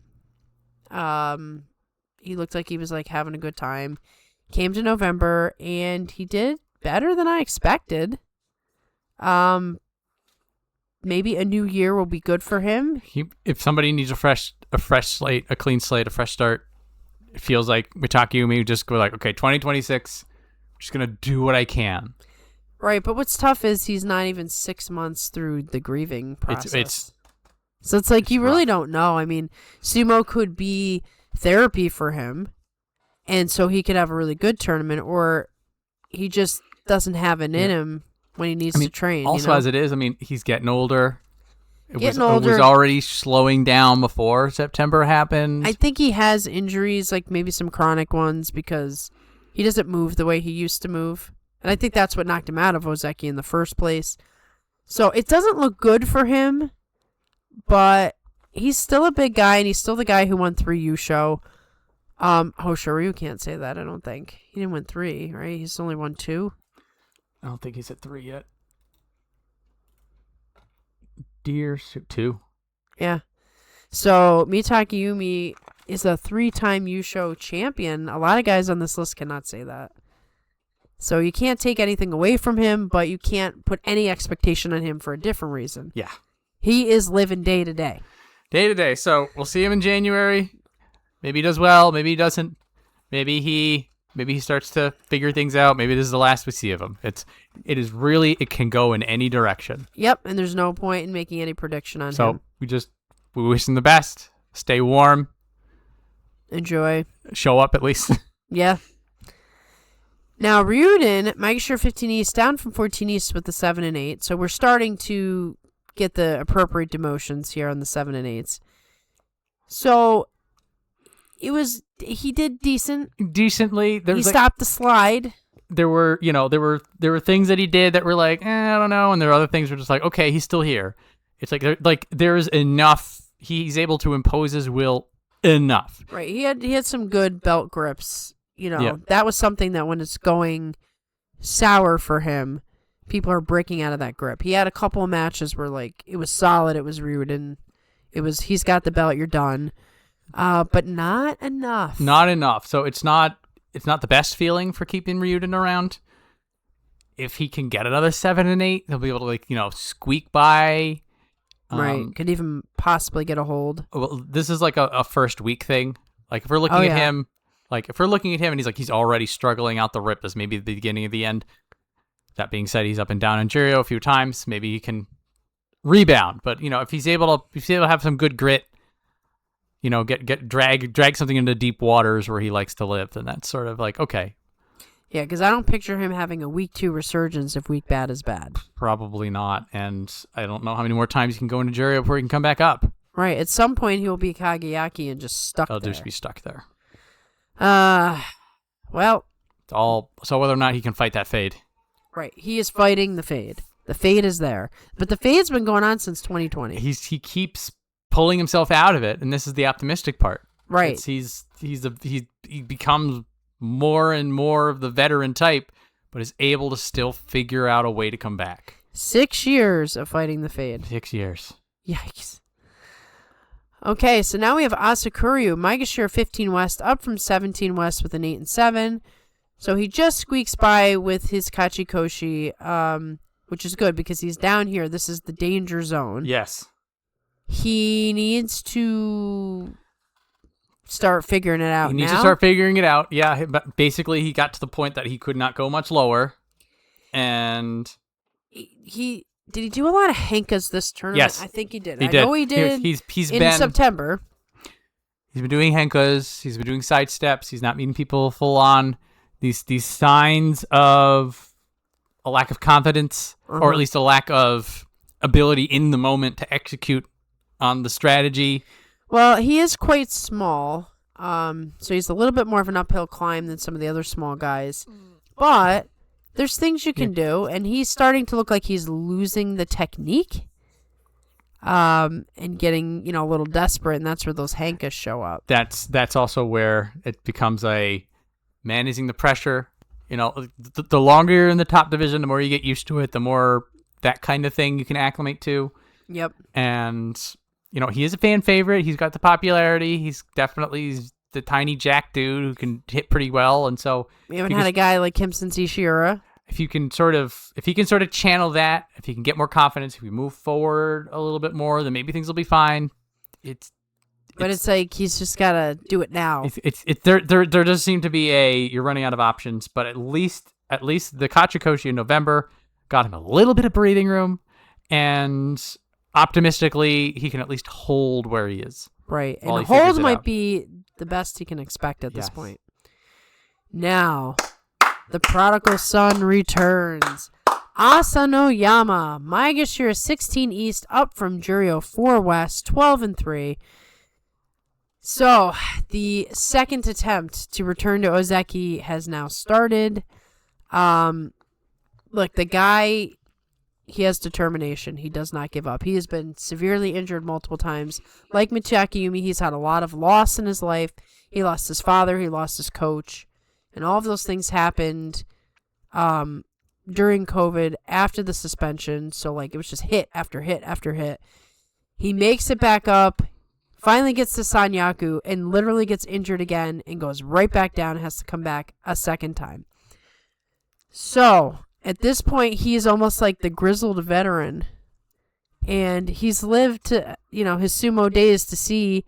He looked like he was like having a good time. Came to November, and he did better than I expected. maybe a new year will be good for him. If somebody needs a fresh slate, a clean slate, a fresh start, it feels like Mitake Umi just go like, okay, 2026, I'm just going to do what I can. Right, but what's tough is he's not even 6 months through the grieving process. So it's like you really don't know. I mean, sumo could be therapy for him, and so he could have a really good tournament, or he just doesn't have it in him when he needs to train. Also, as it is, I mean, he's getting older. It was older. already slowing down before September happened. I think he has injuries, like maybe some chronic ones, because he doesn't move the way he used to move. And I think that's what knocked him out of Ozeki in the first place. So it doesn't look good for him, but he's still a big guy, and he's still the guy who won 3 Yusho. Hoshoryu can't say that, I don't think. He didn't win 3, right? He's only won 2. I don't think he's at 3 yet. Dear 2. Yeah. So Mitake Umi is a 3-time Yusho champion. A lot of guys on this list cannot say that. So you can't take anything away from him, but you can't put any expectation on him for a different reason. Yeah. He is living day to day. Day to day. So we'll see him in January. Maybe he does well. Maybe he doesn't. Maybe he starts to figure things out. Maybe this is the last we see of him. It can go in any direction. Yep, and there's no point in making any prediction on him. So we wish him the best. Stay warm. Enjoy. Show up at least. Yeah. Now, Ryuden, Maegashira 15 East, down from 14 East with the 7 and 8. So we're starting to get the appropriate demotions here on the 7 and 8s. So he did decently. He stopped the slide. There were things that he did that were like, I don't know, and there were other things that were just like, okay, he's still here. It's like there's enough. He's able to impose his will enough. Right. He had some good belt grips. Yeah. That was something that when it's going sour for him, people are breaking out of that grip. He had a couple of matches where like it was solid. It was Ryuden. He's got the belt. You're done. But not enough. Not enough. So it's not the best feeling for keeping Ryuden around. If he can get another 7 and 8, he'll be able to squeak by. Right. Could even possibly get a hold. Well, this is like a first week thing. Like if we're looking at him, and he's already struggling out the rip as maybe the beginning of the end. That being said, he's up and down in Juryo a few times. Maybe he can rebound. But if he's able to have some good grit, drag something into deep waters where he likes to live, then that's sort of like, okay. Yeah, because I don't picture him having a week 2 resurgence if week bad is bad. Probably not, and I don't know how many more times he can go into Juryo before he can come back up. Right, at some point he will be Kageyaki and just stuck there. He'll just be stuck there. Well. It's all, so whether or not he can fight that fade. Right, he is fighting the fade. The fade is there. But the fade's been going on since 2020. He keeps pulling himself out of it, and this is the optimistic part. Right. He becomes more and more of the veteran type, but is able to still figure out a way to come back. 6 years of fighting the fade. 6 years. Yikes. Okay, so now we have Asakuryu, Maegashira 15 West, up from 17 West with an 8 and 7. So he just squeaks by with his Kachikoshi, which is good because he's down here. This is the danger zone. Yes. He needs to start figuring it out. He needs to start figuring it out. Yeah, but basically he got to the point that he could not go much lower, and did he do a lot of henkas this tournament? Yes, I think he did. He did. I know he did. He's in been September. He's been doing henkas. He's been doing side steps. He's not meeting people full on. These signs of a lack of confidence, or at least a lack of ability in the moment to execute on the strategy. Well, he is quite small, so he's a little bit more of an uphill climb than some of the other small guys. But there's things you can do, and he's starting to look like he's losing the technique, and getting a little desperate, and that's where those hankas show up. That's also where it becomes a managing the pressure. The longer you're in the top division, the more you get used to it, the more that kind of thing you can acclimate to. Yep. And he is a fan favorite. He's got the popularity. He's definitely the tiny jack dude who can hit pretty well. And so we haven't had a guy like him since Ishihara. if he can sort of channel that, if he can get more confidence, if we move forward a little bit more, then maybe things will be fine. But it's like he's just gotta do it now. There does seem to be you're running out of options, but at least the Kachikoshi in November got him a little bit of breathing room, and optimistically he can at least hold where he is. Right, and hold might be the best he can expect at this point. Now, the prodigal son returns. Asanoyama, Maegashira 16 East, up from Juryo 4 West, 12-3. So, the second attempt to return to Ozeki has now started. Look, the guy, he has determination. He does not give up. He has been severely injured multiple times. Like Michiaki Yumi, he's had a lot of loss in his life. He lost his father. He lost his coach. And all of those things happened during COVID, after the suspension. So, like, it was just hit after hit after hit. He makes it back up. Finally gets to Sanyaku and literally gets injured again and goes right back down and has to come back a second time. So, at this point, he is almost like the grizzled veteran. And he's lived to, his sumo days to see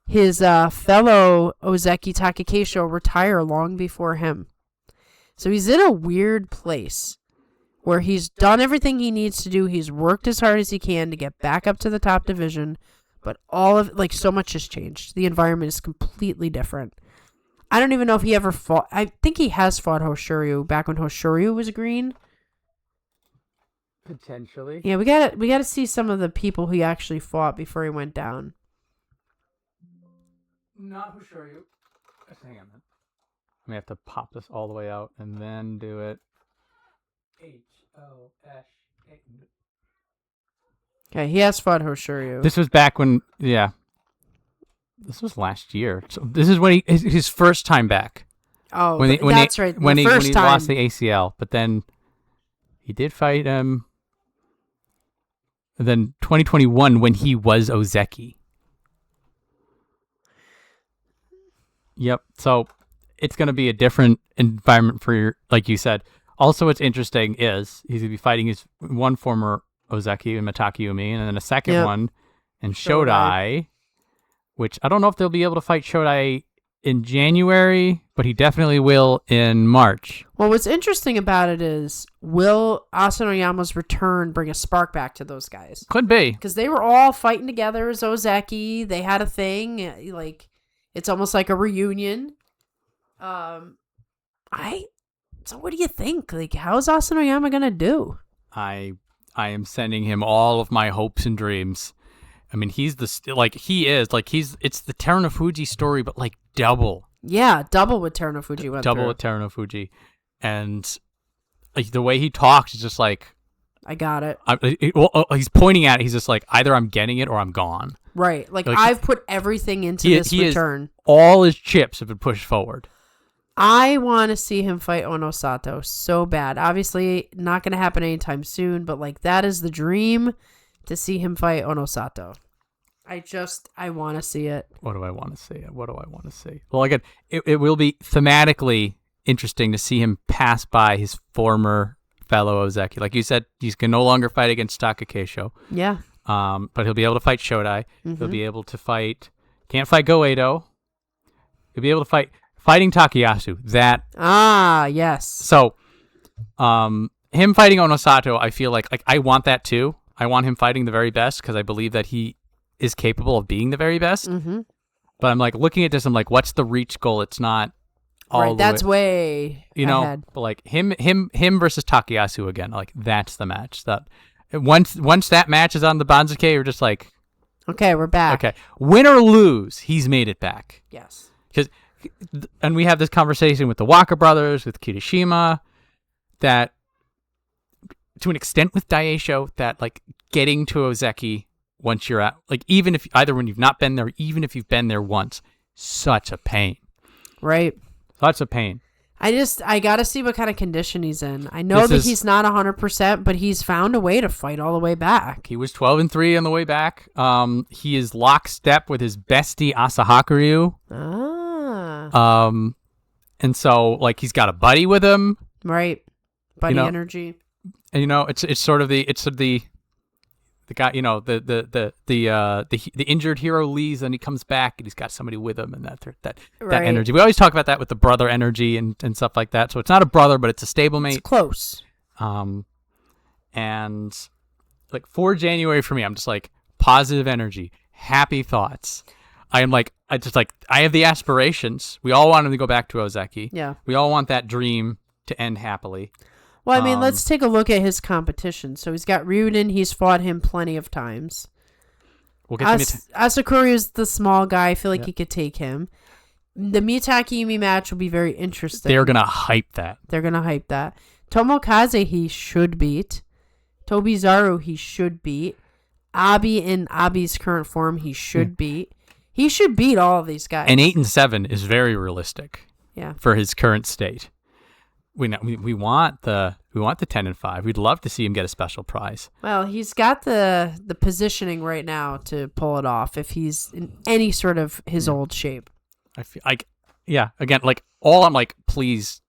his fellow Ozeki Takakeisho retire long before him. So he's in a weird place where he's done everything he needs to do. He's worked as hard as he can to get back up to the top division. But so much has changed. The environment is completely different. I don't even know if he ever fought. I think he has fought Hoshoryu back when Hoshoryu was green. Potentially. Yeah, we gotta see some of the people he actually fought before he went down. Not Hoshoryu. Hang on. We have to pop this all the way out and then do it. Hosh. Okay, he has fought Hoshoryu. This was back when, this was last year. So this is when his first time back. Oh, that's right. When he lost the ACL, but then he did fight him. Then 2021 when he was Ozeki. Yep. So it's going to be a different environment for like you said. Also, what's interesting is he's going to be fighting his one former Ozeki and Mitaki Yumi, and then a second one in Shodai, which I don't know if they'll be able to fight Shodai in January, but he definitely will in March. Well, what's interesting about it is, will Asanoyama's return bring a spark back to those guys? Could be. Because they were all fighting together as Ozeki. They had a thing. Like, it's almost like a reunion. So what do you think? Like, how's Asanoyama going to do? I am sending him all of my hopes and dreams. I mean, it's the Terunofuji story, but like double. Yeah, double what Terunofuji went through. Double with Terunofuji. And like the way he talks is just like, I got it. He's pointing at it. He's just like, either I'm getting it or I'm gone. Right. Like I've put everything into this return. All his chips have been pushed forward. I want to see him fight Onosato so bad. Obviously, not going to happen anytime soon, but like that is the dream, to see him fight Onosato. I want to see it. What do I want to see? Well, again, it will be thematically interesting to see him pass by his former fellow Ozeki. Like you said, he can no longer fight against Takakeisho. Yeah. But he'll be able to fight Shodai. Mm-hmm. He'll be able to fight... Can't fight Goeido. He'll be able to fighting Takayasu. That... Ah, yes. So, him fighting Onosato, I feel like I want that too. I want him fighting the very best because I believe that he is capable of being the very best. Mm-hmm. But I'm like looking at this, I'm like, what's the reach goal? It's not all right. That's way ahead. But like him versus Takayasu again. Like that's the match. That once that match is on the Banzuke, you're just like, okay, we're back. Okay, win or lose, he's made it back. Yes. And we have this conversation with the Waka brothers, with Kirishima, that to an extent with Daisho, that like getting to Ozeki once you're at, like even if either when you've not been there, even if you've been there once, such a pain. Right. Such a pain. I got to see what kind of condition he's in. I know he's not 100%, but he's found a way to fight all the way back. He was 12-3 on the way back. He is lockstep with his bestie Asahaka. Ah. And so like he's got a buddy with him. Right. Buddy you know, energy. and it's sort of the guy, the injured hero leaves and he comes back and he's got somebody with him, and that energy. We always talk about that with the brother energy and stuff like that. So it's not a brother, but it's a stablemate. It's close. And like for January for me, I'm just like positive energy, happy thoughts. I have the aspirations. We all want him to go back to Ozeki. Yeah. We all want that dream to end happily. Well, I mean, let's take a look at his competition. So he's got Ryuden. He's fought him plenty of times. We'll get to Asakura is the small guy. I feel like he could take him. The Miyataki Yumi match will be very interesting. They're going to hype that. Tomokaze he should beat. Tobizaru he should beat. Abi in Abi's current form he should beat. He should beat all of these guys. And 8 and 7 is very realistic. Yeah. For his current state. We want the 10 and 5. We'd love to see him get a special prize. Well, he's got the positioning right now to pull it off if he's in any sort of his old shape. I feel like, again, like all I'm like, please,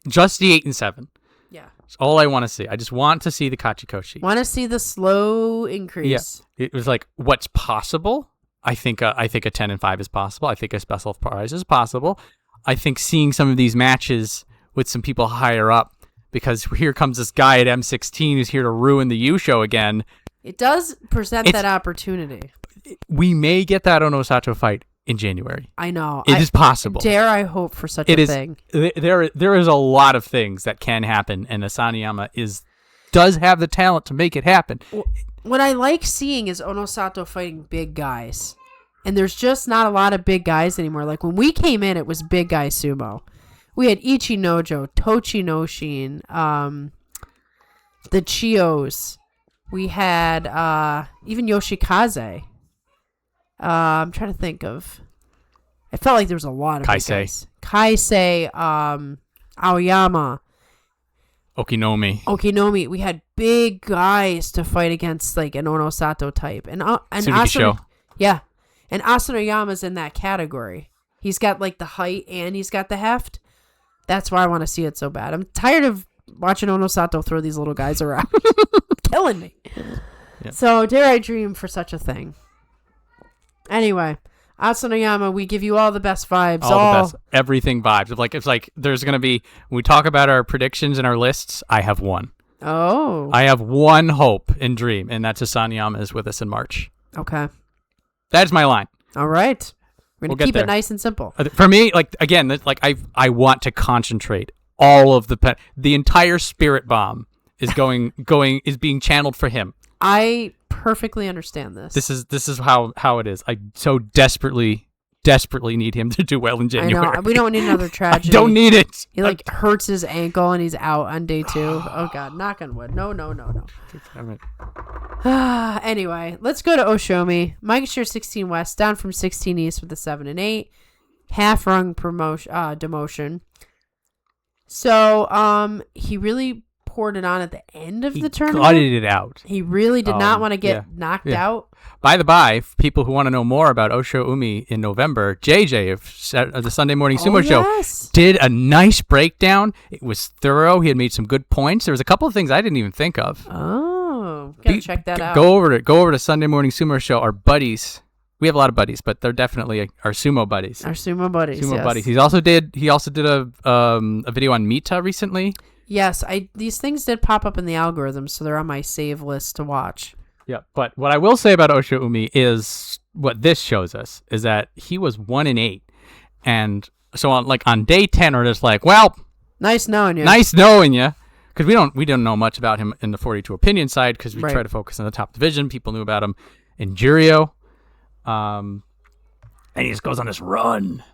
just the 8 and 7. Yeah. That's all I want to see. I just want to see the Kachikoshi. Want to see the slow increase. Yeah. It was like what's possible. I think a 10 and 5 is possible. I think a special prize is possible. I think seeing some of these matches with some people higher up, because here comes this guy at M16 who's here to ruin the U show again. It does present that opportunity. We may get that Onosato fight in January. I know. It is possible. Dare I hope for such a thing. There is a lot of things that can happen, and Asaniyama does have the talent to make it happen. What I like seeing is Onosato fighting big guys. And there's just not a lot of big guys anymore. Like when we came in, it was big guy sumo. We had Ichinojo, Tochi Noshin, the Chios. We had even Yoshikaze. I'm trying to think of. I felt like there was a lot of big guys. Kaisei, Aoyama. Okinomi. We had big guys to fight against, like an Onosato type. And Asano, yeah. And Asanoyama's in that category. He's got like the height and he's got the heft. That's why I want to see it so bad. I'm tired of watching Onosato throw these little guys around. Killing me. Yeah. So dare I dream for such a thing. Anyway, Asanoyama, we give you all the best vibes. All the best. Everything vibes. It's like there's going to be, when we talk about our predictions and our lists, I have one. Oh. I have one hope and dream, and that's Asanoyama is with us in March. Okay. That's my line. All right. We're going to keep it nice and simple. For me, I want to concentrate all of the entire spirit bomb is is being channeled for him. I perfectly understand this. This is how it is. I so desperately need him to do well in January. I know. We don't need another tragedy. I don't need it. He hurts his ankle and he's out on day 2. Oh God, knock on wood. No. Anyway, let's go to Oshomi. Mike Share 16 West, down from 16 East with a 7 and 8. Half rung demotion. So he really poured it on at the end of the tournament. He gutted it out. He really did not want to get knocked out. By the by, for people who want to know more about Osho Umi in November, JJ of the Sunday Morning Sumo Show did a nice breakdown. It was thorough. He had made some good points. There was a couple of things I didn't even think of. Oh, gotta check that out. Go over to Sunday Morning Sumo Show. Our buddies. We have a lot of buddies, but they're definitely our sumo buddies. Our sumo buddies. Buddies. He also did a video on Mita recently. Yes, these things did pop up in the algorithm, so they're on my save list to watch. Yeah, but what I will say about Osho Umi is what this shows us is that he was 1 and 8, and so on day 10, we're just like, well, nice knowing you, because we don't know much about him in the 42 opinion side because we try to focus on the top division. People knew about him in Juryo, and he just goes on this run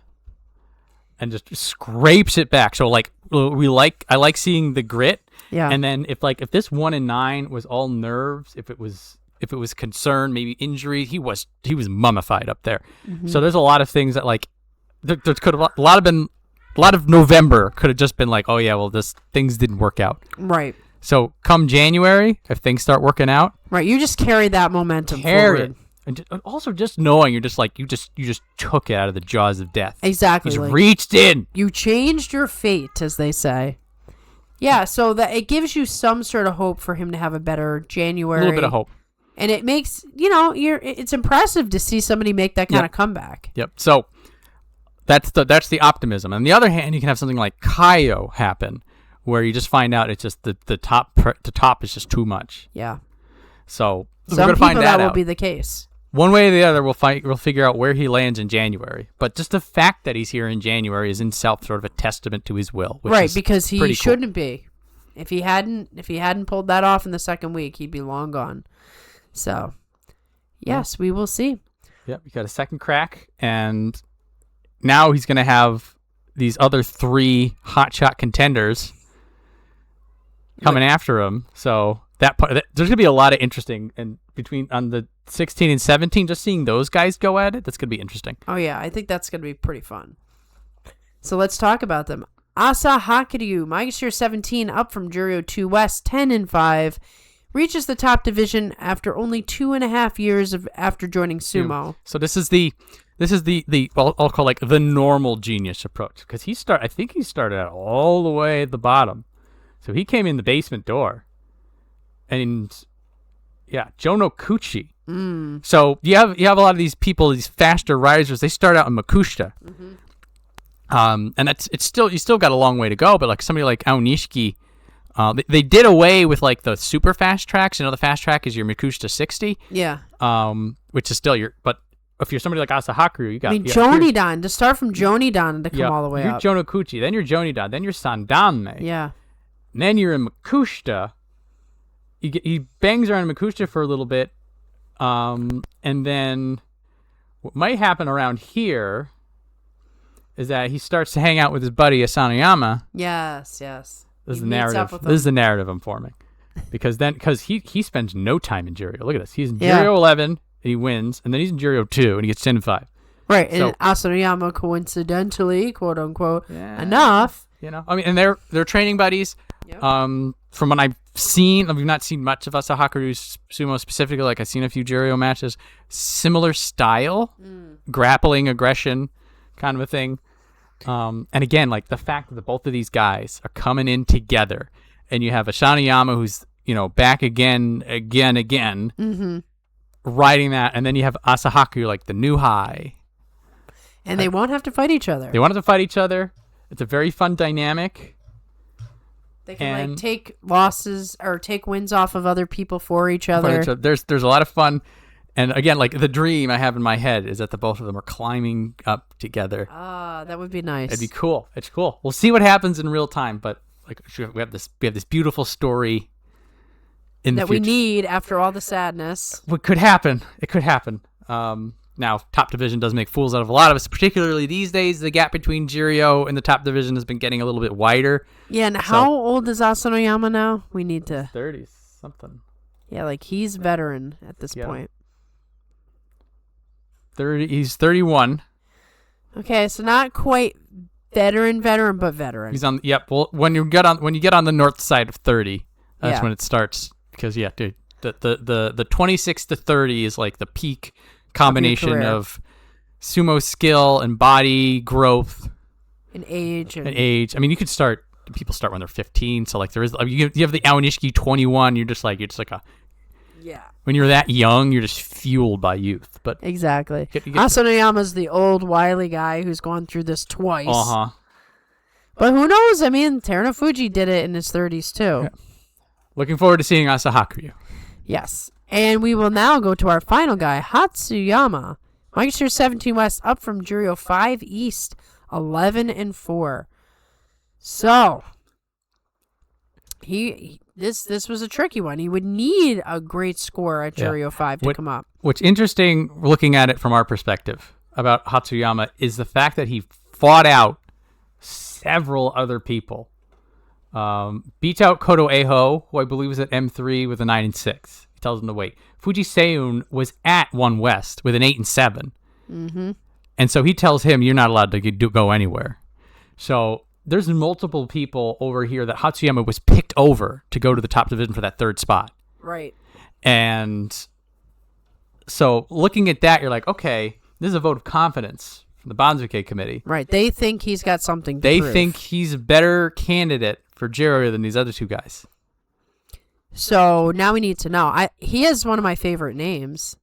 and just scrapes it back. So I like seeing the grit. Yeah. And then if this 1 and 9 was all nerves, if it was concern, maybe injury, he was mummified up there. Mm-hmm. So there's a lot of things that there could have a lot of November could have just been like, oh yeah, well things didn't work out. Right. So come January, if things start working out, right, you just carry that momentum forward. And also just knowing you're just you just took it out of the jaws of death. Exactly. You just reached in. You changed your fate, as they say. Yeah, so that it gives you some sort of hope for him to have a better January. A little bit of hope. And it makes, it's impressive to see somebody make that kind of comeback. Yep. So that's the optimism. On the other hand, you can have something like Kaio happen, where you just find out it's just the top is just too much. Yeah. So we're Some going to find people that out. will be the case. One way or the other, we'll figure out where he lands in January. But just the fact that he's here in January is in itself sort of a testament to his will. Which right, is because he pretty shouldn't be. If he hadn't pulled that off in the second week, he'd be long gone. So, yes, we will see. Yep, he got a second crack, and now he's going to have these other 3 hotshot contenders coming after him. So there's going to be a lot of interesting, and between on the 16 and 17, just seeing those guys go at it, that's going to be interesting. Oh yeah, I think that's going to be pretty fun. So let's talk about them. Asa Hakuryu, Maegashira 17, up from Juryo 2 West, 10-5, reaches the top division after only 2.5 years after joining sumo. So this is the well, I'll call like the normal genius approach, because I think he started out all the way at the bottom. So he came in the basement door, and yeah, Jonokuchi. So you have a lot of these people, these faster risers. They start out in Makushita, and you still got a long way to go. But like somebody like Aonishiki, they did away with like the super fast tracks. The fast track is your Makushita 60. Yeah. Which is still but if you're somebody like Asahakuru, you got. Jonidan, to start from Jonidan to come all the way up. You're Jonokuchi, then you're Jonidan, then you're Sandanme. Yeah. And then you're in Makushita. He bangs around Makushita for a little bit. And then what might happen around here is that he starts to hang out with his buddy Asanoyama. Yes. This is the narrative. This is the narrative I'm forming. Because he spends no time in Juryo. Look at this. He's in Juryo 11, and he wins, and then he's in Juryo 2, and he gets 10-5. Right, so, and Asanoyama coincidentally, quote unquote, enough. And they're training buddies. Yep. From what I've seen, we've not seen much of Asahakuru's sumo specifically. Like I've seen a few Juryo matches, similar style, grappling, aggression, kind of a thing. And again, like the fact that both of these guys are coming in together, and you have Asanoyama who's back again, riding that, and then you have Asahaku like the new high, and they won't have to fight each other. It's a very fun dynamic. They can take losses or take wins off of other people for each other. There's a lot of fun. And again, like the dream I have in my head is that the both of them are climbing up together. Ah, that would be nice. It'd be cool. It's cool. We'll see what happens in real time, but like we have this beautiful story in the future. We need after all the sadness. What could happen? It could happen. Now, top division does make fools out of a lot of us, particularly these days. The gap between Juryo and the top division has been getting a little bit wider. Yeah, and how old is Asanoyama now? We need to... 30 something. Yeah, like he's veteran at this point. 30. He's 31. Okay, so not quite veteran, but veteran. He's on. Yep. Well, when you get on the north side of 30, that's when it starts. Because dude, the 26 to 30 is like the peak combination of sumo skill and body growth and age. I mean, people start when they're 15. So like you have the Aonishiki 21. You're just like when you're that young, you're just fueled by youth. But exactly. Asanoyama's the old wily guy who's gone through this twice. But who knows? I mean, Terunofuji did it in his 30s too. Yeah. Looking forward to seeing Asahakuryu. Yes. And we will now go to our final guy, Hatsuyama. Maegashira 17 West, up from Juryo 5 East, 11-4. So, this was a tricky one. He would need a great score at Juryo 5 to come up. What's interesting, looking at it from our perspective about Hatsuyama, is the fact that he fought out several other people. Beat out Kodo Eho, who I believe was at M3 with a 9-6. He tells him to wait. Fuji Seun was at 1 West with an 8-7. Mm-hmm. And so he tells him, you're not allowed to go anywhere. So there's multiple people over here that Hatsuyama was picked over to go to the top division for that third spot. Right. And so looking at that, you're like, okay, this is a vote of confidence from the Banzuke committee. Right. They think he's got something to prove. They think he's a better candidate for Jiro than these other two guys. So now we need to know. He is one of my favorite names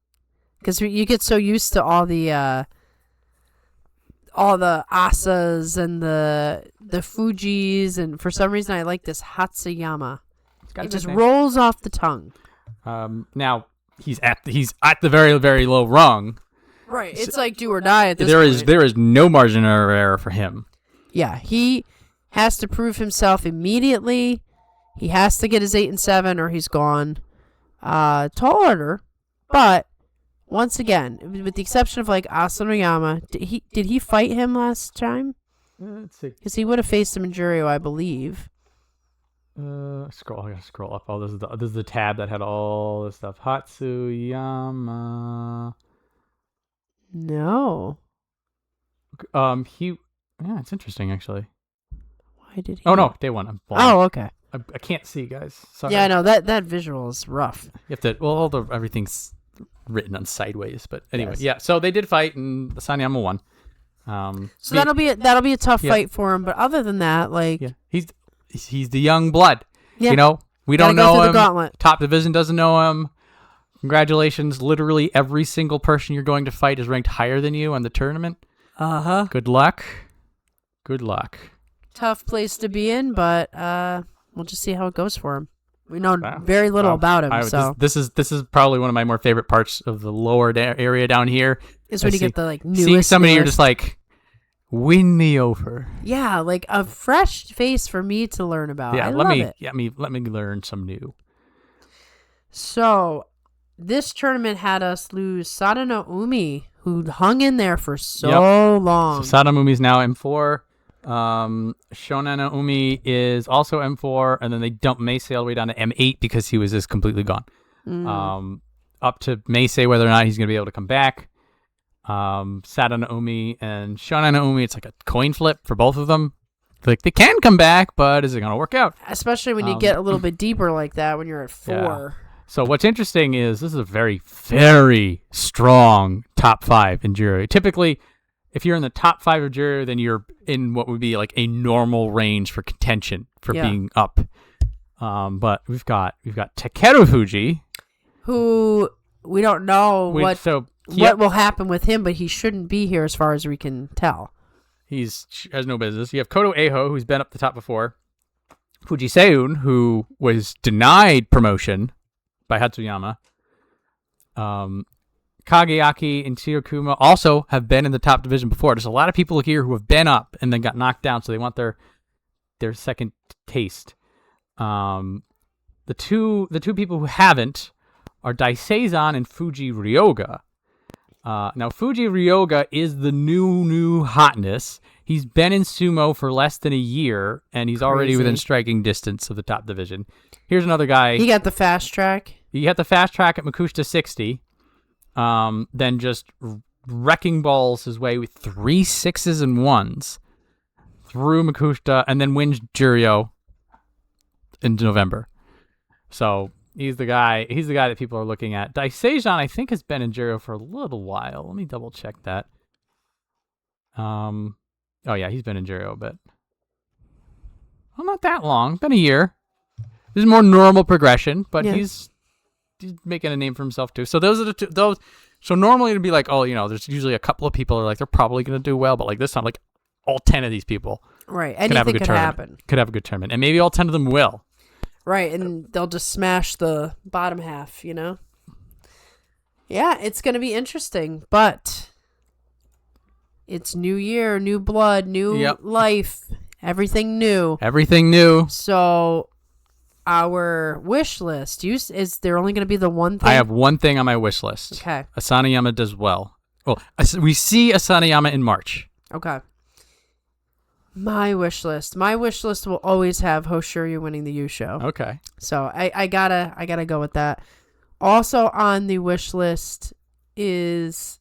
because you get so used to all the Asas and the Fujis, and for some reason I like this Hatsuyama. It just rolls off the tongue. Now he's at the very, very low rung. Right, it's like do or die at this point. There is no margin of error for him. Yeah, he has to prove himself immediately. He has to get his 8 and 7 or he's gone. Tall order, but once again, with the exception of like Asanoyama, did he fight him last time? Let's see. Because he would have faced him in Juryo, I believe. I gotta scroll up. Oh, this is the tab that had all this stuff. Hatsuyama. No. It's interesting actually. Why did he? Oh no, day one. I'm blind. Oh, okay. I can't see, guys. Sorry. Yeah, I know that visual is rough. You have to. Well, everything's written on sideways, but anyway, Yes. yeah. So they did fight, and Asanoyama won. So that'll be a tough fight for him. But other than that, like, yeah, he's the young blood. Yeah. You know, we Gotta don't go know through the him. gauntlet. Top division doesn't know him. Congratulations! Literally every single person you're going to fight is ranked higher than you on the tournament. Good luck. Good luck. Tough place to be in, but we'll just see how it goes for him. We know very little about him, so this is probably one of my more favorite parts of the lower area down here. Is when you get the like newest. Seeing somebody, you're just like, win me over. Yeah, like a fresh face for me to learn about. Yeah, let me learn some new. So, this tournament had us lose Sadano Umi, who hung in there for so long. So Sadano Umi's now M4. Shonano Umi is also M4, and then they dumped Meisei all the way down to M8 because he was just completely gone. Up to Meisei whether or not he's going to be able to come back. Sadano Umi and Shonano Umi, it's like a coin flip for both of them. Like they can come back, but is it going to work out? Especially when you get a little bit deeper like that when you're at 4. Yeah. So what's interesting is this is a very, very strong top 5 in Juro. Typically, if you're in the top 5 of Juro, then you're in what would be like a normal range for contention for being up. But we've got Takeru Fuji, who we don't know what will happen with him, but he shouldn't be here as far as we can tell. He has no business. You have Koto Eiho, who's been up the top before. Fuji Seun, who was denied promotion by Hatsuyama. Kageaki and Tsuyokuma also have been in the top division before. There's a lot of people here who have been up and then got knocked down, so they want their second taste. The two people who haven't are Daiseizan and Fuji Ryoga. Now, Fuji Ryoga is the new hotness. He's been in sumo for less than a year, and he's already within striking distance of the top division. Here's another guy. He got the fast track. He got the fast track at Makushita 60. Then just wrecking balls his way with 3 6s and 1s through Makushita, and then wins Juryo in November. So he's the guy that people are looking at. Daiseizan, I think, has been in Juryo for a little while. Let me double check that. Oh yeah, he's been in Juryo a bit. Well, not that long. Been a year. This is more normal progression, but he's making a name for himself too. So those are the two. So normally it'd be like, oh, there's usually a couple of people are like they're probably going to do well, but like this time, like all 10 of these people, right? Anything could happen. Could have a good tournament, and maybe all 10 of them will. Right, and they'll just smash the bottom half. Yeah, it's going to be interesting, but it's new year, new blood, new life, everything new. Everything new. So our wish list, is there only going to be the one thing? I have one thing on my wish list. Okay. Asanoyama does well. Well, we see Asanoyama in March. Okay. My wish list will always have Hoshiryu winning the U show. Okay. So I gotta go with that. Also on the wish list is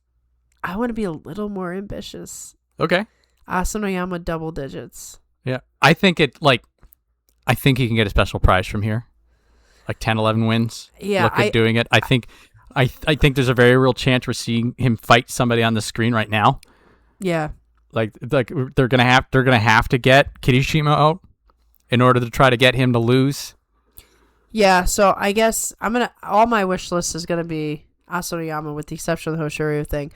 I want to be a little more ambitious. Okay. Asanoyama double digits. Yeah. I think he can get a special prize from here. Like 10, 11 wins. Yeah. Look at doing it. I think there's a very real chance we're seeing him fight somebody on the screen right now. Yeah. Like they're gonna have to get Kirishima out, in order to try to get him to lose. Yeah, so I guess all my wish list is gonna be Asanoyama with the exception of the Hoshoryu thing.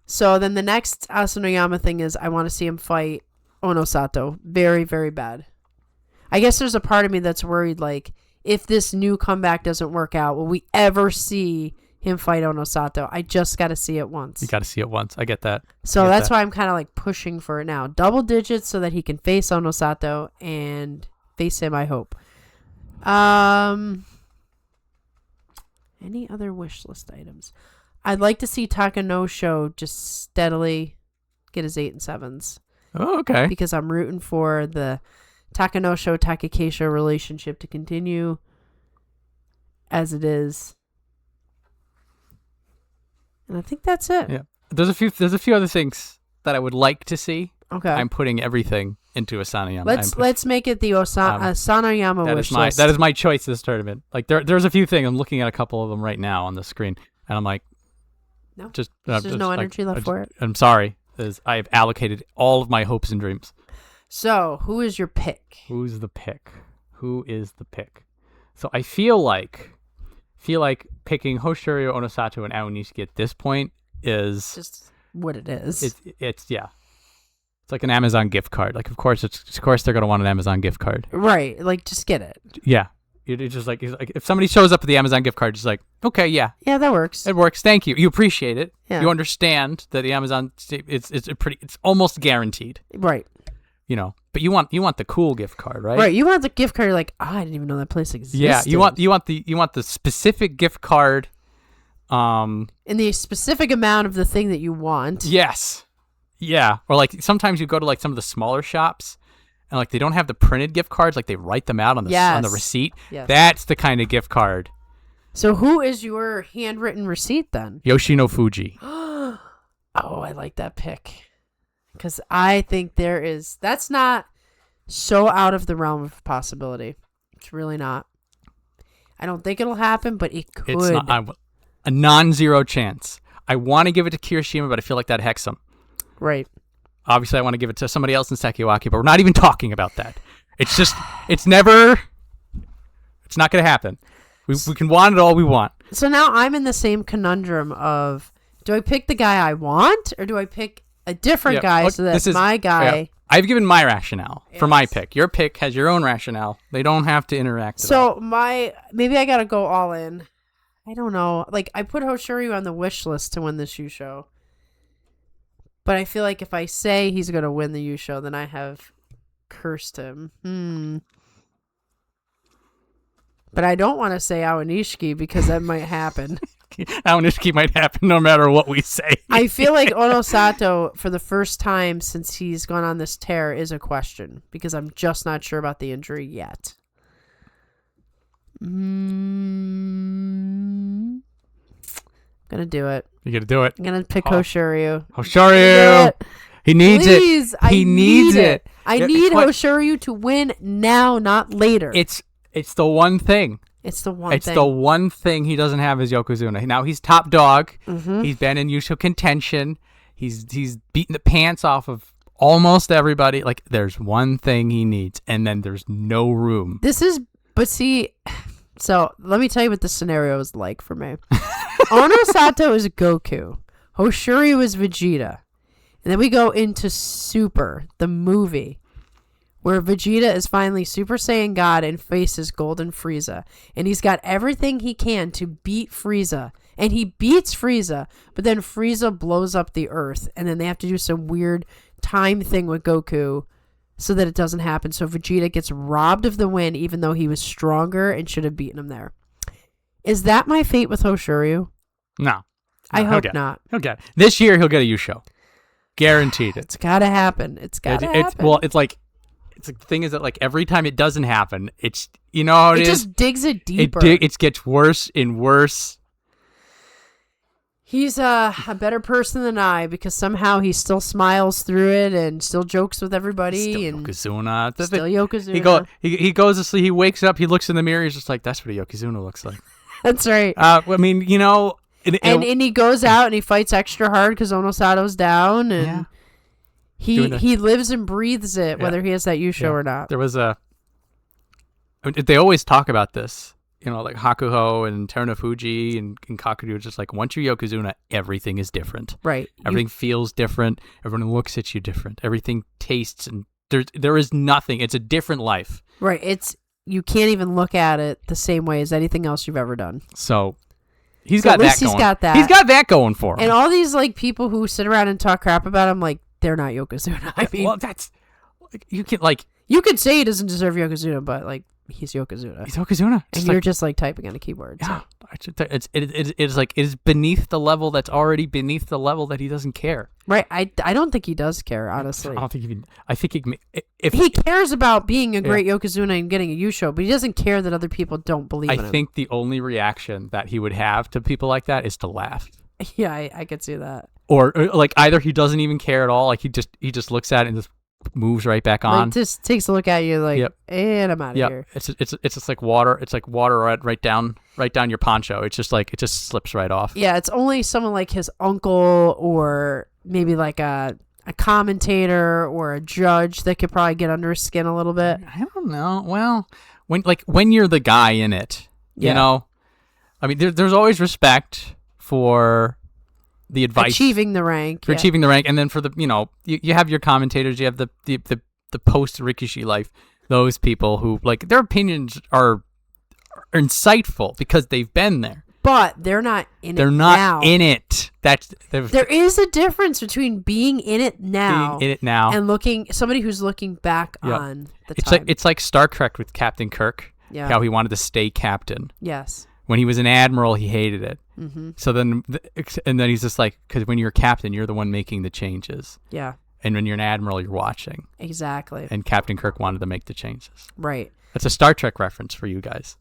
So then the next Asanoyama thing is I want to see him fight Onosato. Very, very bad. I guess there's a part of me that's worried, like, if this new comeback doesn't work out, will we ever see him fight Onosato? I just got to see it once. You got to see it once. I get that. So that's why I'm kind of like pushing for it now. Double digits so that he can face Onosato and face him, I hope. Any other wish list items? I'd like to see Takanosho just steadily get his 8 and 7s. Oh, okay. Because I'm rooting for the Takanosho-Takakeisho relationship to continue as it is. And I think that's it. Yeah. There's a few other things that I would like to see. Okay. I'm putting everything into Asanoyama. Let's make it the Asanoyama wish list. That is my choice this tournament. Like there's a few things. I'm looking at a couple of them right now on the screen, and I'm like, no, there's no energy left for it. I'm sorry, because I have allocated all of my hopes and dreams. So who is your pick? Who's the pick? Who is the pick? So I feel like picking Hoshoryu, Onosato, and Aonishiki at this point is just what it is. It's It's like an Amazon gift card. Like, of course they're gonna want an Amazon gift card. Right. Like, just get it. Yeah. It's just like if somebody shows up with the Amazon gift card, just like, okay, yeah. Yeah, that works. It works. Thank you. You appreciate it. Yeah. You understand that the Amazon it's almost guaranteed. Right. You know, but you want the cool gift card, right? Right. You want the gift card. You're like, I didn't even know that place existed. Yeah. You want the specific gift card. In the specific amount of the thing that you want. Yes. Yeah. Or like sometimes you go to like some of the smaller shops and like they don't have the printed gift cards, like they write them out on the receipt. Yes. That's the kind of gift card. So who is your handwritten receipt then? Yoshino Fuji. Oh, I like that pick. Because I think that's not so out of the realm of possibility. It's really not. I don't think it'll happen, but it could. It's not a non-zero chance. I want to give it to Kirishima, but I feel like that hexes him. Right. Obviously, I want to give it to somebody else in Sekiwaki, but we're not even talking about that. It's just, it's not going to happen. We can want it all we want. So now I'm in the same conundrum of, do I pick the guy I want, or do I pick a different guy so that my guy... Yeah. I've given my rationale for my pick. Your pick has your own rationale. They don't have to interact at all. Maybe I got to go all in. I don't know. Like, I put Hoshoryu on the wish list to win the Yusho. But I feel like if I say he's going to win the Yusho, then I have cursed him. But I don't want to say Aonishiki because that might happen. Aonishiki might happen no matter what we say. I feel like Onosato, for the first time since he's gone on this tear, is a question. Because I'm just not sure about the injury yet. Gonna do it. You're gonna do it. I'm gonna pick Hoshoryu. Hoshoryu! He needs Please, it. He needs it. I need Hoshoryu to win now, not later. It's the one thing. It's the one thing he doesn't have is Yokozuna. Now he's top dog. Mm-hmm. He's been in Yusho contention. He's beaten the pants off of almost everybody. Like, there's one thing he needs, and then there's no room. So let me tell you what the scenario is like for me. Onosato is Goku. Hoshoryu is Vegeta. And then we go into Super, the movie, where Vegeta is finally Super Saiyan God and faces Golden Frieza. And he's got everything he can to beat Frieza. And he beats Frieza, but then Frieza blows up the Earth. And then they have to do some weird time thing with Goku so that it doesn't happen. So Vegeta gets robbed of the win, even though he was stronger and should have beaten him there. Is that my fate with Hoshoryu? No. I hope not. Okay. This year he'll get a Yusho. Guaranteed. It's got to happen. It's got to happen. The thing is that, like, every time it doesn't happen, it's, you know how it is? It just digs it deeper. It gets worse and worse. He's a better person than I, because somehow he still smiles through it and still jokes with everybody. Still Yokozuna. He goes to sleep. He wakes up. He looks in the mirror. He's just like, that's what a Yokozuna looks like. That's right. I mean, you know. And he goes out and he fights extra hard because Onosato's down. And he lives and breathes it, whether he has that Yusho or not. There was a they always talk about this. Like Hakuho and Terunofuji and Kakuryu, just like once you're Yokozuna, everything is different. Right. Everything feels different. Everyone looks at you different. Everything tastes, and there is nothing. It's a different life. Right. You can't even look at it the same way as anything else you've ever done. So he's got that going. He's got that. He's got that going for him. And all these like people who sit around and talk crap about him, like they're not Yokozuna. I mean, well, that's you could say he doesn't deserve Yokozuna, but like. He's Yokozuna. He's Yokozuna. And you're just like typing on a keyboard. Yeah. So. It's like it is beneath the level that's already beneath the level that he doesn't care. Right. I don't think he does care, honestly. I don't think if he cares about being a great Yokozuna and getting a Yusho, but he doesn't care that other people don't believe in him. I think the only reaction that he would have to people like that is to laugh. Yeah, I could see that. Or like either he doesn't even care at all, like he just looks at it and just moves right back on. Like, just takes a look at you like, and I'm out of here. It's just like water. It's like water right down your poncho. It's just like it just slips right off. Yeah, it's only someone like his uncle or maybe like a commentator or a judge that could probably get under his skin a little bit. I don't know. Well, when you're the guy in it, you know, I mean, there's always respect for the advice achieving the rank, and then for the you have your commentators, you have the post Rikishi life, those people who like their opinions are insightful because they've been there, but they're not in they're it not now. in it. There is a difference between being in it now and somebody who's looking back on the time. It's like Star Trek with Captain Kirk, how he wanted to stay captain. Yes. When he was an admiral, he hated it. Mm-hmm. So then he's just like, because when you're a captain, you're the one making the changes. Yeah. And when you're an admiral, you're watching. Exactly. And Captain Kirk wanted to make the changes. Right. That's a Star Trek reference for you guys.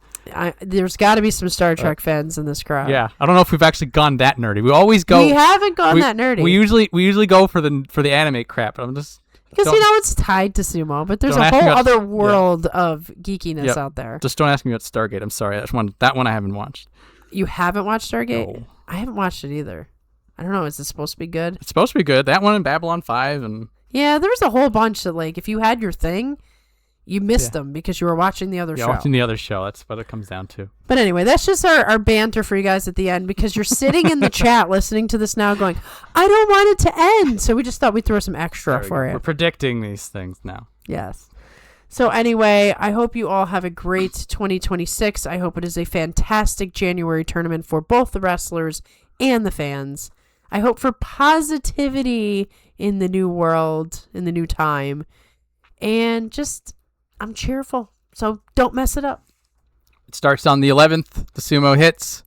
There's got to be some Star Trek fans in this crowd. Yeah. I don't know if we've actually gone that nerdy. We always go. We haven't gone that nerdy. We usually go for the anime crap. I'm just. Because, it's tied to sumo, but there's a whole other world of geekiness out there. Just don't ask me about Stargate. I'm sorry. That one I haven't watched. You haven't watched Stargate? No. I haven't watched it either. I don't know. Is it supposed to be good? It's supposed to be good. That one and Babylon 5 and... Yeah, there's a whole bunch that, like, if you had your thing, you missed them because you were watching the other show. Watching the other show. That's what it comes down to. But anyway, that's just our banter for you guys at the end because you're sitting in the chat listening to this now going, I don't want it to end. So we just thought we'd throw some extra for you. We're predicting these things now. Yes. So anyway, I hope you all have a great 2026. I hope it is a fantastic January tournament for both the wrestlers and the fans. I hope for positivity in the new world, in the new time. And just, I'm cheerful. So don't mess it up. It starts on the 11th. The sumo hits.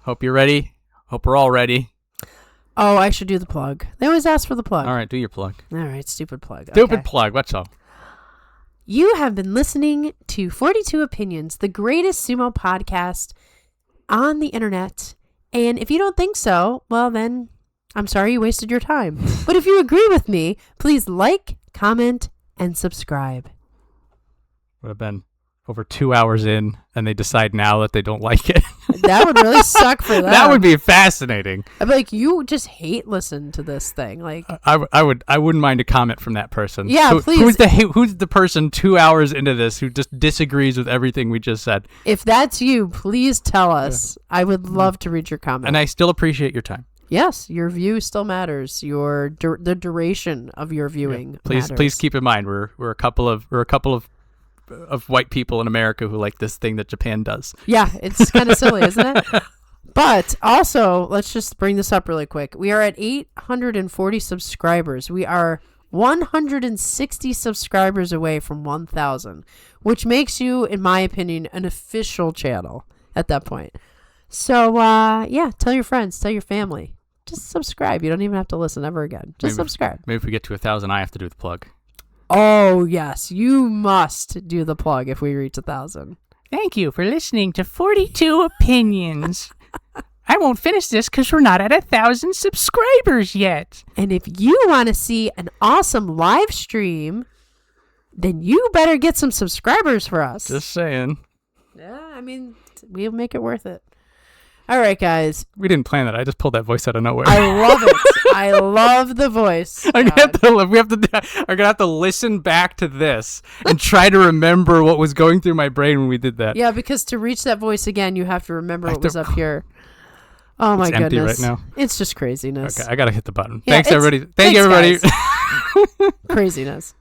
Hope you're ready. Hope we're all ready. Oh, I should do the plug. They always ask for the plug. All right, do your plug. All right, stupid plug. Stupid plug. What's up? You have been listening to 42 Opinions, the greatest sumo podcast on the internet. And if you don't think so, well then, I'm sorry you wasted your time. But if you agree with me, please like, comment, and subscribe. Would have been over 2 hours in, and they decide now that they don't like it. That would really suck for them. That would be fascinating. I'd be like, you just hate listen to this thing. Like, I wouldn't mind a comment from that person. Yeah, please. Who's the person 2 hours into this who just disagrees with everything we just said? If that's you, please tell us. Yeah. I would love to read your comment. And I still appreciate your time. Yes, your view still matters. The duration of your viewing. Matters. Please keep in mind we're a couple of white people in America who like this thing that Japan does. Yeah, it's kind of silly, isn't it? But also, let's just bring this up really quick. We are at 840 subscribers. We are 160 subscribers away from 1,000, which makes you, in my opinion, an official channel at that point. So, tell your friends, tell your family. Just subscribe. You don't even have to listen ever again. Just subscribe. Maybe if we get to 1,000, I have to do the plug. Oh, yes. You must do the plug if we reach 1,000. Thank you for listening to 42 Opinions. I won't finish this because we're not at 1,000 subscribers yet. And if you want to see an awesome live stream, then you better get some subscribers for us. Just saying. Yeah, I mean, we'll make it worth it. All right, guys. We didn't plan that. I just pulled that voice out of nowhere. I love it. I love the voice. I'm gonna have to listen back to this and try to remember what was going through my brain when we did that. Yeah, because to reach that voice again, you have to remember what was up here. Oh my It's empty goodness! right now. It's just craziness. Okay, I gotta hit the button. Yeah, Thanks everybody. Thank you everybody. Craziness.